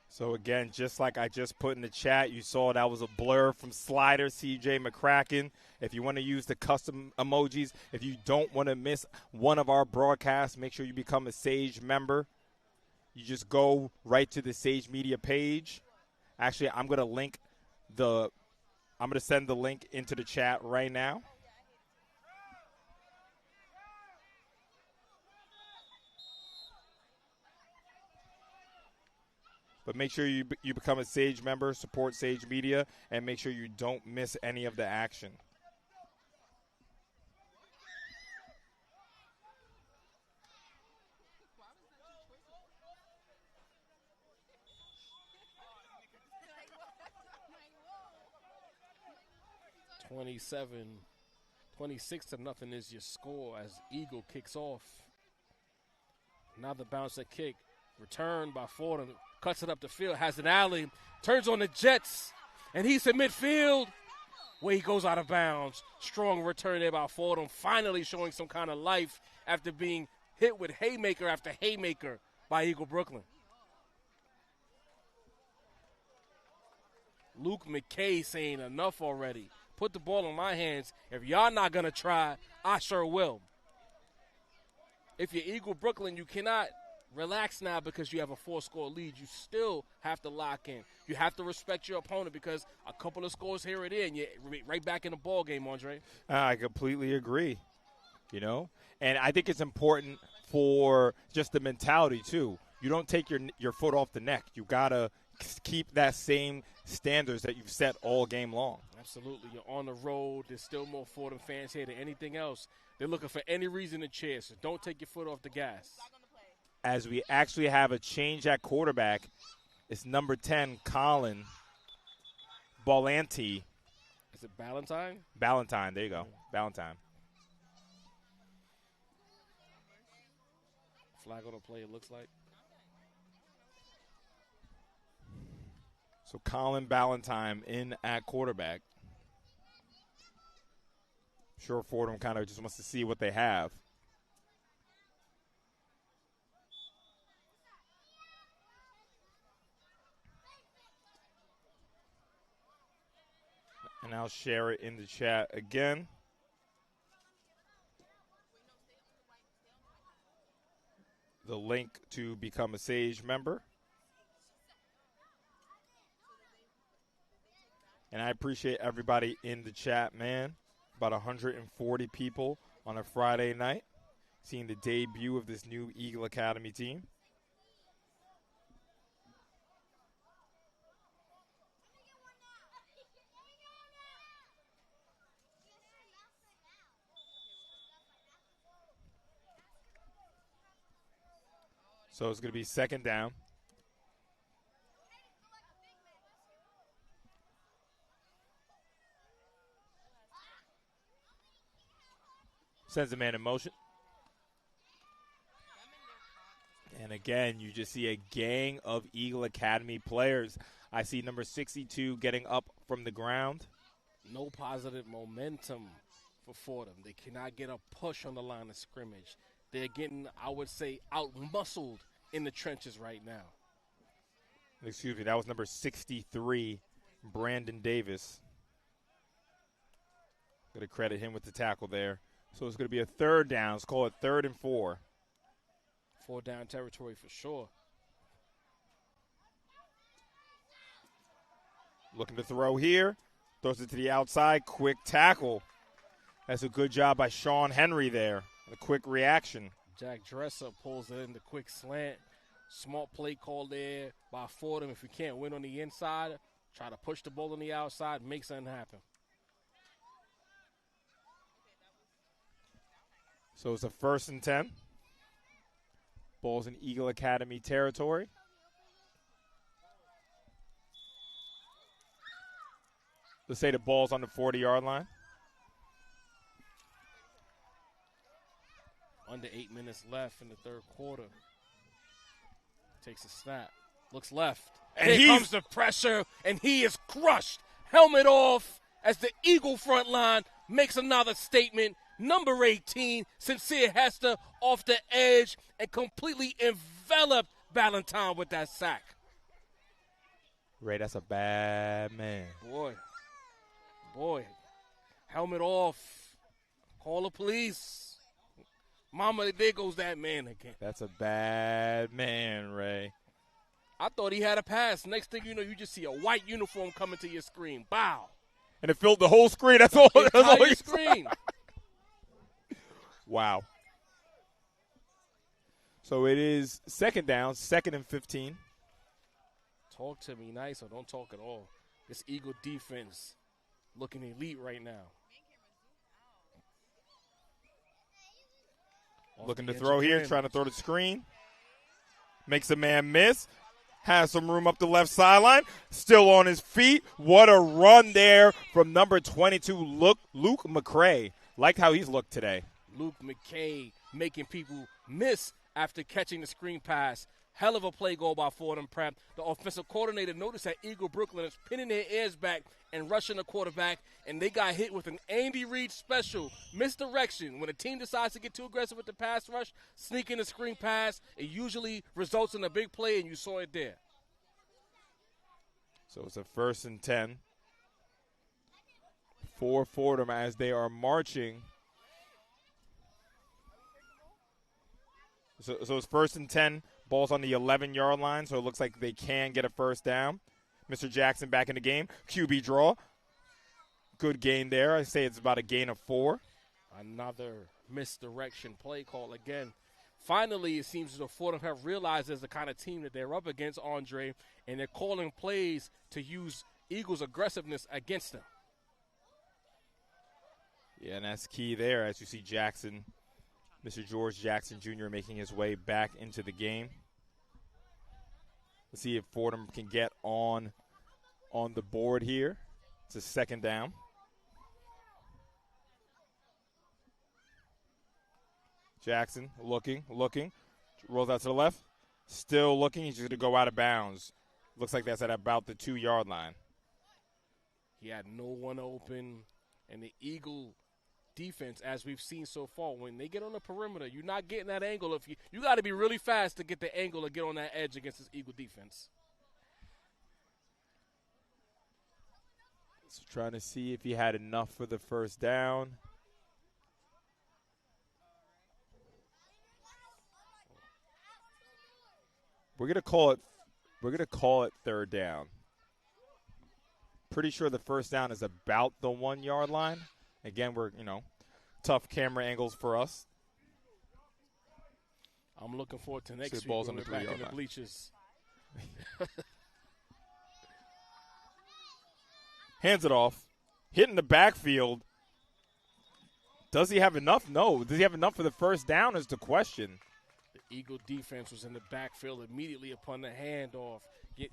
So, again, just like I just put in the chat, you saw that was a blur from Slider, C.J. McCracken. If you want to use the custom emojis, if you don't want to miss one of our broadcasts, make sure you become a Sage member. You just go right to the Sage Media page. Actually, I'm going to send the link into the chat right now. But make sure you become a Sage member, support Sage Media, and make sure you don't miss any of the action. $27, 26-0 is your score as Eagle kicks off. Another bouncer kick. Returned by Fordham. Cuts it up the field. Has an alley. Turns on the Jets. And he's in midfield. Where he goes out of bounds. Strong return there by Fordham. Finally showing some kind of life after being hit with haymaker after haymaker by Eagle Brooklyn. Luke McKay saying enough already. Put the ball in my hands. If y'all not going to try, I sure will. If you're Eagle Brooklyn, you cannot relax now because you have a 4-score lead. You still have to lock in. You have to respect your opponent because a couple of scores here and there, and you're right back in the ball game, Andre. I completely agree, And I think it's important for just the mentality, too. You don't take your foot off the neck. You got to keep that same standards that you've set all game long. Absolutely. You're on the road. There's still more Fordham fans here than anything else. They're looking for any reason to cheer, so don't take your foot off the gas. As we actually have a change at quarterback, it's number 10, Colin Ballanti. Is it Ballantyne? Ballantyne, there you go. Ballantyne. Flag on the play, it looks like. So Colin Ballantyne in at quarterback. Sure, Fordham kind of just wants to see what they have. And I'll share it in the chat again. The link to become a Sage member. And I appreciate everybody in the chat, man. About 140 people on a Friday night, seeing the debut of this new Eagle Academy team. So it's going to be second down. Sends the man in motion. And again, you just see a gang of Eagle Academy players. I see number 62 getting up from the ground. No positive momentum for Fordham. They cannot get a push on the line of scrimmage. They're getting, I would say, out-muscled in the trenches right now. Excuse me, that was number 63, Brandon Davis. Going to credit him with the tackle there. So it's going to be a third down. Let's call it 3rd and 4. 4-down territory for sure. Looking to throw here. Throws it to the outside. Quick tackle. That's a good job by Sean Henry there. A quick reaction. Jack Dresser pulls it in the quick slant. Smart play call there by Fordham. If you can't win on the inside, try to push the ball on the outside, make something happen. So it's a 1st and 10. Ball's in Eagle Academy territory. Let's say the ball's on the 40-yard line. Under 8 minutes left in the third quarter. Takes a snap. Looks left. And here comes the pressure, and he is crushed. Helmet off as the Eagle front line makes another statement. Number 18, Sincere Hester off the edge and completely enveloped Valentine with that sack. Ray, that's a bad man. Boy. Helmet off. Call the police. Mama, there goes that man again. That's a bad man, Ray. I thought he had a pass. Next thing you know, you just see a white uniform coming to your screen. Bow. And it filled the whole screen. That's all. The That's all entire you screen. Wow. So it is second down, 2nd and 15. Talk to me nice or don't talk at all. This Eagle defense looking elite right now. Looking to throw here, trying to throw the screen. Makes a man miss. Has some room up the left sideline. Still on his feet. What a run there from number 22, Luke McCray. Liked how he's looked today. Luke McKay making people miss after catching the screen pass. Hell of a play goal by Fordham Prep. The offensive coordinator noticed that Eagle Brooklyn is pinning their ears back and rushing the quarterback, and they got hit with an Andy Reid special misdirection. When a team decides to get too aggressive with the pass rush, sneaking the screen pass, it usually results in a big play, and you saw it there. So it's a 1st and 10 for Fordham as they are marching. So it's 1st and 10. Ball's on the 11-yard line, so it looks like they can get a first down. Mr. Jackson back in the game. QB draw. Good gain there. I say it's about a gain of 4. Another misdirection play call again. Finally, it seems as though Fordham have realized there's the kind of team that they're up against, Andre, and they're calling plays to use Eagles' aggressiveness against them. Yeah, and that's key there as you see Jackson, Mr. George Jackson Jr. making his way back into the game. Let's see if Fordham can get on the board here. It's a 2nd down. Jackson looking, rolls out to the left, still looking. He's just going to go out of bounds. Looks like that's at about the 2-yard line. He had no one open, and the Eagle defense, as we've seen so far, when they get on the perimeter, you're not getting that angle. If you got to be really fast to get the angle or get on that edge against this Eagle defense. So trying to see if he had enough for the first down. We're gonna call it 3rd down. Pretty sure the first down is about the 1-yard line. Again, we're, tough camera angles for us. I'm looking forward to next week balls when on the we're back 3-yard in the line. bleachers. Hands it off. Hitting the backfield. Does he have enough? No. Does he have enough for the first down is the question. The Eagle defense was in the backfield immediately upon the handoff.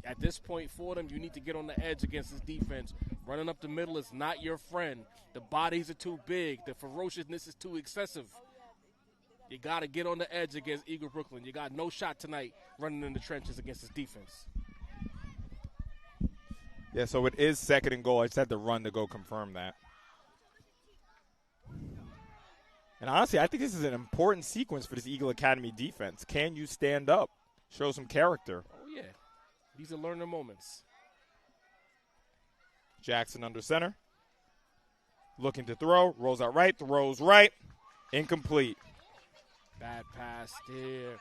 At this point, Fordham, you need to get on the edge against this defense. Running up the middle is not your friend. The bodies are too big. The ferociousness is too excessive. You got to get on the edge against Eagle Brooklyn. You got no shot tonight running in the trenches against this defense. Yeah, so it is 2nd and goal. I just had to run to go confirm that. And honestly, I think this is an important sequence for this Eagle Academy defense. Can you stand up? Show some character. Oh, yeah. These are learning moments. Jackson under center. Looking to throw. Rolls out right. Throws right. Incomplete. Bad pass there.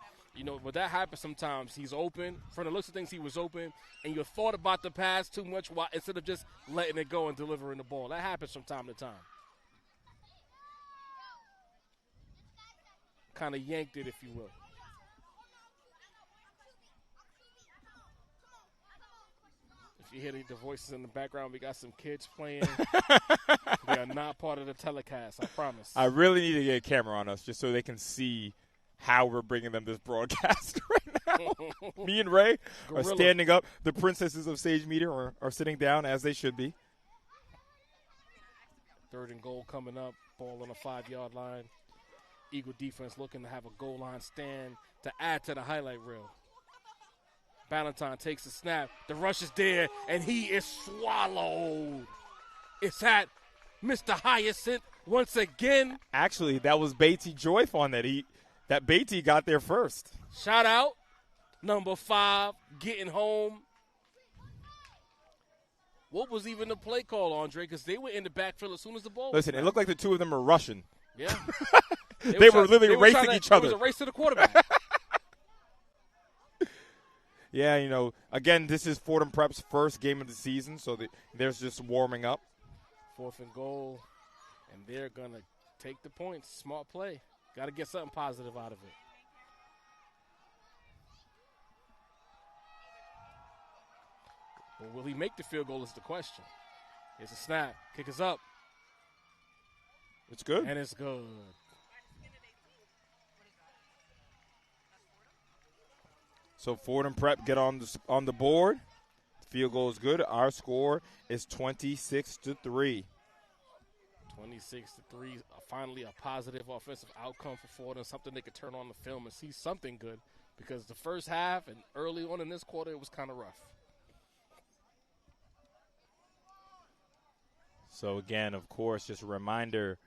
But that happens sometimes. He's open. From the looks of things, he was open. And you thought about the pass too much instead of just letting it go and delivering the ball. That happens from time to time. Kind of yanked it, if you will. If you hear the voices in the background, we got some kids playing. They are not part of the telecast, I promise. I really need to get a camera on us just so they can see how we're bringing them this broadcast right now. Me and Ray are standing up. The princesses of Sage Media are sitting down, as they should be. 3rd and goal coming up. Ball on the 5-yard line. Eagle defense looking to have a goal line stand to add to the highlight reel. Valentine takes the snap. The rush is there, and he is swallowed. It's at Mr. Hyacinth once again. Actually, that was Beatty Joyf on that Beatty got there first. Shout out, number 5, getting home. What was even the play call, Andre? Because they were in the backfield as soon as the ball Listen, was it looked like the two of them were rushing. Yeah. They were literally racing each other. It was a race to the quarterback. Yeah, again, this is Fordham Prep's first game of the season, so there's just warming up. 4th and goal, and they're going to take the points. Smart play. Got to get something positive out of it. But will he make the field goal is the question. It's a snap. Kick is up. It's good. And it's good. So Fordham Prep get on the board. The field goal is good. Our score is 26-3. 26-3. Finally, a positive offensive outcome for Fordham. Something they could turn on the film and see something good. Because the first half and early on in this quarter, it was kind of rough. So again, of course, just a reminder,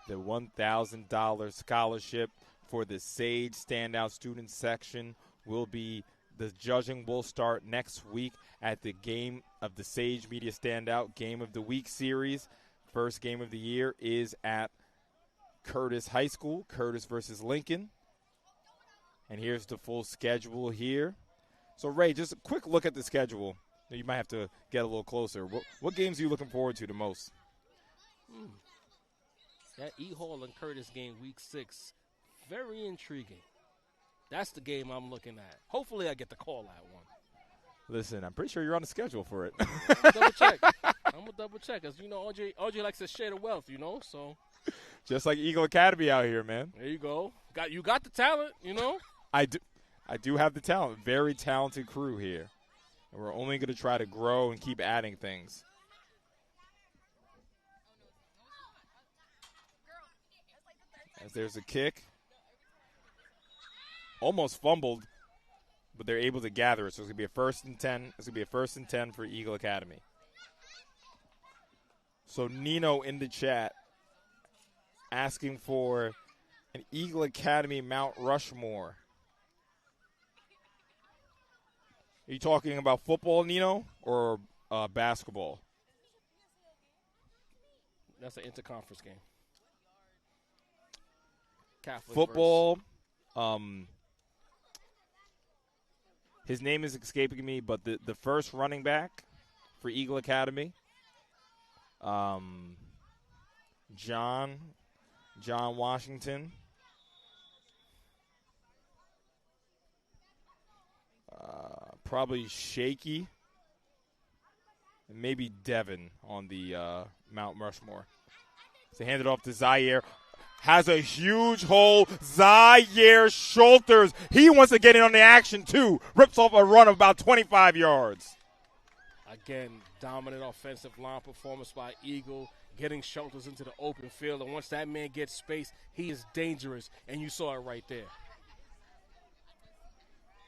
the $1,000 scholarship for the Sage Standout Student section the judging will start next week at the game of the Sage Media Standout Game of the Week series. First game of the year is at Curtis High School, Curtis versus Lincoln. And here's the full schedule here. So, Ray, just a quick look at the schedule. You might have to get a little closer. What games are you looking forward to the most? That E. Hall and Curtis game, week 6, very intriguing. That's the game I'm looking at. Hopefully I get the call at one. Listen, I'm pretty sure you're on the schedule for it. I'm going to double check. As you know, RJ likes to share the wealth, so. Just like Eagle Academy out here, man. There you go. You got the talent, I do have the talent. Very talented crew here. And we're only going to try to grow and keep adding things. As there's a kick. Almost fumbled, but they're able to gather it. So it's going to be a 1st and 10. It's going to be a 1st and 10 for Eagle Academy. So Nino in the chat asking for an Eagle Academy Mount Rushmore. Are you talking about football, Nino, or basketball? That's an interconference game. Catholic football. His name is escaping me, but the first running back for Eagle Academy, John Washington. Probably Shaky. And maybe Devin on the Mount Rushmore. So hand it off to Zaire. Has a huge hole. Zaire Schulters. He wants to get in on the action, too. Rips off a run of about 25 yards. Again, dominant offensive line performance by Eagle, getting Schulters into the open field. And once that man gets space, he is dangerous. And you saw it right there.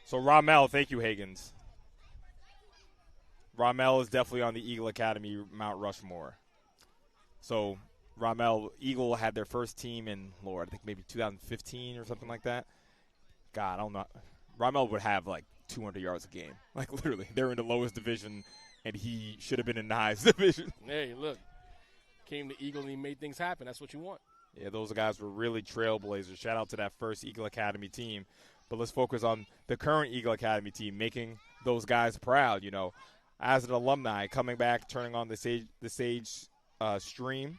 So Ramel, thank you, Higgins. Ramel is definitely on the Eagle Academy Mount Rushmore. So Ramel, Eagle had their first team in, Lord, I think maybe 2015 or something like that. God, I don't know. Ramel would have like 200 yards a game. Like literally, they're in the lowest division, and he should have been in the highest division. Hey, look, came to Eagle and he made things happen. That's what you want. Yeah, those guys were really trailblazers. Shout out to that first Eagle Academy team. But let's focus on the current Eagle Academy team, making those guys proud. As an alumni, coming back, turning on the Sage stream.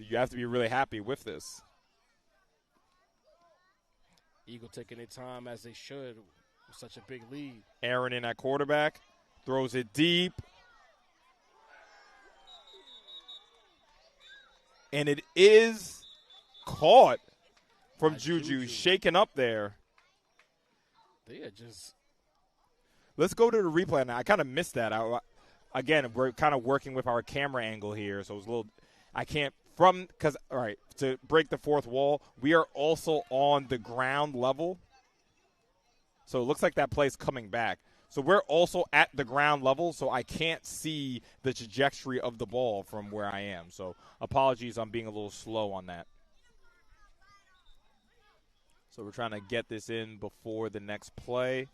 You have to be really happy with this. Eagle taking their time as they should with such a big lead. Aaron in at quarterback, throws it deep. And it is caught from Juju, shaken up there. They are just. Let's go to the replay now. I kind of missed that. Again, we're kind of working with our camera angle here, so it's a little. I can't. Because, all right, to break the fourth wall, we are also on the ground level. So it looks like that play's coming back. So we're also at the ground level, so I can't see the trajectory of the ball from where I am. So apologies, I'm being a little slow on that. So we're trying to get this in before the next play.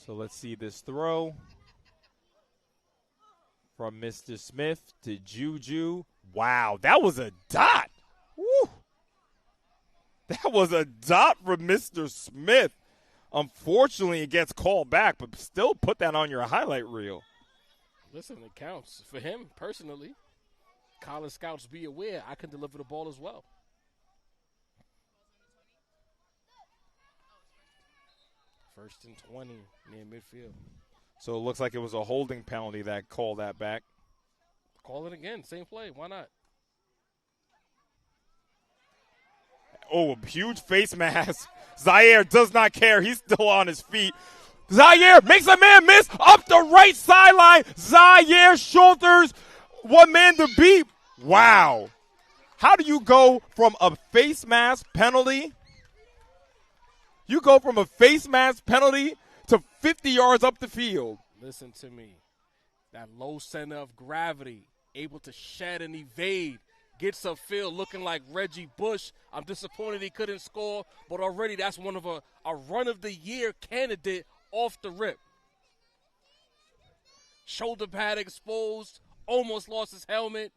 So let's see this throw from Mr. Smith to Juju. Wow, that was a dot. Woo. That was a dot from Mr. Smith. Unfortunately, it gets called back, but still put that on your highlight reel. Listen, it counts. For him, personally, college scouts, be aware, I can deliver the ball as well. First and 20 near midfield. So it looks like it was a holding penalty that called that back. Call it again. Same play. Why not? Oh, a huge face mask. Zaire does not care. He's still on his feet. Zaire makes a man miss up the right sideline. Zaire shoulders one man to beat. Wow. How do you go from a face mask penalty? You go from a face mask penalty to 50 yards up the field. Listen to me. That low center of gravity, able to shed and evade, gets upfield looking like Reggie Bush. I'm disappointed he couldn't score, but already that's one of a run-of-the-year candidate off the rip. Shoulder pad exposed, almost lost his helmet,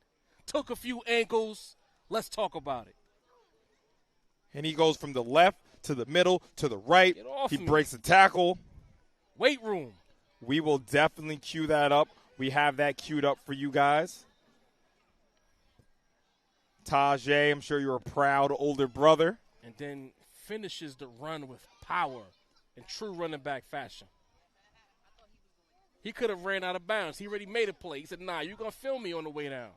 took a few ankles. Let's talk about it. And he goes from the left to the middle to the right. He breaks the tackle. Weight room. We will definitely cue that up. We have that queued up for you guys. Tajay, I'm sure you're a proud older brother. And then finishes the run with power in true running back fashion. He could have ran out of bounds. He already made a play. He said, nah, you're going to film me on the way down.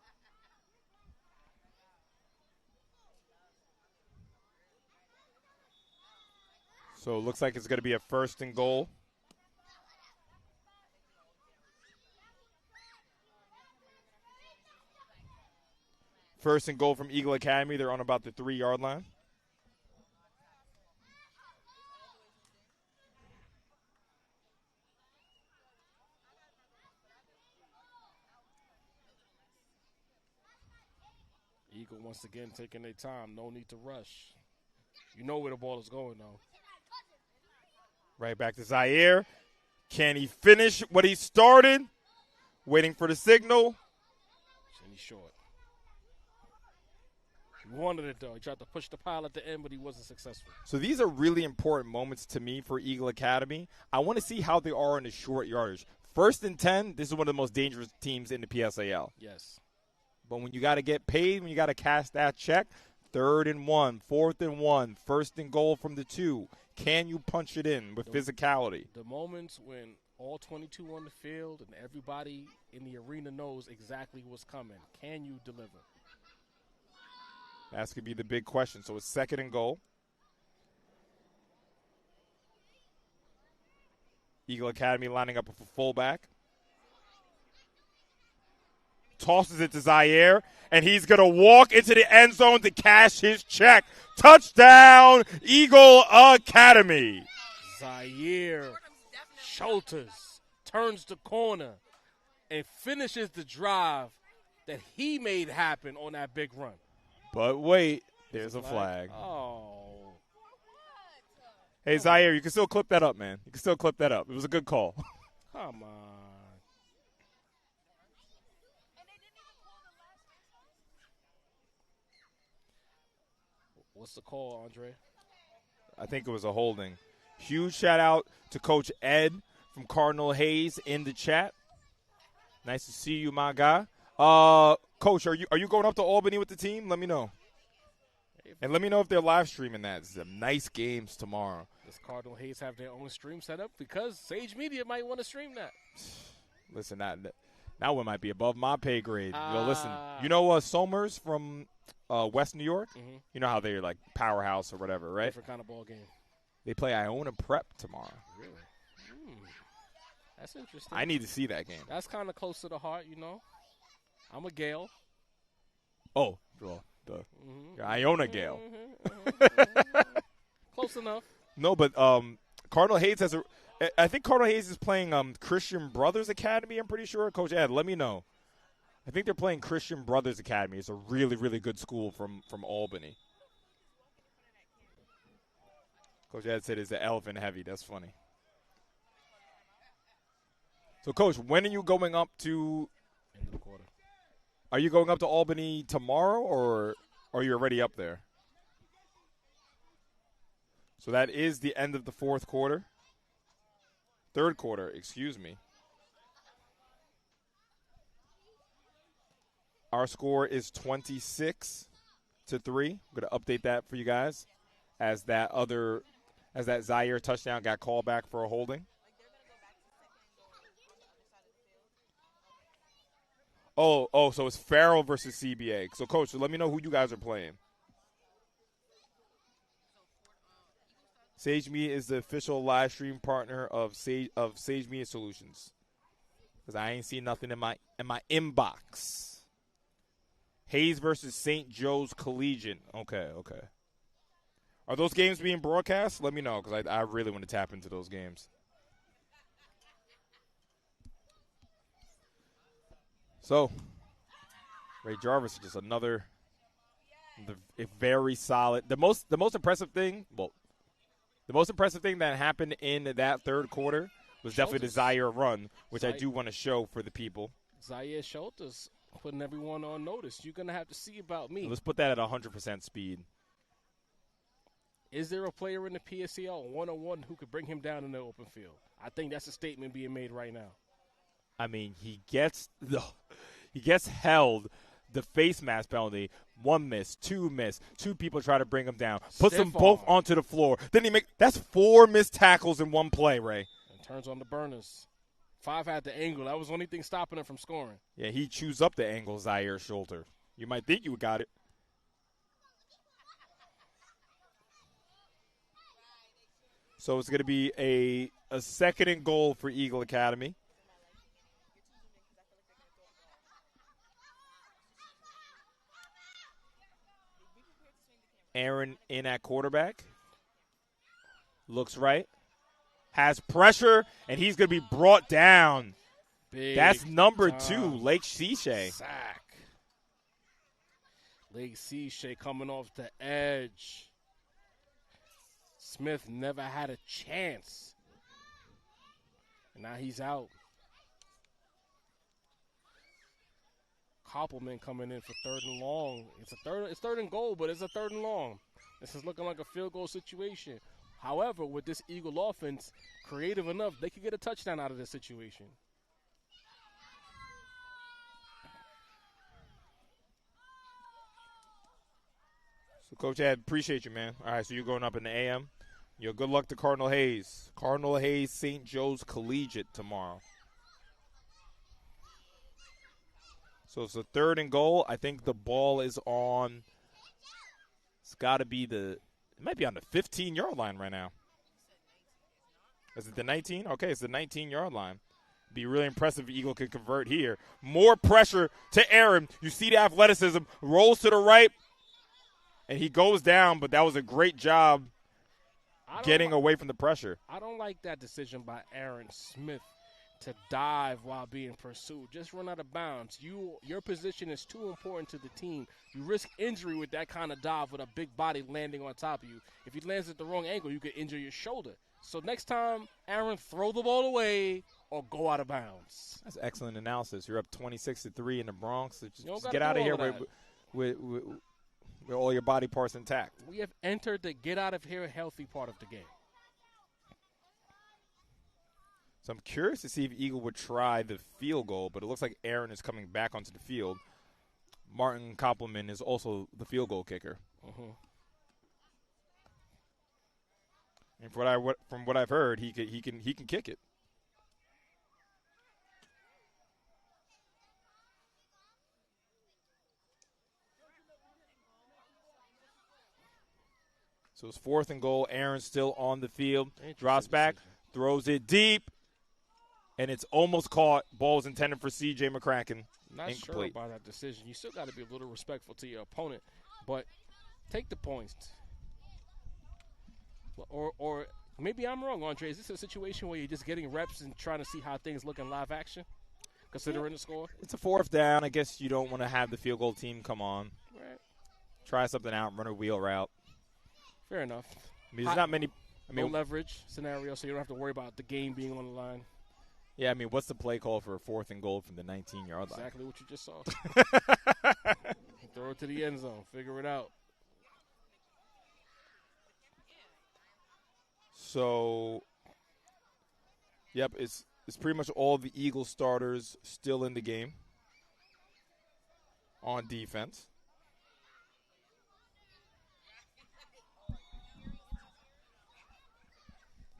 So it looks like it's going to be a 1st and goal. First and goal from Eagle Academy. They're on about the 3-yard line. Eagle once again taking their time. No need to rush. You know where the ball is going, though. Right back to Zaire. Can he finish what he started? Waiting for the signal. And he's short. He wanted it, though. He tried to push the pile at the end, but he wasn't successful. So these are really important moments to me for Eagle Academy. I want to see how they are in the short yardage. 1st and 10, this is one of the most dangerous teams in the PSAL. Yes. But when you got to get paid, when you got to cash that check, 3rd and 1, 4th and 1, 1st and goal from the 2. Can you punch it in with physicality? The moments when all 22 on the field and everybody in the arena knows exactly what's coming. Can you deliver? That's going to be the big question. So it's 2nd and goal. Eagle Academy lining up with a fullback. Tosses it to Zaire, and he's going to walk into the end zone to cash his check. Touchdown, Eagle Academy. Zaire shoulders, turns the corner, and finishes the drive that he made happen on that big run. But wait, there's a flag. Oh. Hey, Zaire, you can still clip that up, man. You can still clip that up. It was a good call. Come on. What's the call, Andre? I think it was a holding. Huge shout out to Coach Ed from Cardinal Hayes in the chat. Nice to see you, my guy. Coach, are you going up to Albany with the team? Let me know. And let me know if they're live streaming that. This is some nice games tomorrow. Does Cardinal Hayes have their own stream set up? Because Sage Media might want to stream that. Listen, that one might be above my pay grade. Listen, you know Somers from West New York? Mm-hmm. You know how they're like powerhouse or whatever, right? Different kind of ball game. They play Iona Prep tomorrow. Really? That's interesting. I need to see that game. That's kind of close to the heart, you know. I'm a Gale. Oh, well, the Iona Gale. Close enough. No, but Cardinal Hayes has I think Cardinal Hayes is playing Christian Brothers Academy, I'm pretty sure. Coach Ed, let me know. I think they're playing Christian Brothers Academy. It's a really, really good school from Albany. Coach Ed said it's the elephant heavy. That's funny. So, Coach, when are you going up to End of the quarter. Are you going up to Albany tomorrow, or are you already up there? So that is the end of the fourth quarter. Third quarter, excuse me. Our score is 26-3. I'm going to update that for you guys as that Zaire touchdown got called back for a holding. Oh, so it's Farrell versus CBA. So, Coach, let me know who you guys are playing. Sage Media is the official live stream partner of Sage Media Solutions. Because I ain't seen nothing in my inbox. Hayes versus St. Joe's Collegiate. Okay. Are those games being broadcast? Let me know, because I really want to tap into those games. So, Ray Jarvis is just another very solid. The most impressive thing that happened in that third quarter was definitely the Zaire run, which I do want to show for the people. Zaire Schulters putting everyone on notice. You're going to have to see about me. Let's put that at 100% speed. Is there a player in the PSAL one-on-one who could bring him down in the open field? I think that's a statement being made right now. I mean, he gets held the face mask penalty. 1 miss, 2 miss, 2 people try to bring him down. Puts them both onto the floor. Then that's 4 missed tackles in one play, Ray. And turns on the burners. 5 had the angle. That was the only thing stopping him from scoring. Yeah, he chews up the angle, Zaire shoulder. You might think you got it. So it's going to be a second and goal for Eagle Academy. Aaron in at quarterback. Looks right. Has pressure, and he's going to be brought down. That's number 2, Lake CHSAA. Sack. Lake CHSAA coming off the edge. Smith never had a chance. And now he's out. Koppelman coming in for 3rd and long. It's 3rd and goal, but it's a 3rd and long. This is looking like a field goal situation. However, with this Eagle offense, creative enough, they could get a touchdown out of this situation. So, Coach Ed, appreciate you, man. All right, so you're going up in the AM. Good luck to Cardinal Hayes. Cardinal Hayes, St. Joe's Collegiate tomorrow. So it's a 3rd and goal. I think the ball is on. It's got to be it might be on the 15-yard line right now. Is it the 19? Okay, it's the 19-yard line. Be really impressive if Eagle could convert here. More pressure to Aaron. You see the athleticism. Rolls to the right, and he goes down, but that was a great job getting away from the pressure. I don't like that decision by Aaron Smith to dive while being pursued. Just run out of bounds. Your position is too important to the team. You risk injury with that kind of dive with a big body landing on top of you. If he lands at the wrong angle, you could injure your shoulder. So next time, Aaron, throw the ball away or go out of bounds. That's excellent analysis. You're up 26-3 in the Bronx. So just get out of here with all your body parts intact. We have entered the get out of here healthy part of the game. So I'm curious to see if Eagle would try the field goal, but it looks like Aaron is coming back onto the field. Martin Koppelman is also the field goal kicker. Uh-huh. And from what I've heard, he can kick it. So it's 4th and goal. Aaron's still on the field. Drops back, throws it deep. And it's almost caught. Ball's intended for C.J. McCracken. Not Incomplete. sure about that decision. You still got to be a little respectful to your opponent, but take the points. Or maybe I'm wrong, Andre. Is this a situation where you're just getting reps and trying to see how things look in live action, considering the score? It's a 4th down. I guess you don't want to have the field goal team come on. Right. Try something out, run a wheel route. Fair enough. I mean, there's not many. No leverage scenario, so you don't have to worry about the game being on the line. Yeah, I mean, what's the play call for a 4th and goal from the 19-yard line? Exactly what you just saw. Throw it to the end zone. Figure it out. So, yep, it's pretty much all the Eagles starters still in the game on defense.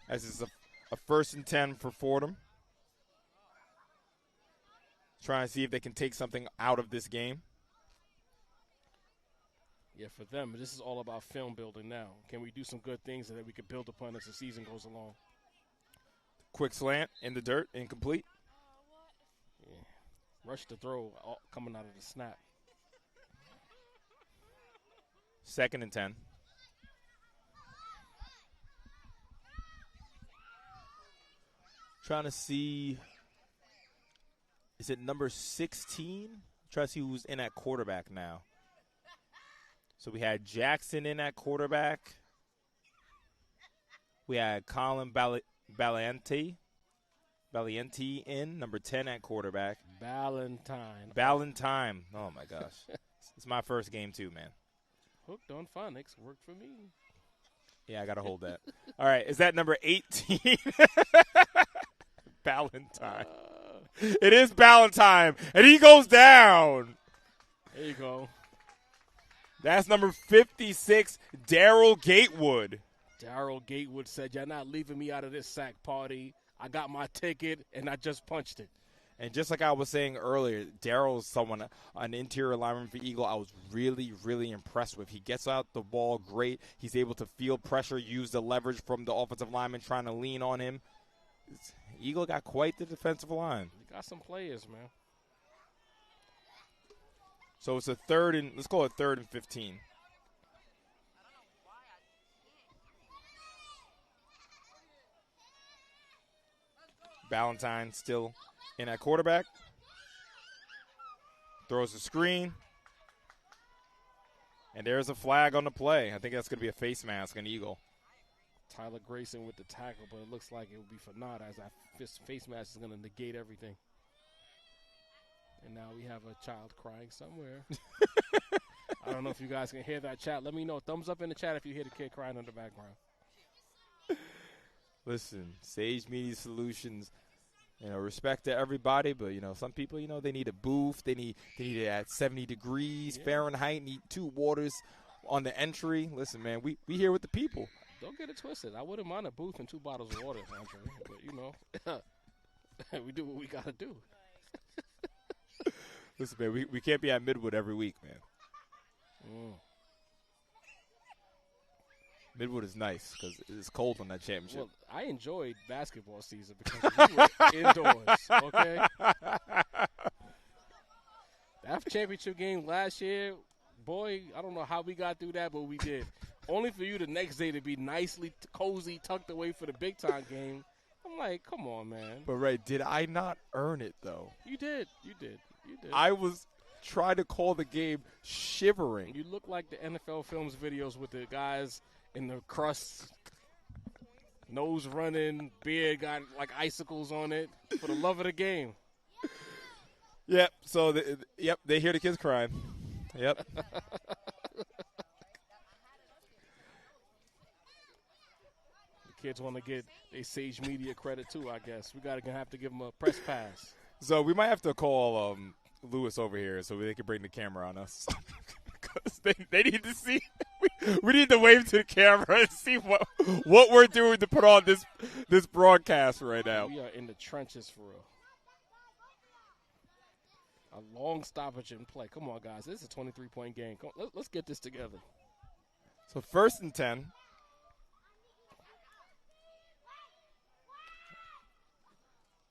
As it's a 1st and 10 for Fordham. Trying to see if they can take something out of this game. Yeah, for them, this is all about film building now. Can we do some good things that we can build upon as the season goes along? Quick slant in the dirt, incomplete. Yeah. Rush the throw coming out of the snap. 2nd and 10. Trying to see, is it number 16? Trying to see who's in at quarterback now. So we had Jackson in at quarterback. We had Colin Ballienti in, number 10 at quarterback. Ballantyne. Oh, my gosh. It's my first game, too, man. Hooked on phonics worked for me. Yeah, I got to hold that. All right, is that number 18? Ballantyne. It is Ballantyne, and he goes down. There you go. That's number 56, Daryl Gatewood. Daryl Gatewood said, "You're not leaving me out of this sack party. I got my ticket, and I just punched it." And just like I was saying earlier, Daryl's someone, an interior lineman for Eagle, I was really, really impressed with. He gets out the ball great. He's able to feel pressure, use the leverage from the offensive lineman trying to lean on him. Eagle got quite the defensive line. He got some players, man. So it's let's call it 3rd and 15. Ballantyne still in at quarterback. Throws the screen. And there's a flag on the play. I think that's going to be a face mask on Eagle. Tyler Grayson with the tackle, but it looks like it will be for naught as that face mask is going to negate everything. And now we have a child crying somewhere. I don't know if you guys can hear that chat. Let me know. Thumbs up in the chat if you hear the kid crying in the background. Listen, Sage Media Solutions, respect to everybody, but, some people, they need a booth. They need it at 70 degrees Fahrenheit, need 2 waters on the entry. Listen, man, we here with the people. Don't get it twisted. I wouldn't mind a booth and 2 bottles of water, Andre. But, we do what we got to do. Listen, man, we can't be at Midwood every week, man. Midwood is nice because it's cold on that championship. Well, I enjoyed basketball season because we were indoors, okay? That championship game last year, boy, I don't know how we got through that, but we did. Only for you the next day to be nicely cozy, tucked away for the big-time game. I'm like, come on, man. But, Ray, did I not earn it, though? You did. I was trying to call the game shivering. You look like the NFL Films videos with the guys in the crust, nose running, beard got like icicles on it for the love of the game. Yep. So, they hear the kids crying. Yep. Kids want to get a Sage Media credit too, I guess. We have to give them a press pass. So we might have to call Lewis over here so they can bring the camera on us. Because they need to see. We need to wave to the camera and see what we're doing to put on this broadcast right now. We are in the trenches for real. A long stoppage in play. Come on, guys. This is a 23-point game. Let's get this together. So 1st and 10.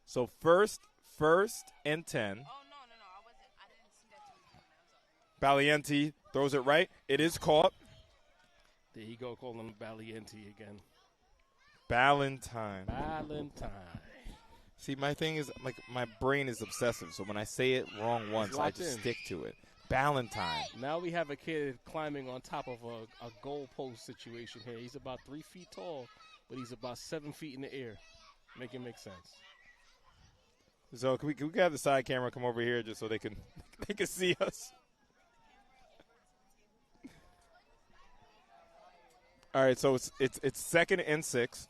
So first and 10. Oh, no, I wasn't. I didn't see that till the end. Valiente throws it right. It is caught. There you go, calling him Valiente again. Ballantyne. See, my thing is, like, my brain is obsessive, so when I say it wrong once, I just stick to it. Ballantyne. Now we have a kid climbing on top of a goalpost situation here. He's about 3 feet tall, but he's about 7 feet in the air. Make it make sense. So can we have the side camera come over here just so they can see us? All right, so it's second and 6.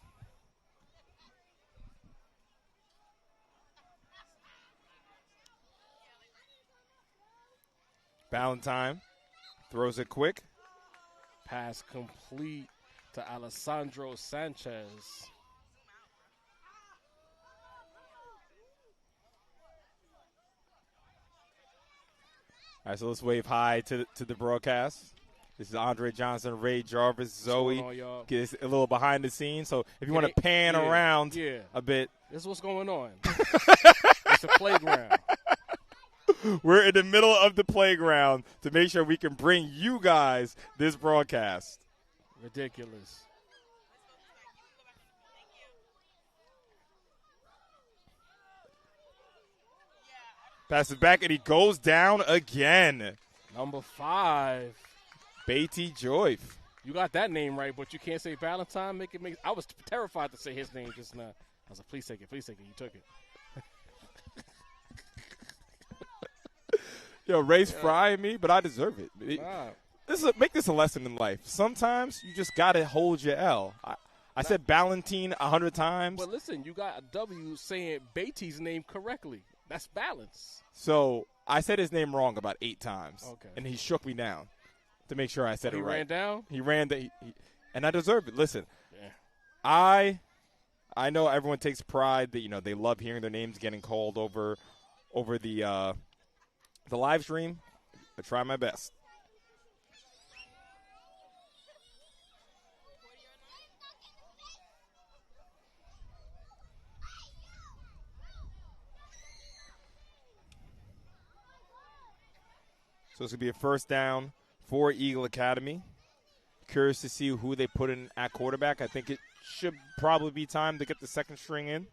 Ballantyne throws it quick. Pass complete to Alessandro Sanchez. All right, so let's wave hi to the broadcast. This is Andre Johnson, Ray Jarvis, Zoe. Get a little behind the scenes. So if you want to pan around a bit. This is what's going on. It's a playground. We're in the middle of the playground to make sure we can bring you guys this broadcast. Ridiculous. Pass it back, and he goes down again. Number 5. Beatty Joyf. You got that name right, but you can't say Valentine. I was terrified to say his name just now. I was like, please take it. You took it. Yo, Ray's frying me, but I deserve it. Make this a lesson in life. Sometimes you just got to hold your L. I said Ballantine 100 times. But listen, you got a W saying Beatty's name correctly. That's balance. So I said his name wrong about 8 times. Okay. And he shook me down to make sure I said it right. He ran down? He ran and I deserve it. Listen, yeah. I know everyone takes pride that, they love hearing their names getting called over the live stream. I try my best. So it's going to be a first down for Eagle Academy. Curious to see who they put in at quarterback. I think it should probably be time to get the second string in.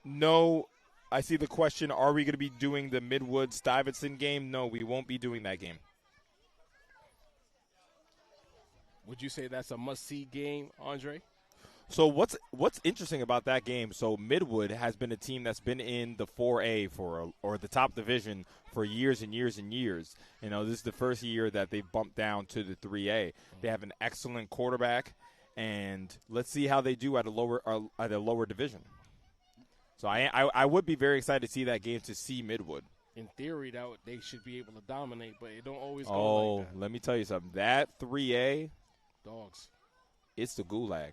No, I see the question, are we going to be doing the Midwood-Stuyvesant game? No, we won't be doing that game. Would you say that's a must-see game, Andre? So what's interesting about that game, so Midwood has been a team that's been in the 4A or the top division for years and years and years. This is the first year that they've bumped down to the 3A. They have an excellent quarterback, and let's see how they do at a lower division. So I would be very excited to see that game, to see Midwood. In theory, they should be able to dominate, but it don't always go like that. Let me tell you something. That 3A, dogs, it's the gulag.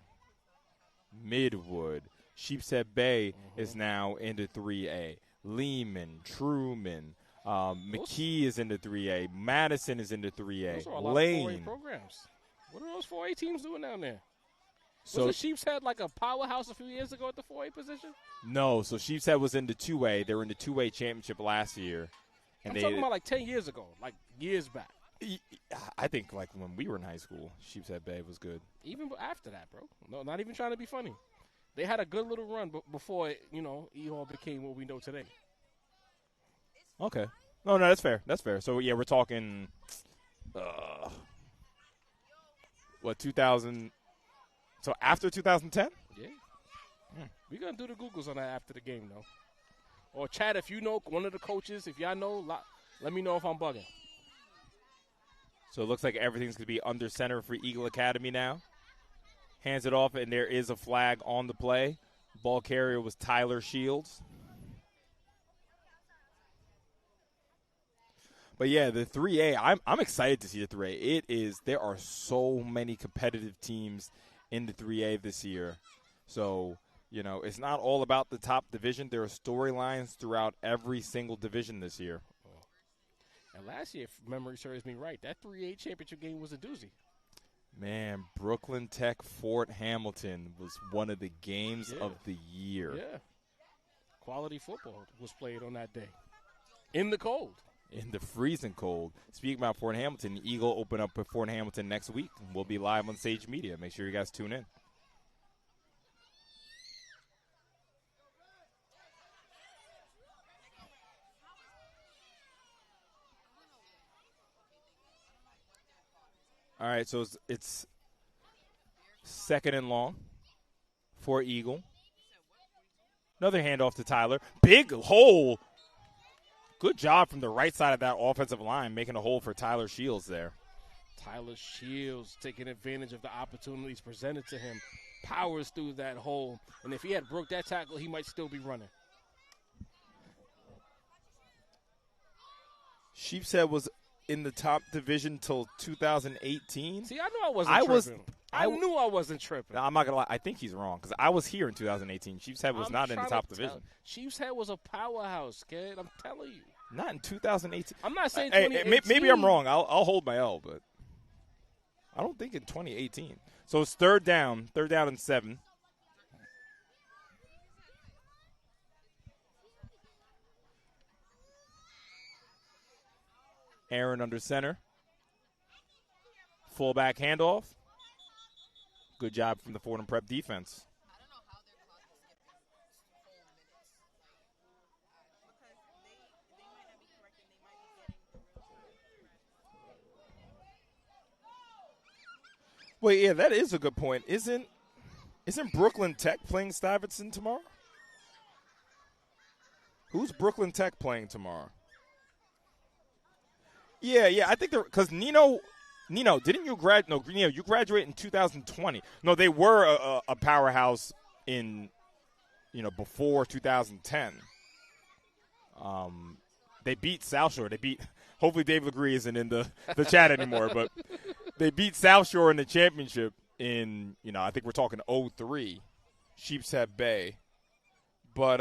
Midwood, Sheepshead Bay is now into 3A. Lehman, Truman, McKee is into 3A. Madison is into 3A. Those are a lot Lane. of 4A programs. What are those 4A teams doing down there? So was the Sheepshead like a powerhouse a few years ago at the 4A position? No, so Sheepshead was into 2A. They were in the 2A championship last year. And I'm talking about like 10 years ago, like years back. I think like when we were in high school, Sheepshead Bay was good. Even after that, bro. No, not even trying to be funny. They had a good little run before, E-Hall became what we know today. Okay. No, that's fair. That's fair. So, yeah, we're talking, 2000 – so after 2010? Yeah. We're going to do the Googles on that after the game, though. Or, Chad, if you know one of the coaches, if y'all know, let me know if I'm bugging. So it looks like everything's going to be under center for Eagle Academy now. Hands it off, and there is a flag on the play. Ball carrier was Tyler Shields. But, yeah, the 3A, I'm excited to see the 3A. There are so many competitive teams in the 3A this year. So, it's not all about the top division. There are storylines throughout every single division this year. And last year, if memory serves me right, that 3A championship game was a doozy. Man, Brooklyn Tech Fort Hamilton was one of the games of the year. Yeah. Quality football was played on that day. In the cold. In the freezing cold. Speaking about Fort Hamilton, Eagle open up at Fort Hamilton next week. We'll be live on Sage Media. Make sure you guys tune in. All right, so it's second and long for Eagle. Another handoff to Tyler. Big hole. Good job from the right side of that offensive line, making a hole for Tyler Shields there. Tyler Shields taking advantage of the opportunities presented to him. Powers through that hole. And if he had broke that tackle, he might still be running. Sheepshead was in the top division till 2018. See, I knew I wasn't tripping. I knew I wasn't tripping. I'm not going to lie. I think he's wrong because I was here in 2018. Sheepshead was not in the top division. Sheepshead was a powerhouse, kid. I'm telling you. Not in 2018. I'm not saying 2018. Hey, maybe I'm wrong. I'll hold my L, but I don't think in 2018. So it's third down and 7. Aaron under center. Fullback handoff. Good job from the Fordham Prep defense. I don't know how they're caught to skip this whole minutes. Because they might not be correct and they might be getting the real. Wait, yeah, that is a good point. Isn't Brooklyn Tech playing Stuyvesant tomorrow? Who's Brooklyn Tech playing tomorrow? Yeah, I think they're because Nino, didn't you graduate? No, Nino, you graduated in 2020. No, they were a powerhouse in, before 2010. They beat South Shore. Hopefully Dave Legree isn't in the chat anymore, but they beat South Shore in the championship in, I think we're talking 03, Sheepshead Bay. But,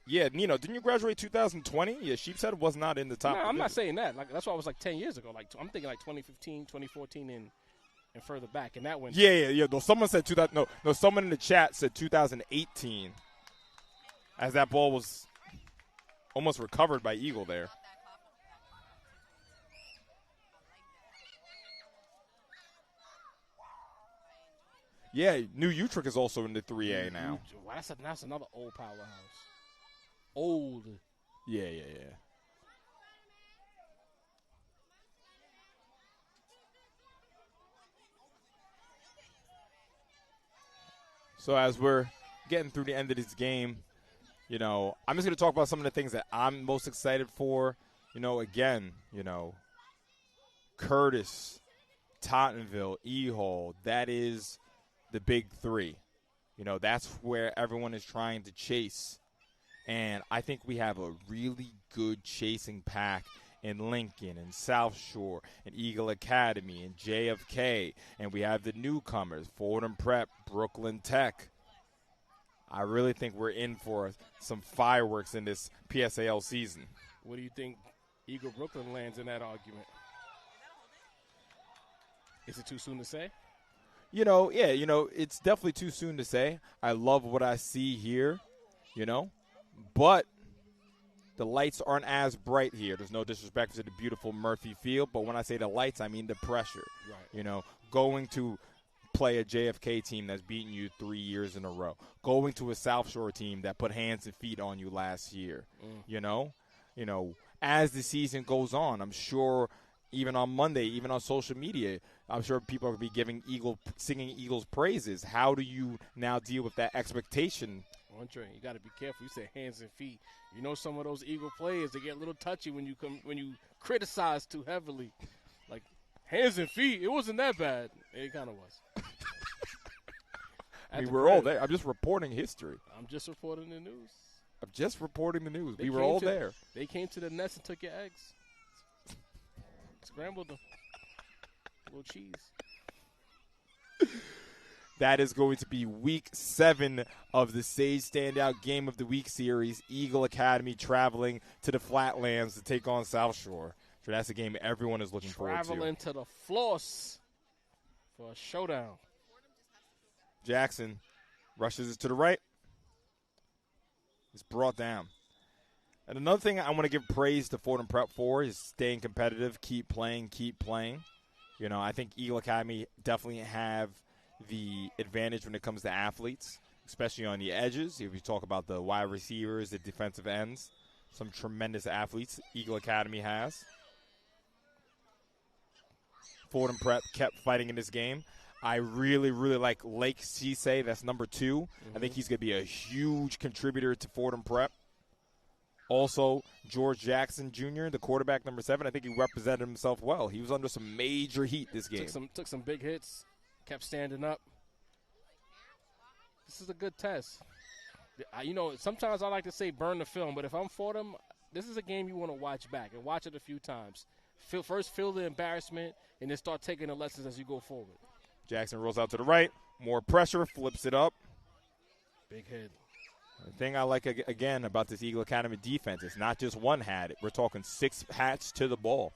yeah, Nino, didn't you graduate 2020? Yeah, Sheepshead was not in the top. No, I'm not saying that. That's why I was 10 years ago. I'm thinking 2015, 2014, and further back. And that went. Yeah. No, someone said 2000. No, someone in the chat said 2018, as that ball was almost recovered by Eagle there. Yeah, New Utrecht is also in the 3A now. Wow, that's another old powerhouse. Old. Yeah. So as we're getting through the end of this game, I'm just going to talk about some of the things that I'm most excited for. Again, Curtis, Tottenville, E-Hall, that is the big three. That's where everyone is trying to chase. And I think we have a really good chasing pack in Lincoln and South Shore and Eagle Academy and JFK. And we have the newcomers, Fordham Prep, Brooklyn Tech. I really think we're in for some fireworks in this PSAL season. What do you think Eagle Brooklyn lands in that argument? Is it too soon to say? It's definitely too soon to say. I love what I see here, But the lights aren't as bright here. There's no disrespect to the beautiful Murphy Field, but when I say the lights, I mean the pressure. Right. Going to play a JFK team that's beaten you 3 years in a row. Going to a South Shore team that put hands and feet on you last year. As the season goes on, I'm sure even on Monday, even on social media, I'm sure people are going to be singing Eagles praises. How do you now deal with that expectation? Andre, you got to be careful. You say hands and feet. Some of those Eagle players, they get a little touchy when you criticize too heavily. Like, hands and feet, it wasn't that bad. It kind of was. We're all there. I'm just reporting history. I'm just reporting the news. We were all there. They came to the nest and took your eggs. Scrambled them. A little cheese. That is going to be week 7 of the Sage Standout Game of the Week series. Eagle Academy traveling to the Flatlands to take on South Shore. So that's a game everyone is looking forward to. Traveling to the floss. for a showdown. Jackson rushes it to the right. It's brought down. And another thing I want to give praise to Fordham Prep for is staying competitive, keep playing. You know, I think Eagle Academy definitely have the advantage when it comes to athletes, especially on the edges. If you talk about the wide receivers, the defensive ends, some tremendous athletes Eagle Academy has. Fordham Prep kept fighting in this game. I really, really like Lake CHSAA. That's number 2. I think he's going to be a huge contributor to Fordham Prep. Also, George Jackson Jr., the quarterback, number 7. I think he represented himself well. He was under some major heat this game. Took some big hits, kept standing up. This is a good test. You know, sometimes I like to say burn the film, but if I'm Fordham, this is a game you want to watch back and watch it a few times. First feel the embarrassment, and then start taking the lessons as you go forward. Jackson rolls out to the right. More pressure, flips it up. Big hit. The thing I like, again, about this Eagle Academy defense, it's not just one hat. We're talking 6 hats to the ball.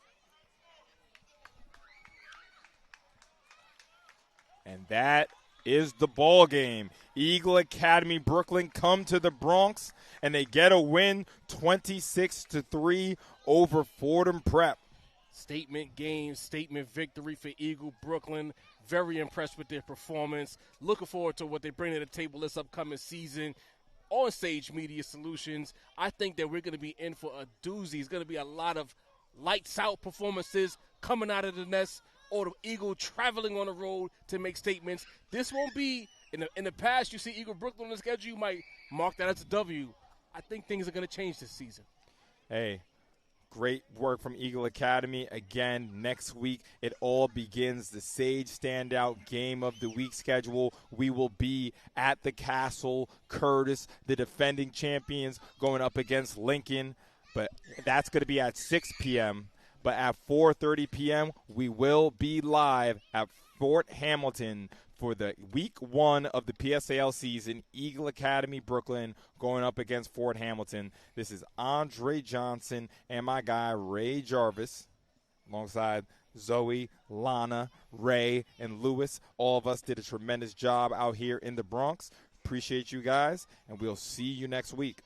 And that is the ball game. Eagle Academy Brooklyn come to the Bronx, and they get a win 26-3 over Fordham Prep. Statement game, statement victory for Eagle Brooklyn. Very impressed with their performance. Looking forward to what they bring to the table this upcoming season. On Sage Media Solutions, I think that we're going to be in for a doozy. It's going to be a lot of lights-out performances coming out of the nest, or the Eagle traveling on the road to make statements. This won't be in the past. You see Eagle Brooklyn on the schedule, you might mark that as a W. I think things are going to change this season. Hey, great work from Eagle Academy. Again, next week it all begins. The Sage Standout Game of the Week schedule. We will be at the Castle. Curtis, the defending champions, going up against Lincoln. But that's going to be at 6 p.m. But at 4:30 p.m., we will be live at Fort Hamilton for the week 1 of the PSAL season. Eagle Academy Brooklyn going up against Fort Hamilton. This is Andre Johnson and my guy Ray Jarvis, alongside Zoe, Lana, Ray, and Lewis. All of us did a tremendous job out here in the Bronx. Appreciate you guys, and we'll see you next week.